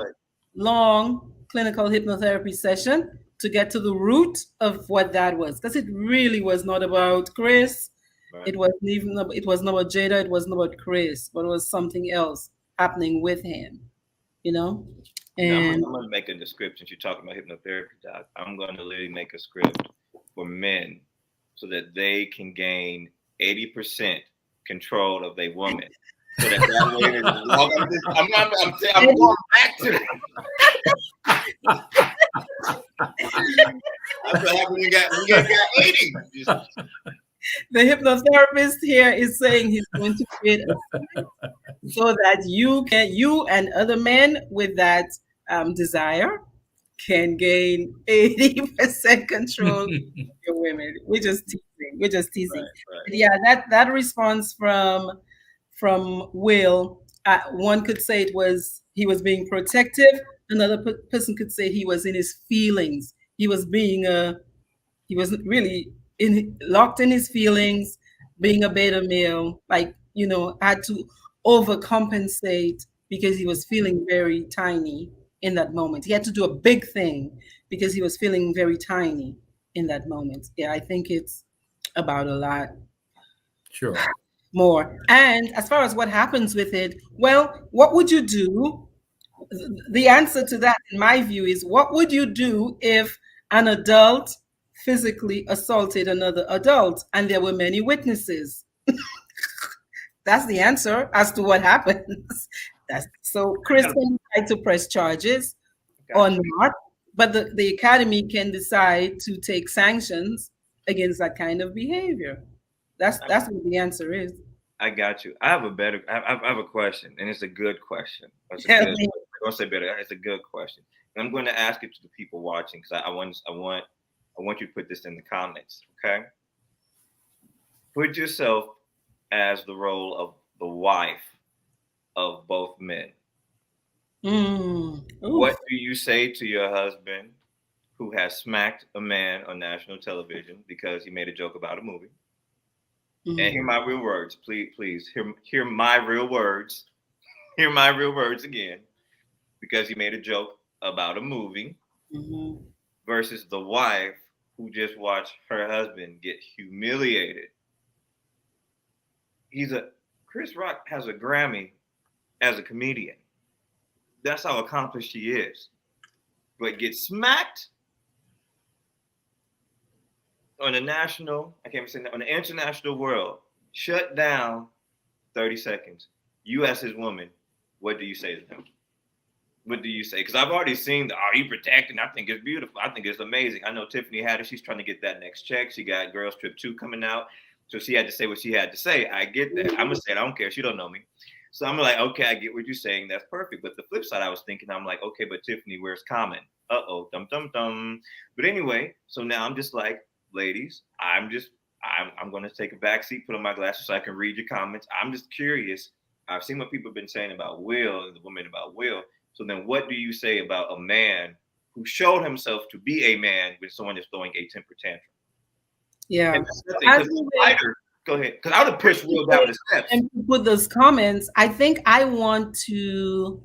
long clinical hypnotherapy session to get to the root of what that was, because it really was not about Chris. Right. It was not about Jada. It wasn't about Chris, but it was something else happening with him. And I'm going to make a description. You're talking about hypnotherapy, Doc. I'm going to literally make a script for men so that they can gain 80% control of a woman. So that way, I'm going back to it. That's what happens when you got 80. The hypnotherapist here is saying he's going to create a site so that you and other men with that desire can gain 80% control of your women. We're just teasing. we're just teasing. Right, right. But yeah, that response from Will, one could say it was he was being protective. Another person could say he was in his feelings. He wasn't really locked in his feelings, being a beta male, like, had to overcompensate because he was feeling very tiny in that moment. He had to do a big thing because he was feeling very tiny in that moment. Yeah, I think it's about a lot Sure. more. And as far as what happens with it, well, what would you do? The answer to that, in my view, is what would you do if an adult physically assaulted another adult and there were many witnesses? That's the answer as to what happens. That's so I Chris got, can try to press charges I or got you. not, but the academy can decide to take sanctions against that kind of behavior. That's what the answer is. I got you. I have a better. I have a question, and it's a good question. It's a Tell good. me. I don't say better. It's a good question, and I'm going to ask it to the people watching because I want you to put this in the comments. Okay, put yourself as the role of the wife of both men. Oof. What do you say to your husband who has smacked a man on national television because he made a joke about a movie? And hear Mm, my real words, please, please hear my real words. Hear my real words again, because he made a joke about a movie mhm. versus the wife who just watched her husband get humiliated. He's a Chris Rock has a Grammy as a comedian. That's how accomplished he is. But get smacked on the national, I can't even say that, on the international world, shut down 30 seconds. You as his woman, what do you say to him? What do you say? Because I've already seen the Are You Protecting? I think it's beautiful. I think it's amazing. I know Tiffany had it. She's trying to get that next check. She got Girls Trip 2 coming out. So she had to say what she had to say. I get that. I'm going to say it. I don't care. She don't know me. So I'm like, okay, I get what you're saying. That's perfect. But the flip side, I was thinking, I'm like, okay, but Tiffany, where's Common? Uh-oh, dum dum dum. But anyway, so now I'm just like, ladies, I'm going to take a back seat, put on my glasses so I can read your comments. I'm just curious. I've seen what people have been saying about Will and the woman about Will. So then what do you say about a man who showed himself to be a man when someone is throwing a temper tantrum? Yeah. And that's the So thing, as because we the wait, fighter, go ahead, because I would have pushed Will down the steps. and put those comments, I think I want to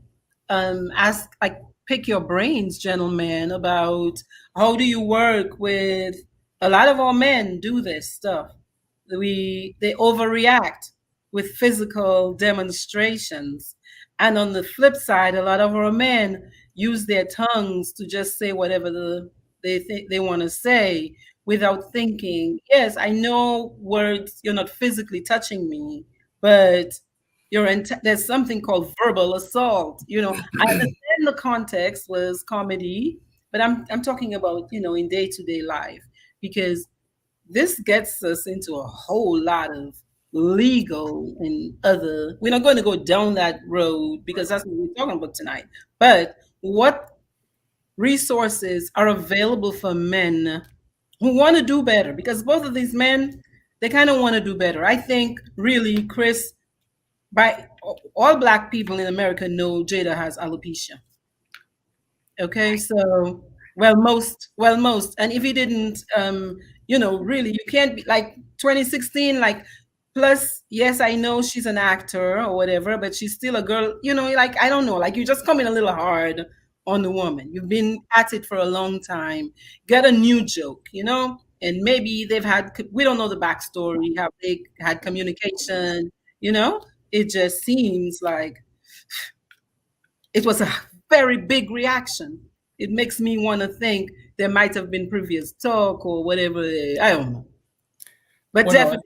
ask, like, pick your brains, gentlemen, about how do you work with a lot of our men do this stuff. They overreact with physical demonstrations. And on the flip side, a lot of our men use their tongues to just say whatever they think they want to say without thinking. Yes, I know words, you're not physically touching me, but there's something called verbal assault. I understand the context was comedy, but I'm talking about, in day-to-day life, because this gets us into a whole lot of legal and other. We're not going to go down that road because that's what we're talking about tonight. But what resources are available for men who want to do better? Because both of these men, they kind of want to do better. I think really, Chris, by all Black people in America know Jada has alopecia. Okay, so well most, and if he didn't, really, you can't be like 2016, like, plus, yes, I know she's an actor or whatever, but she's still a girl, like, I don't know, like, you're just coming a little hard on the woman. You've been at it for a long time. Get a new joke, and maybe we don't know the backstory, how they had communication, you know it just seems like it was a very big reaction. It makes me want to think there might have been previous talk or whatever. I don't know. But Well, no,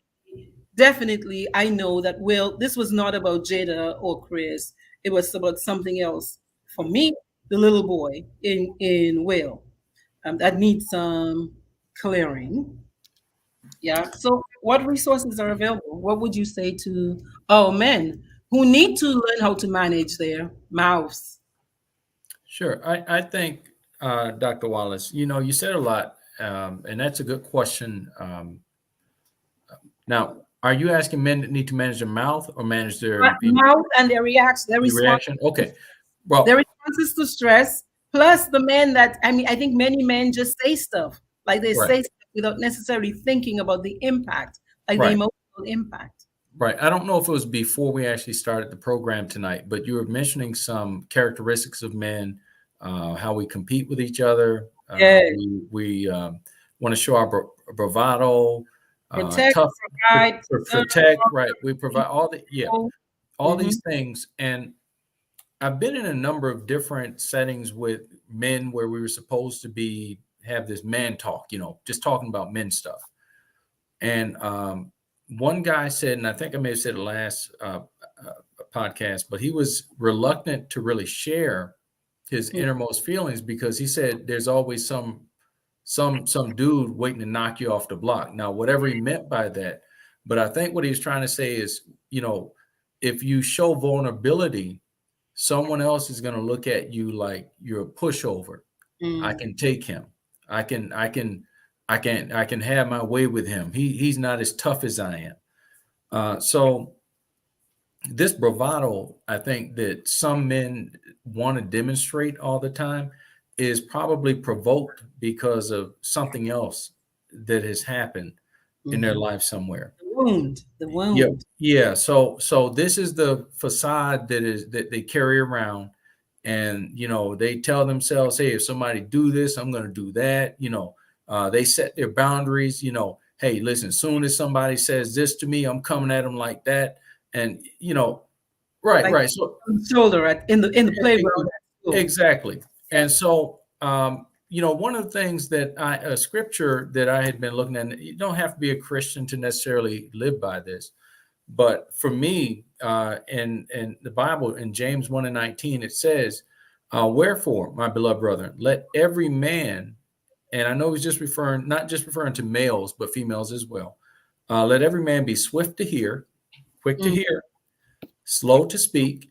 definitely, I know that this was not about Jada or Chris. It was about something else. For me, the little boy in Will, that needs some clearing. Yeah. So, what resources are available? What would you say to men who need to learn how to manage their mouths? sure. I think, Dr. Wallace, you said a lot, and that's a good question. Now, are you asking men that need to manage their mouth or manage their Mouth and their reacts, their response, reaction? Okay. their Well, responses to stress, plus the men that, I mean, I think many men just say stuff, like they right, say stuff without necessarily thinking about the impact, like the right, emotional impact. right. I don't know if it was before we actually started the program tonight, but you were mentioning some characteristics of men, how we compete with each other. Yeah, We want to show our bravado, protect, tough, provide, preserve, protect. Right. We provide all mm-hmm, these things. And I've been in a number of different settings with men where we were supposed to have this man talk, just talking about men stuff. And one guy said, and I think I may have said it last podcast, but he was reluctant to really share his innermost feelings because he said there's always some dude waiting to knock you off the block. Now, whatever he meant by that, but I think what he was trying to say is, if you show vulnerability, someone else is going to look at you like you're a pushover. I mm, can take him. I can have my way with him. He's not as tough as I am. So this bravado, I think that some men want to demonstrate all the time, is probably provoked because of something else that has happened in their mm-hmm. life somewhere. The Yeah, wound. yeah. So this is the facade that they carry around, and they tell themselves, hey, if somebody do this, I'm going to do that. They set their boundaries. Hey, listen, soon as somebody says this to me, I'm coming at them like that. And right, Like right. So on the shoulder in the playground at school. exactly. Yeah. And so one of the things that a scripture that I had been looking at, you don't have to be a Christian to necessarily live by this. But for me, in the Bible, in James 1:19, it says, wherefore, my beloved brethren, let every man, and I know he's not just referring to males, but females as well. Let every man be swift to hear, quick to Mm, hear, slow to speak,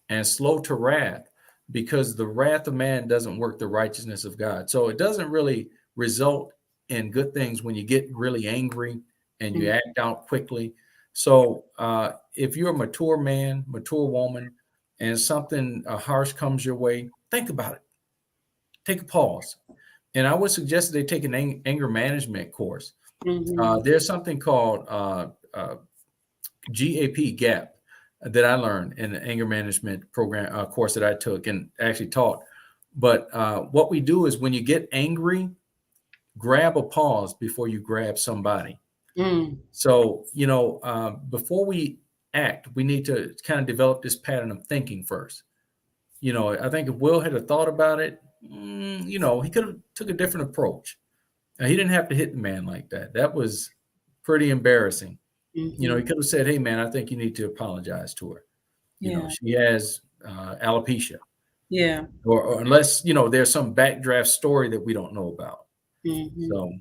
and slow to wrath, because the wrath of man doesn't work the righteousness of God. So it doesn't really result in good things when you get really angry and you mm, act out quickly. So if you're a mature man, mature woman, and something harsh comes your way, think about it. Take a pause. And I would suggest that they take an anger management course. mhm, There's something called GAP that I learned in the anger management program course that I took and actually taught. But what we do is when you get angry, grab a pause before you grab somebody. mm, So, before we act, we need to kind of develop this pattern of thinking first. I think if Will had a thought about it, he could have took a different approach. Now, he didn't have to hit the man like that. That was pretty embarrassing. He mhm. could have said, hey, man, I think you need to apologize to her. Yeah, She has alopecia, yeah. or unless, there's some backdraft story that we don't know about. Mhm. So,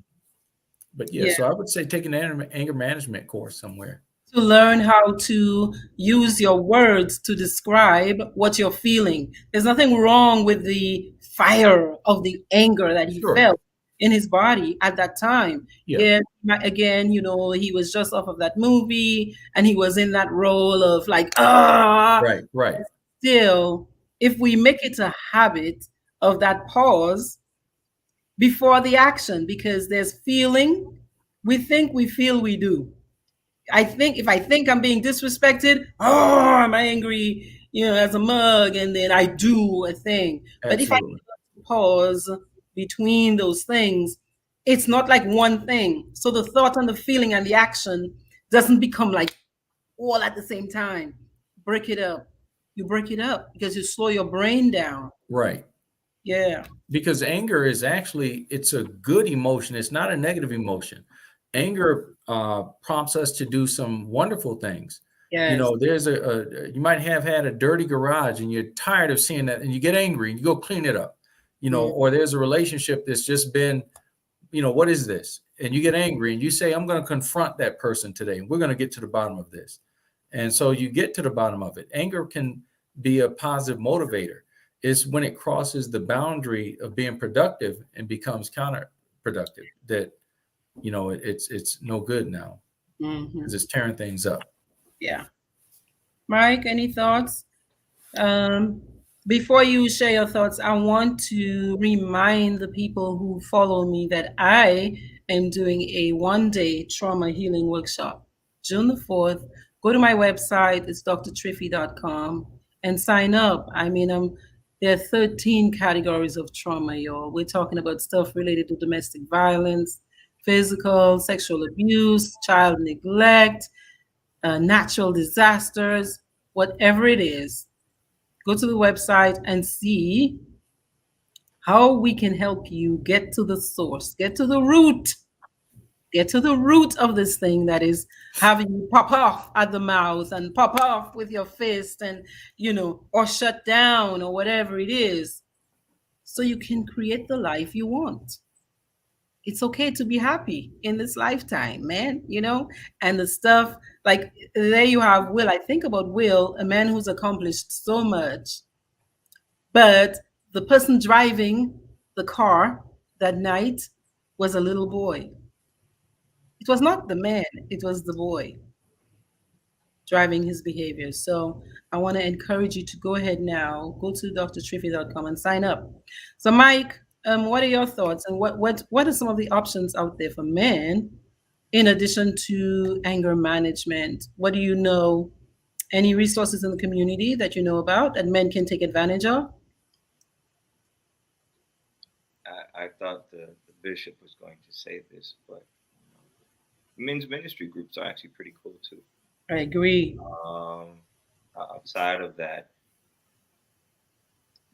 but yeah, Yeah. so I would say take an anger management course somewhere. To learn how to use your words to describe what you're feeling. There's nothing wrong with the fire of the anger that he Sure. felt in his body at that time. Yeah. Yeah, again, he was just off of that movie and he was in that role of like, Right. Right. still, if we make it a habit of that pause before the action, because there's feeling, we think we feel we do. I think if I think I'm being disrespected, I'm angry, as a mug, and then I do a thing. But if I Absolutely. pause between those things, it's not like one thing. So the thought and the feeling and the action doesn't become like all at the same time. Break it up. You break it up because you slow your brain down. Right. Yeah. Because anger is actually, it's a good emotion. It's not a negative emotion. Anger prompts us to do some wonderful things. Yes. There's you might have had a dirty garage and you're tired of seeing that and you get angry and you go clean it up, Mm, or there's a relationship that's just been, what is this? And you get angry and you say, I'm going to confront that person today. We're going to get to the bottom of this. And so you get to the bottom of it. Anger can be a positive motivator. It's when it crosses the boundary of being productive and becomes counterproductive that, it's no good now. Hmm. because it's tearing things up. Yeah. Mike, any thoughts? Um, Before you share your thoughts, I want to remind the people who follow me that I am doing a 1 day trauma healing workshop, June the 4th. Go to my website, it's drtriffy.com, and sign up. There are 13 categories of trauma, y'all. We're talking about stuff related to domestic violence, physical, sexual abuse, child neglect, natural disasters, whatever it is. Go to the website and see how we can help you get to the source, get to the root of this thing that is having you pop off at the mouth and pop off with your fist and, or shut down or whatever it is, so you can create the life you want. It's okay to be happy in this lifetime, man. And the stuff like there you have Will. I think about Will, a man who's accomplished so much. But the person driving the car that night was a little boy. It was not the man, it was the boy driving his behavior. So I want to encourage you to go ahead now, go to drtriffy.com and sign up. So, Mike, what are your thoughts, and what are some of the options out there for men in addition to anger management? What do you know? Any resources in the community that you know about that men can take advantage of? I thought the bishop was going to say this, but men's ministry groups are actually pretty cool too. I agree. Um, Outside of that,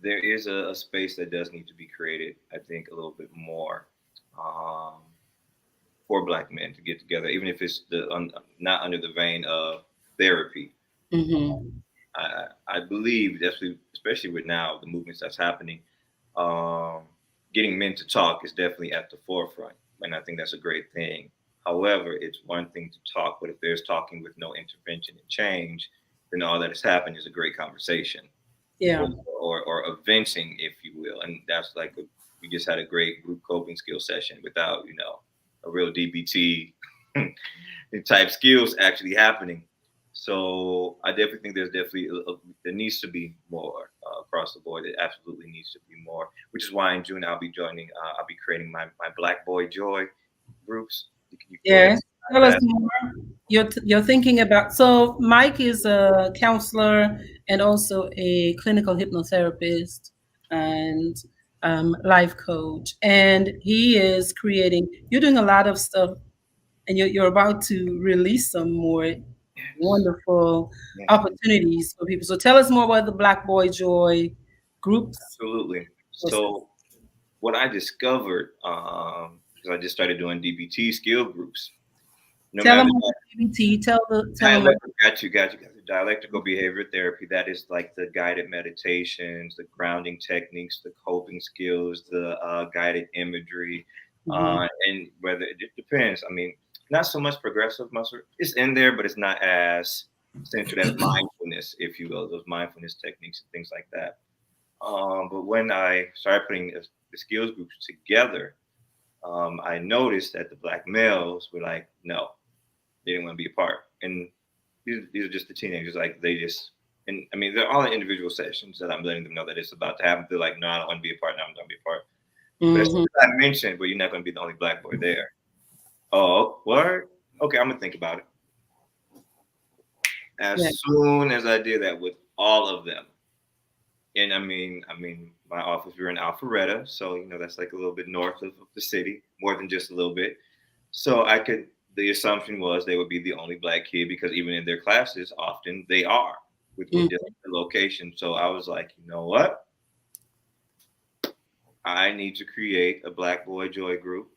there is a space that does need to be created. I think a little bit more um, for Black men to get together, even if it's not under the vein of therapy. Hmm. I believe, especially with now the movements that's happening, um, getting men to talk is definitely at the forefront, and I think that's a great thing. However, it's one thing to talk, but if there's talking with no intervention and change, then all that has happened is a great conversation, Yeah. or a venting, if you will, and that's like we just had a great group coping skill session without a real DBT type skills actually happening. So I definitely think there needs to be more across the board. It absolutely needs to be more, which is why in June I'll be creating my Black Boy Joy groups. You can go ahead Yes. Tell and us add that. more. You're thinking about, so Mike is a counselor and also a clinical hypnotherapist and life coach, and he is creating. You're doing a lot of stuff, and you're about to release some more Yes, wonderful yes, opportunities for people. So tell us more about the Black Boy Joy groups. absolutely. So what I discovered, because I just started doing DBT skill groups, no Tell matter them about DBT. Tell them what. got you. Dialectical behavior therapy. That is like the guided meditations, the grounding techniques, the coping skills, the guided imagery, Mhm. and whether it depends. I mean, not so much progressive muscle. It's in there, but it's not as centered as mindfulness, if you will. Those mindfulness techniques and things like that. But when I started putting the skills groups together, I noticed that the Black males were like, no, they didn't want to be a part. And these are just the teenagers. Like they just, and I mean, they're all in individual sessions that I'm letting them know that it's about to happen. They're like, no, I don't want to be a part. No, I'm going to be a part. But as soon Mhm. as I mentioned, well, you're not going to be the only Black boy there. Oh, what? Okay, I'm going to think about it. As Yeah. soon as I did that with all of them, and my office, we're in Alpharetta, so that's like a little bit north of the city, more than just a little bit. So I could. The assumption was they would be the only Black kid because even in their classes, often they are with Mhm. different locations. So I was like, you know what? I need to create a Black Boy Joy group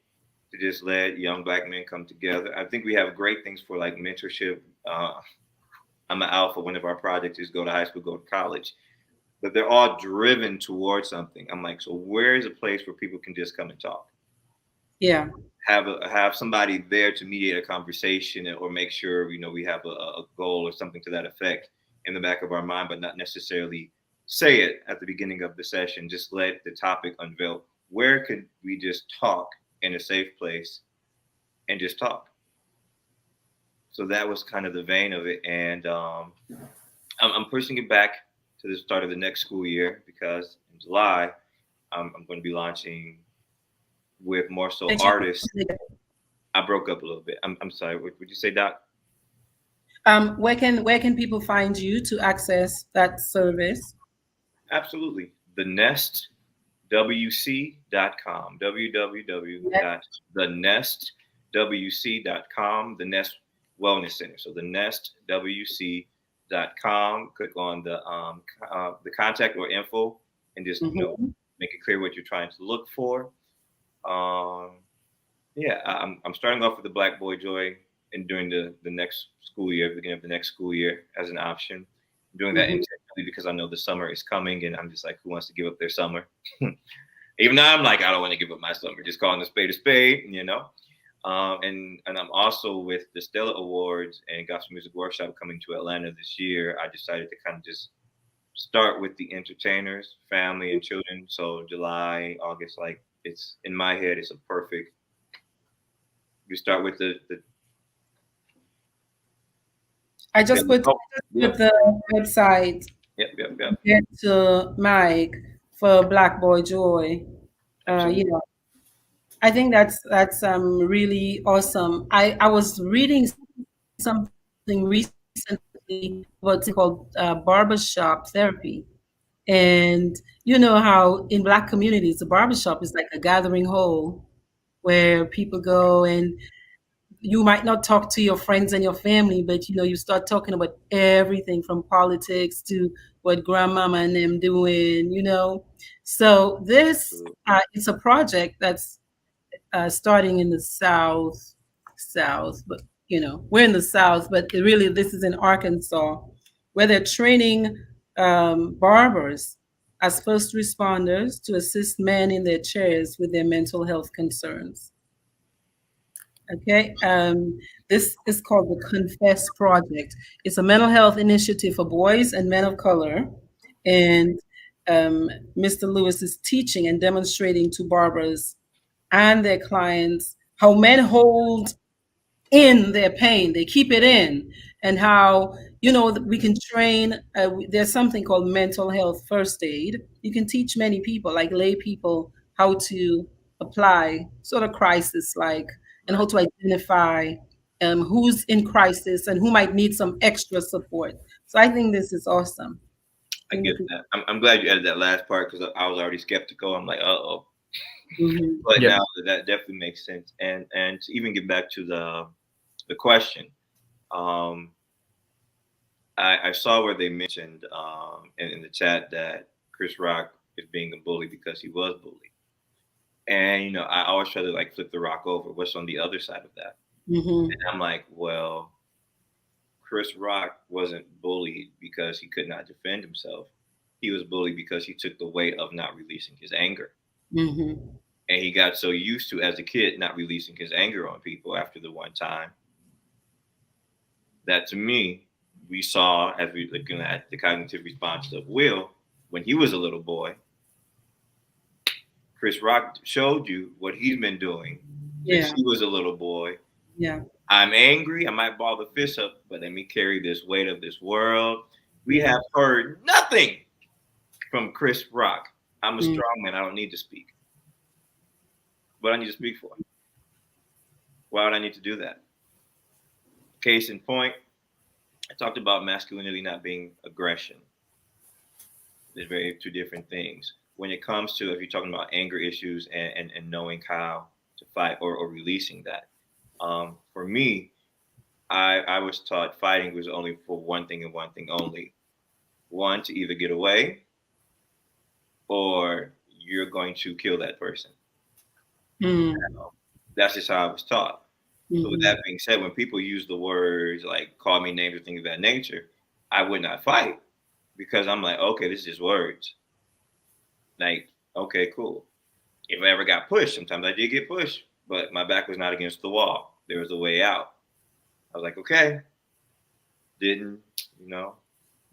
to just let young Black men come together. I think we have great things for like mentorship. I'm an alpha. One of our projects is go to high school, go to college, but they're all driven towards something. I'm like, so where is a place where people can just come and talk? Yeah. Have somebody there to mediate a conversation or make sure we have a goal or something to that effect in the back of our mind, but not necessarily say it at the beginning of the session. Just let the topic unveil. Where could we just talk in a safe place and just talk? so that was kind of the vein of it, and I'm pushing it back to the start of the next school year because in July I'm going to be launching with more so artists. I broke up a little bit. I'm sorry. What would you say, Doc? Where can people find you to access that service? Absolutely. The Nest WC.com. www.thenestwc.com. The Nest Wellness Center. So the nestwc.com. Click on the contact or info and just make it clear what you're trying to look for. Yeah, I'm starting off with the Black Boy Joy and during the next school year, beginning of the next school year as an option. I'm doing that intentionally because I know the summer is coming and I'm just like, who wants to give up their summer? Even though I'm like, I don't want to give up my summer, just calling a spade, you know. And I'm also with the Stella Awards and Gospel Music Workshop coming to Atlanta this year. I decided to kind of just start with the entertainers, family, and children. So July, August, like it's in my head, it's a perfect. You start with the I just put the website Yep. to Mike for Black Boy Joy. You know, I think that's really awesome. I was reading something recently about called barbershop therapy, and you know how in Black communities the barbershop is like a gathering hole where people go, and you might not talk to your friends and your family, but you know, you start talking about everything from politics to what grandmama and them doing, you know. So this it's a project that's starting in the south, but you know, we're in the south, but really this is in Arkansas, where they're training barbers as first responders to assist men in their chairs with their mental health concerns. Okay, this is called the Confess Project. It's a mental health initiative for boys and men of color. And Mr. Lewis is teaching and demonstrating to barbers and their clients how men hold in their pain, they keep it in, and how, you know, we can train. There's something called mental health first aid. You can teach many people, like lay people, how to apply sort of crisis like, and how to identify who's in crisis and who might need some extra support. So I think this is awesome. I get that. I'm glad you added that last part because I was already skeptical. I'm like, uh-oh. But now that definitely makes sense. And to even get back to the question, I saw where they mentioned in the chat that Chris Rock is being a bully because he was bullied. And, you know, I always try to like flip the rock over. What's on the other side of that? And I'm like, well, Chris Rock wasn't bullied because he could not defend himself. He was bullied because he took the weight of not releasing his anger. And he got so used to, as a kid, not releasing his anger on people after the one time that, to me, we saw as we looking at the cognitive responses of Will when he was a little boy. Chris Rock showed you what he's been doing since he was a little boy. I'm angry. I might ball the fist up, but let me carry this weight of this world. We have heard nothing from Chris Rock. I'm a strong man. I don't need to speak. What do I need to speak for? Why would I need to do that? Case in point, I talked about masculinity not being aggression. There's two different things. When it comes to, if you're talking about anger issues and knowing how to fight or releasing that. For me, I was taught fighting was only for one thing and one thing only. One, to either get away or you're going to kill that person. That's just how I was taught. So with that being said, when people use the words like call me names or things of that nature, I would not fight because I'm like, okay, this is just words. Like, okay, cool. If I ever got pushed, sometimes I did get pushed, but my back was not against the wall. There was a way out. I was like, okay. Didn't, none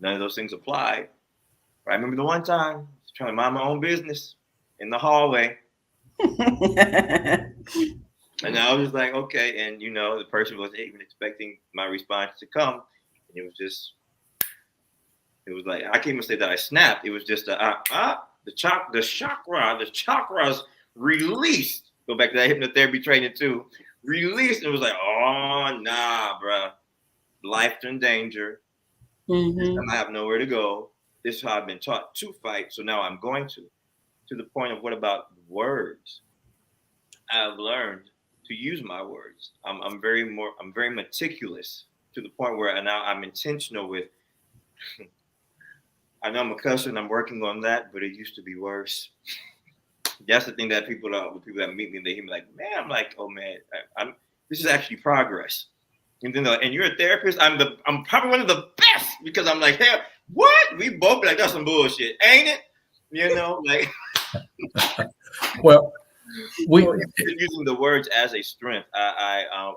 of those things applied. But I remember the one time I was trying to mind my own business in the hallway. And I was just like, okay. And the person wasn't even expecting my response to come. And it was like, I can't even say that I snapped. It was just the chakras released. Go back to that hypnotherapy training too. Released. It was like, oh nah, bruh. Life's in danger. I have nowhere to go. This is how I've been taught to fight. So now I'm going to. To the point of, what about words? I've learned to use my words. I'm very meticulous, to the point where now I'm intentional with. I know I'm a cusser and I'm working on that, but it used to be worse. That's the thing that people that meet me, they hear me like, man, I'm like, oh man, this is actually progress. And you're a therapist. I'm probably one of the best, because I'm like, hey, what? We both be like, that's some bullshit, ain't it? Like. Well, using the words as a strength. I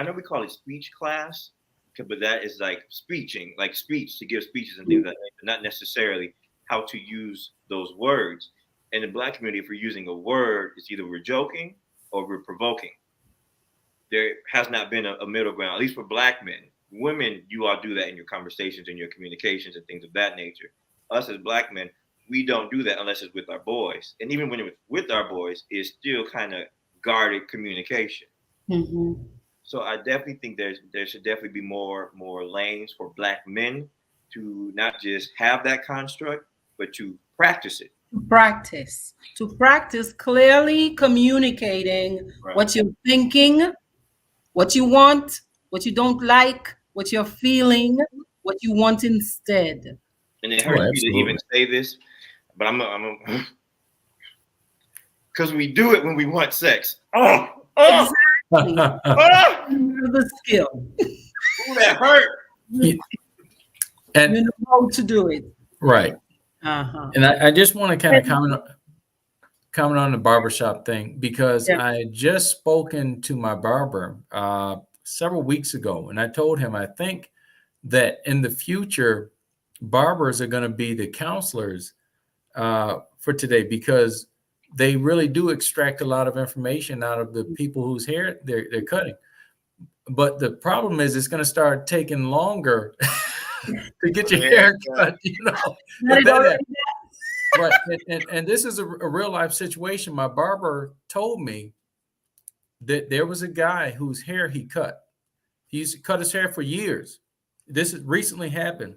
know we call it speech class, but that is like speeching, like speech, to give speeches and things like that, not necessarily how to use those words. In the Black community, if we're using a word, it's either we're joking or we're provoking. There has not been a middle ground, at least for Black men. Women, you all do that in your conversations and your communications and things of that nature. Us as Black men, we don't do that unless it's with our boys. And even when it's with our boys, it's still kind of guarded communication. So I definitely think there should definitely be more lanes for Black men to not just have that construct, but to practice it. To practice clearly communicating what you're thinking, what you want, what you don't like, what you're feeling, what you want instead. And it hurts me to even say this, but I'm because we do it when we want sex. Exactly. The skill. Ooh, that hurt. And you know how to do it. Right. And I just want to kind of comment on the barbershop thing, because I had just spoken to my barber several weeks ago, and I told him I think that in the future, barbers are going to be the counselors for today, because they really do extract a lot of information out of the people whose hair they're cutting. But the problem is, it's going to start taking longer to get your hair cut. Right. And this is a real life situation. My barber told me that there was a guy whose hair he cut. He used to cut his hair for years. This has recently happened.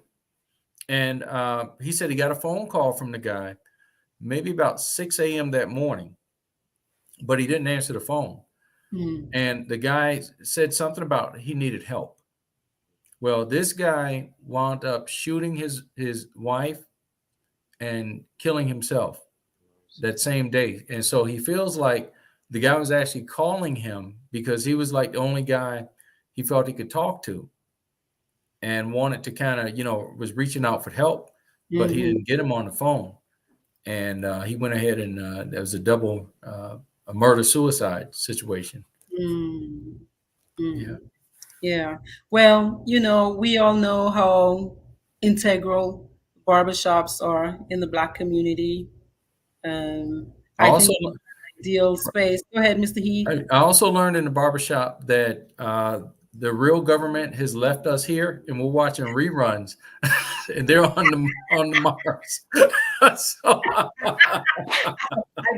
And he said he got a phone call from the guy maybe about 6 a.m. that morning, but he didn't answer the phone. And the guy said something about he needed help. Well, this guy wound up shooting his wife and killing himself that same day. And so he feels like the guy was actually calling him because he was like the only guy he felt he could talk to, and wanted to kind of, was reaching out for help, but he didn't get him on the phone. And he went ahead and there was a double a murder-suicide situation. Yeah. Well, we all know how integral barbershops are in the Black community. I think ideal space. Go ahead, Mr. Heath. I also learned in the barbershop that the real government has left us here, and we're watching reruns, and they're on the Mars. So, I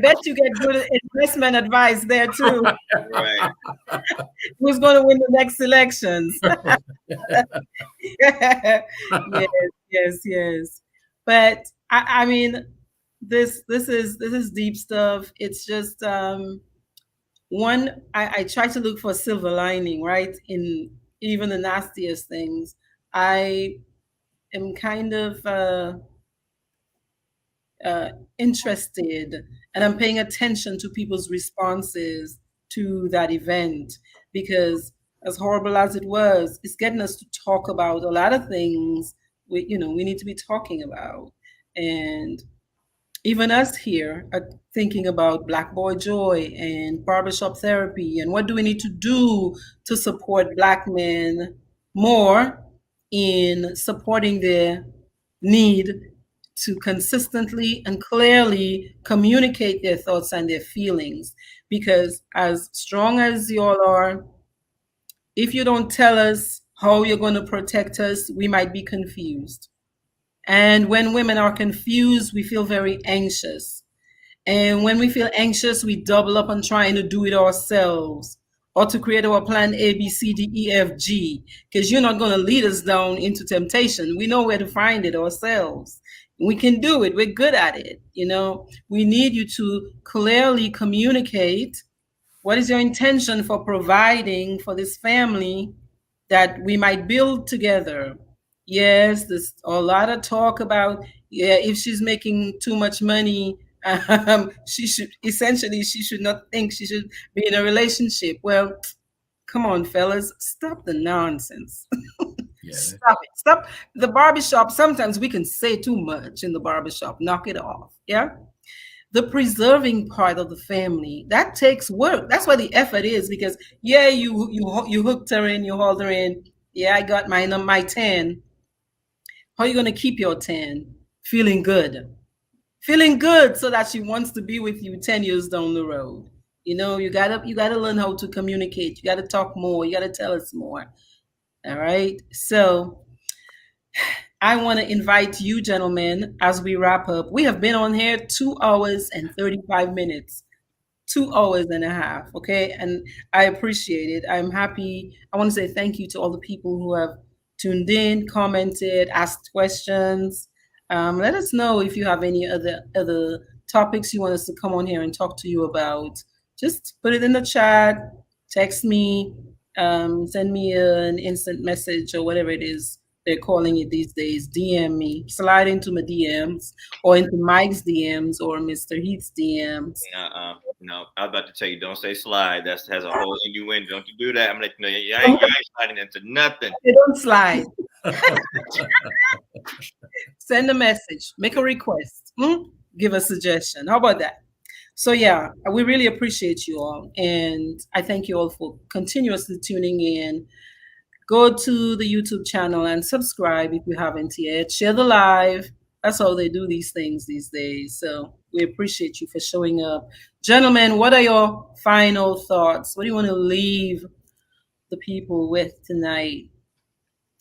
bet you get good investment advice there too. Right. Who's going to win the next elections? Yes. But I mean, this is deep stuff. It's just one. I try to look for a silver lining, right? In even the nastiest things. I am kind of interested, and I'm paying attention to people's responses to that event, because as horrible as it was, it's getting us to talk about a lot of things we need to be talking about. And even us here are thinking about Black Boy Joy and barbershop therapy, and what do we need to do to support Black men more in supporting their need to consistently and clearly communicate their thoughts and their feelings. Because as strong as you all are, if you don't tell us how you're going to protect us, we might be confused. And when women are confused, we feel very anxious. And when we feel anxious, we double up on trying to do it ourselves or to create our plan A, B, C, D, E, F, G, because you're not going to lead us down into temptation. We know where to find it ourselves. We can do it. We're good at it. We need you to clearly communicate what is your intention for providing for this family that we might build together. Yes, there's a lot of talk about, yeah, if she's making too much money, she should not think she should be in a relationship. Well, come on, fellas, stop the nonsense. Yeah. Stop it. Stop the barbershop. Sometimes we can say too much in the barbershop. Knock it off. Yeah. The preserving part of the family, that takes work. That's where the effort is, because yeah, you hooked her in, you hauled her in. Yeah, I got my 10. How are you going to keep your 10? Feeling good so that she wants to be with you 10 years down the road. You gotta learn how to communicate. You gotta talk more. You gotta tell us more. All right. So I want to invite you, gentlemen, as we wrap up. We have been on here 2 hours and 35 minutes. 2 hours and a half. Okay. And I appreciate it. I'm happy. I want to say thank you to all the people who have tuned in, commented, asked questions. Let us know if you have any other topics you want us to come on here and talk to you about. Just put it in the chat, text me, send me an instant message or whatever it is they're calling it these days. DM me, slide into my DMs or into Mike's DMs or Mr. Heath's DMs. No, I was about to tell you, don't say slide. That has a whole innuendo. Don't you do that. I'm like, no, you ain't sliding into nothing. They don't slide. Send a message, make a request, give a suggestion. How about that? So yeah, we really appreciate you all, and I thank you all for continuously tuning in. Go to the YouTube channel and subscribe if you haven't yet. Share the live. That's how they do these things these days. So we appreciate you for showing up. Gentlemen, what are your final thoughts? What do you want to leave the people with tonight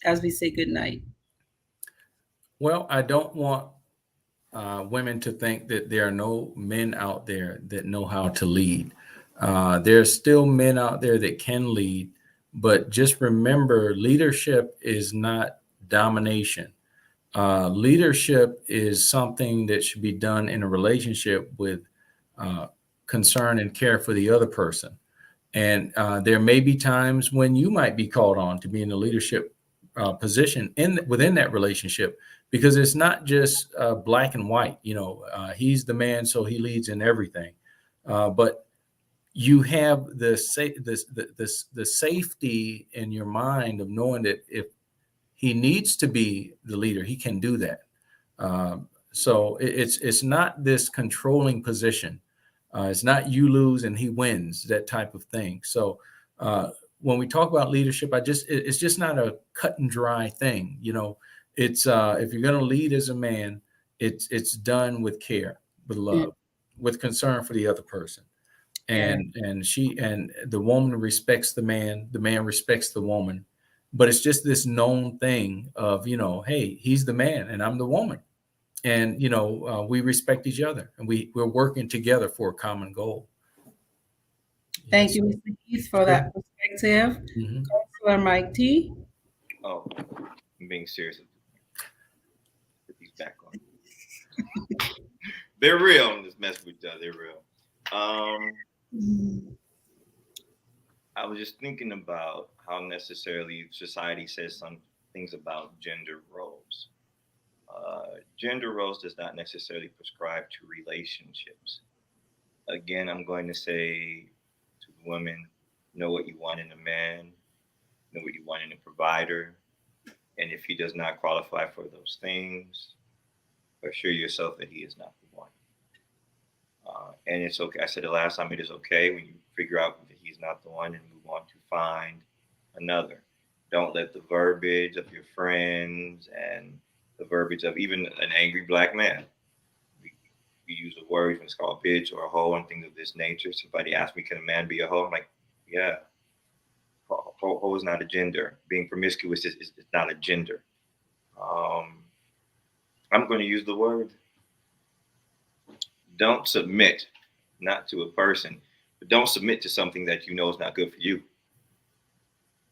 as we say good night? Well, I don't want women to think that there are no men out there that know how to lead. There's still men out there that can lead, but just remember, leadership is not domination. Leadership is something that should be done in a relationship with concern and care for the other person. And there may be times when you might be called on to be in a leadership position within that relationship, because it's not just black and white. He's the man, so he leads in everything. But you have the safety in your mind of knowing that if he needs to be the leader, he can do that. So it's not this controlling position. It's not you lose and he wins, that type of thing. So when we talk about leadership, it's just not a cut and dry thing. It's if you're going to lead as a man, it's done with care, with love, with concern for the other person. And the woman respects the man respects the woman. But it's just this known thing of, hey, he's the man and I'm the woman. And, we respect each other and we're working together for a common goal. Thank you, Mr. Keith, for that perspective. Mm-hmm. Councilor Mike T. Oh, I'm being serious. Put these back on. They're real. I'm just messing with you. They're real. I was just thinking about how necessarily society says some things about gender roles. Gender roles does not necessarily prescribe to relationships. Again, I'm going to say to women, know what you want in a man, know what you want in a provider, and if he does not qualify for those things, assure yourself that he is not the one. And it's okay. I said the last time, it is okay when you figure out that he's not the one and move on to find another. Don't let the verbiage of your friends and the verbiage of even an angry black man. We use a word when it's called bitch or a hoe and things of this nature. Somebody asked me, can a man be a hoe? I'm like, yeah. Hoe is not a gender. Being promiscuous is not a gender. I'm going to use the word. Don't submit, not to a person, but don't submit to something that you know is not good for you.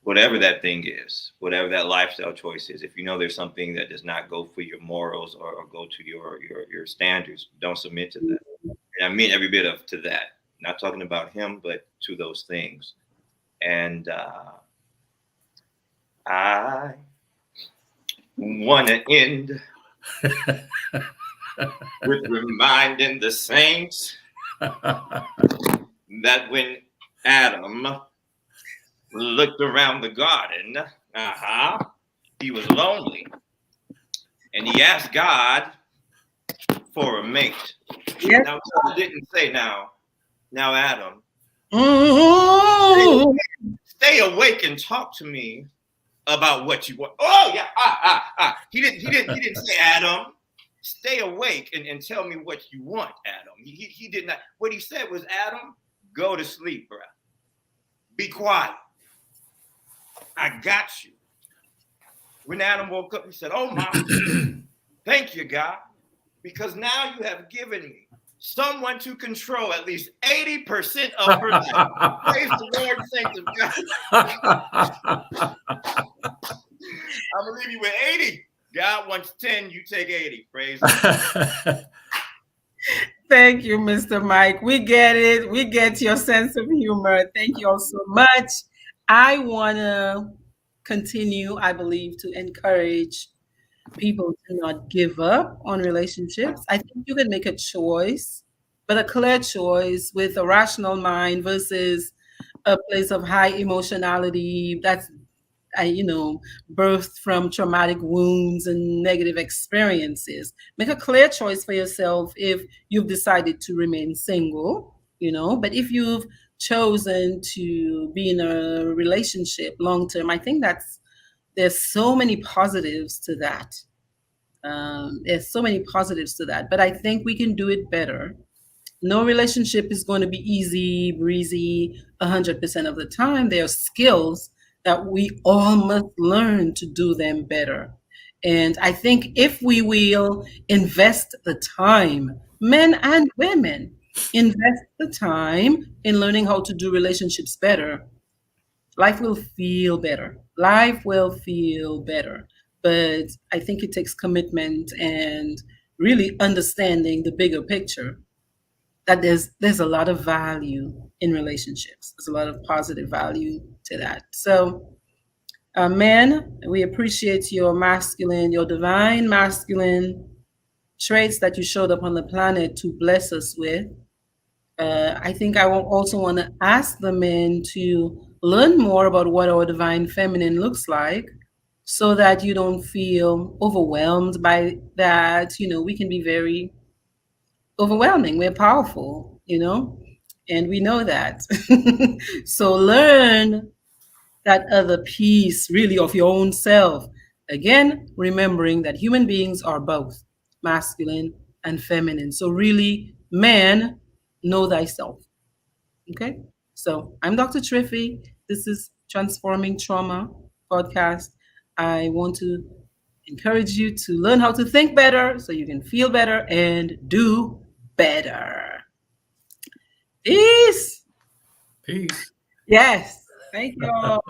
Whatever that thing is, whatever that lifestyle choice is, if you know there's something that does not go for your morals or go to your standards, don't submit to that. And I mean every bit of to that. Not talking about him, but to those things. And I want to end with reminding the saints that when Adam looked around the garden, he was lonely, and he asked God for a mate. Yes. Now God didn't say, now Adam, Mm-hmm. stay awake and talk to me about what you want. Oh yeah, He didn't say, Adam, stay awake and tell me what you want, Adam. He did not. What he said was, Adam, go to sleep, bro. Be quiet. I got you. When Adam woke up, he said, oh my, thank you, God, because now you have given me someone to control at least 80% of her life. Praise the Lord, saints of God. I'm going to leave you with 80. God wants 10, you take 80. Praise God. Thank you, Mr. Mike. We get it. We get your sense of humor. Thank you all so much. I want to continue, I believe, to encourage people to not give up on relationships. I think you can make a choice, but a clear choice with a rational mind versus a place of high emotionality that's birthed from traumatic wounds and negative experiences. Make a clear choice for yourself if you've decided to remain single, but if you've chosen to be in a relationship long term, I think there's so many positives to that. But I think we can do it better. No relationship is going to be easy, breezy 100% of the time. There are skills that we all must learn to do them better. And I think if we will invest the time, men and women, invest the time in learning how to do relationships better, life will feel better. Life will feel better. But I think it takes commitment and really understanding the bigger picture that there's a lot of value in relationships. There's a lot of positive value to that. So, men, we appreciate your divine masculine traits that you showed up on the planet to bless us with. I think I will also want to ask the men to learn more about what our divine feminine looks like so that you don't feel overwhelmed by that. We can be very overwhelming. We're powerful, and we know that. So learn that other piece really of your own self. Again, remembering that human beings are both masculine and feminine. So really, man, know thyself. Okay? So I'm Dr. Triffy. This is Transforming Trauma podcast. I want to encourage you to learn how to think better so you can feel better and do better. Peace. Peace. Yes. Thank you all.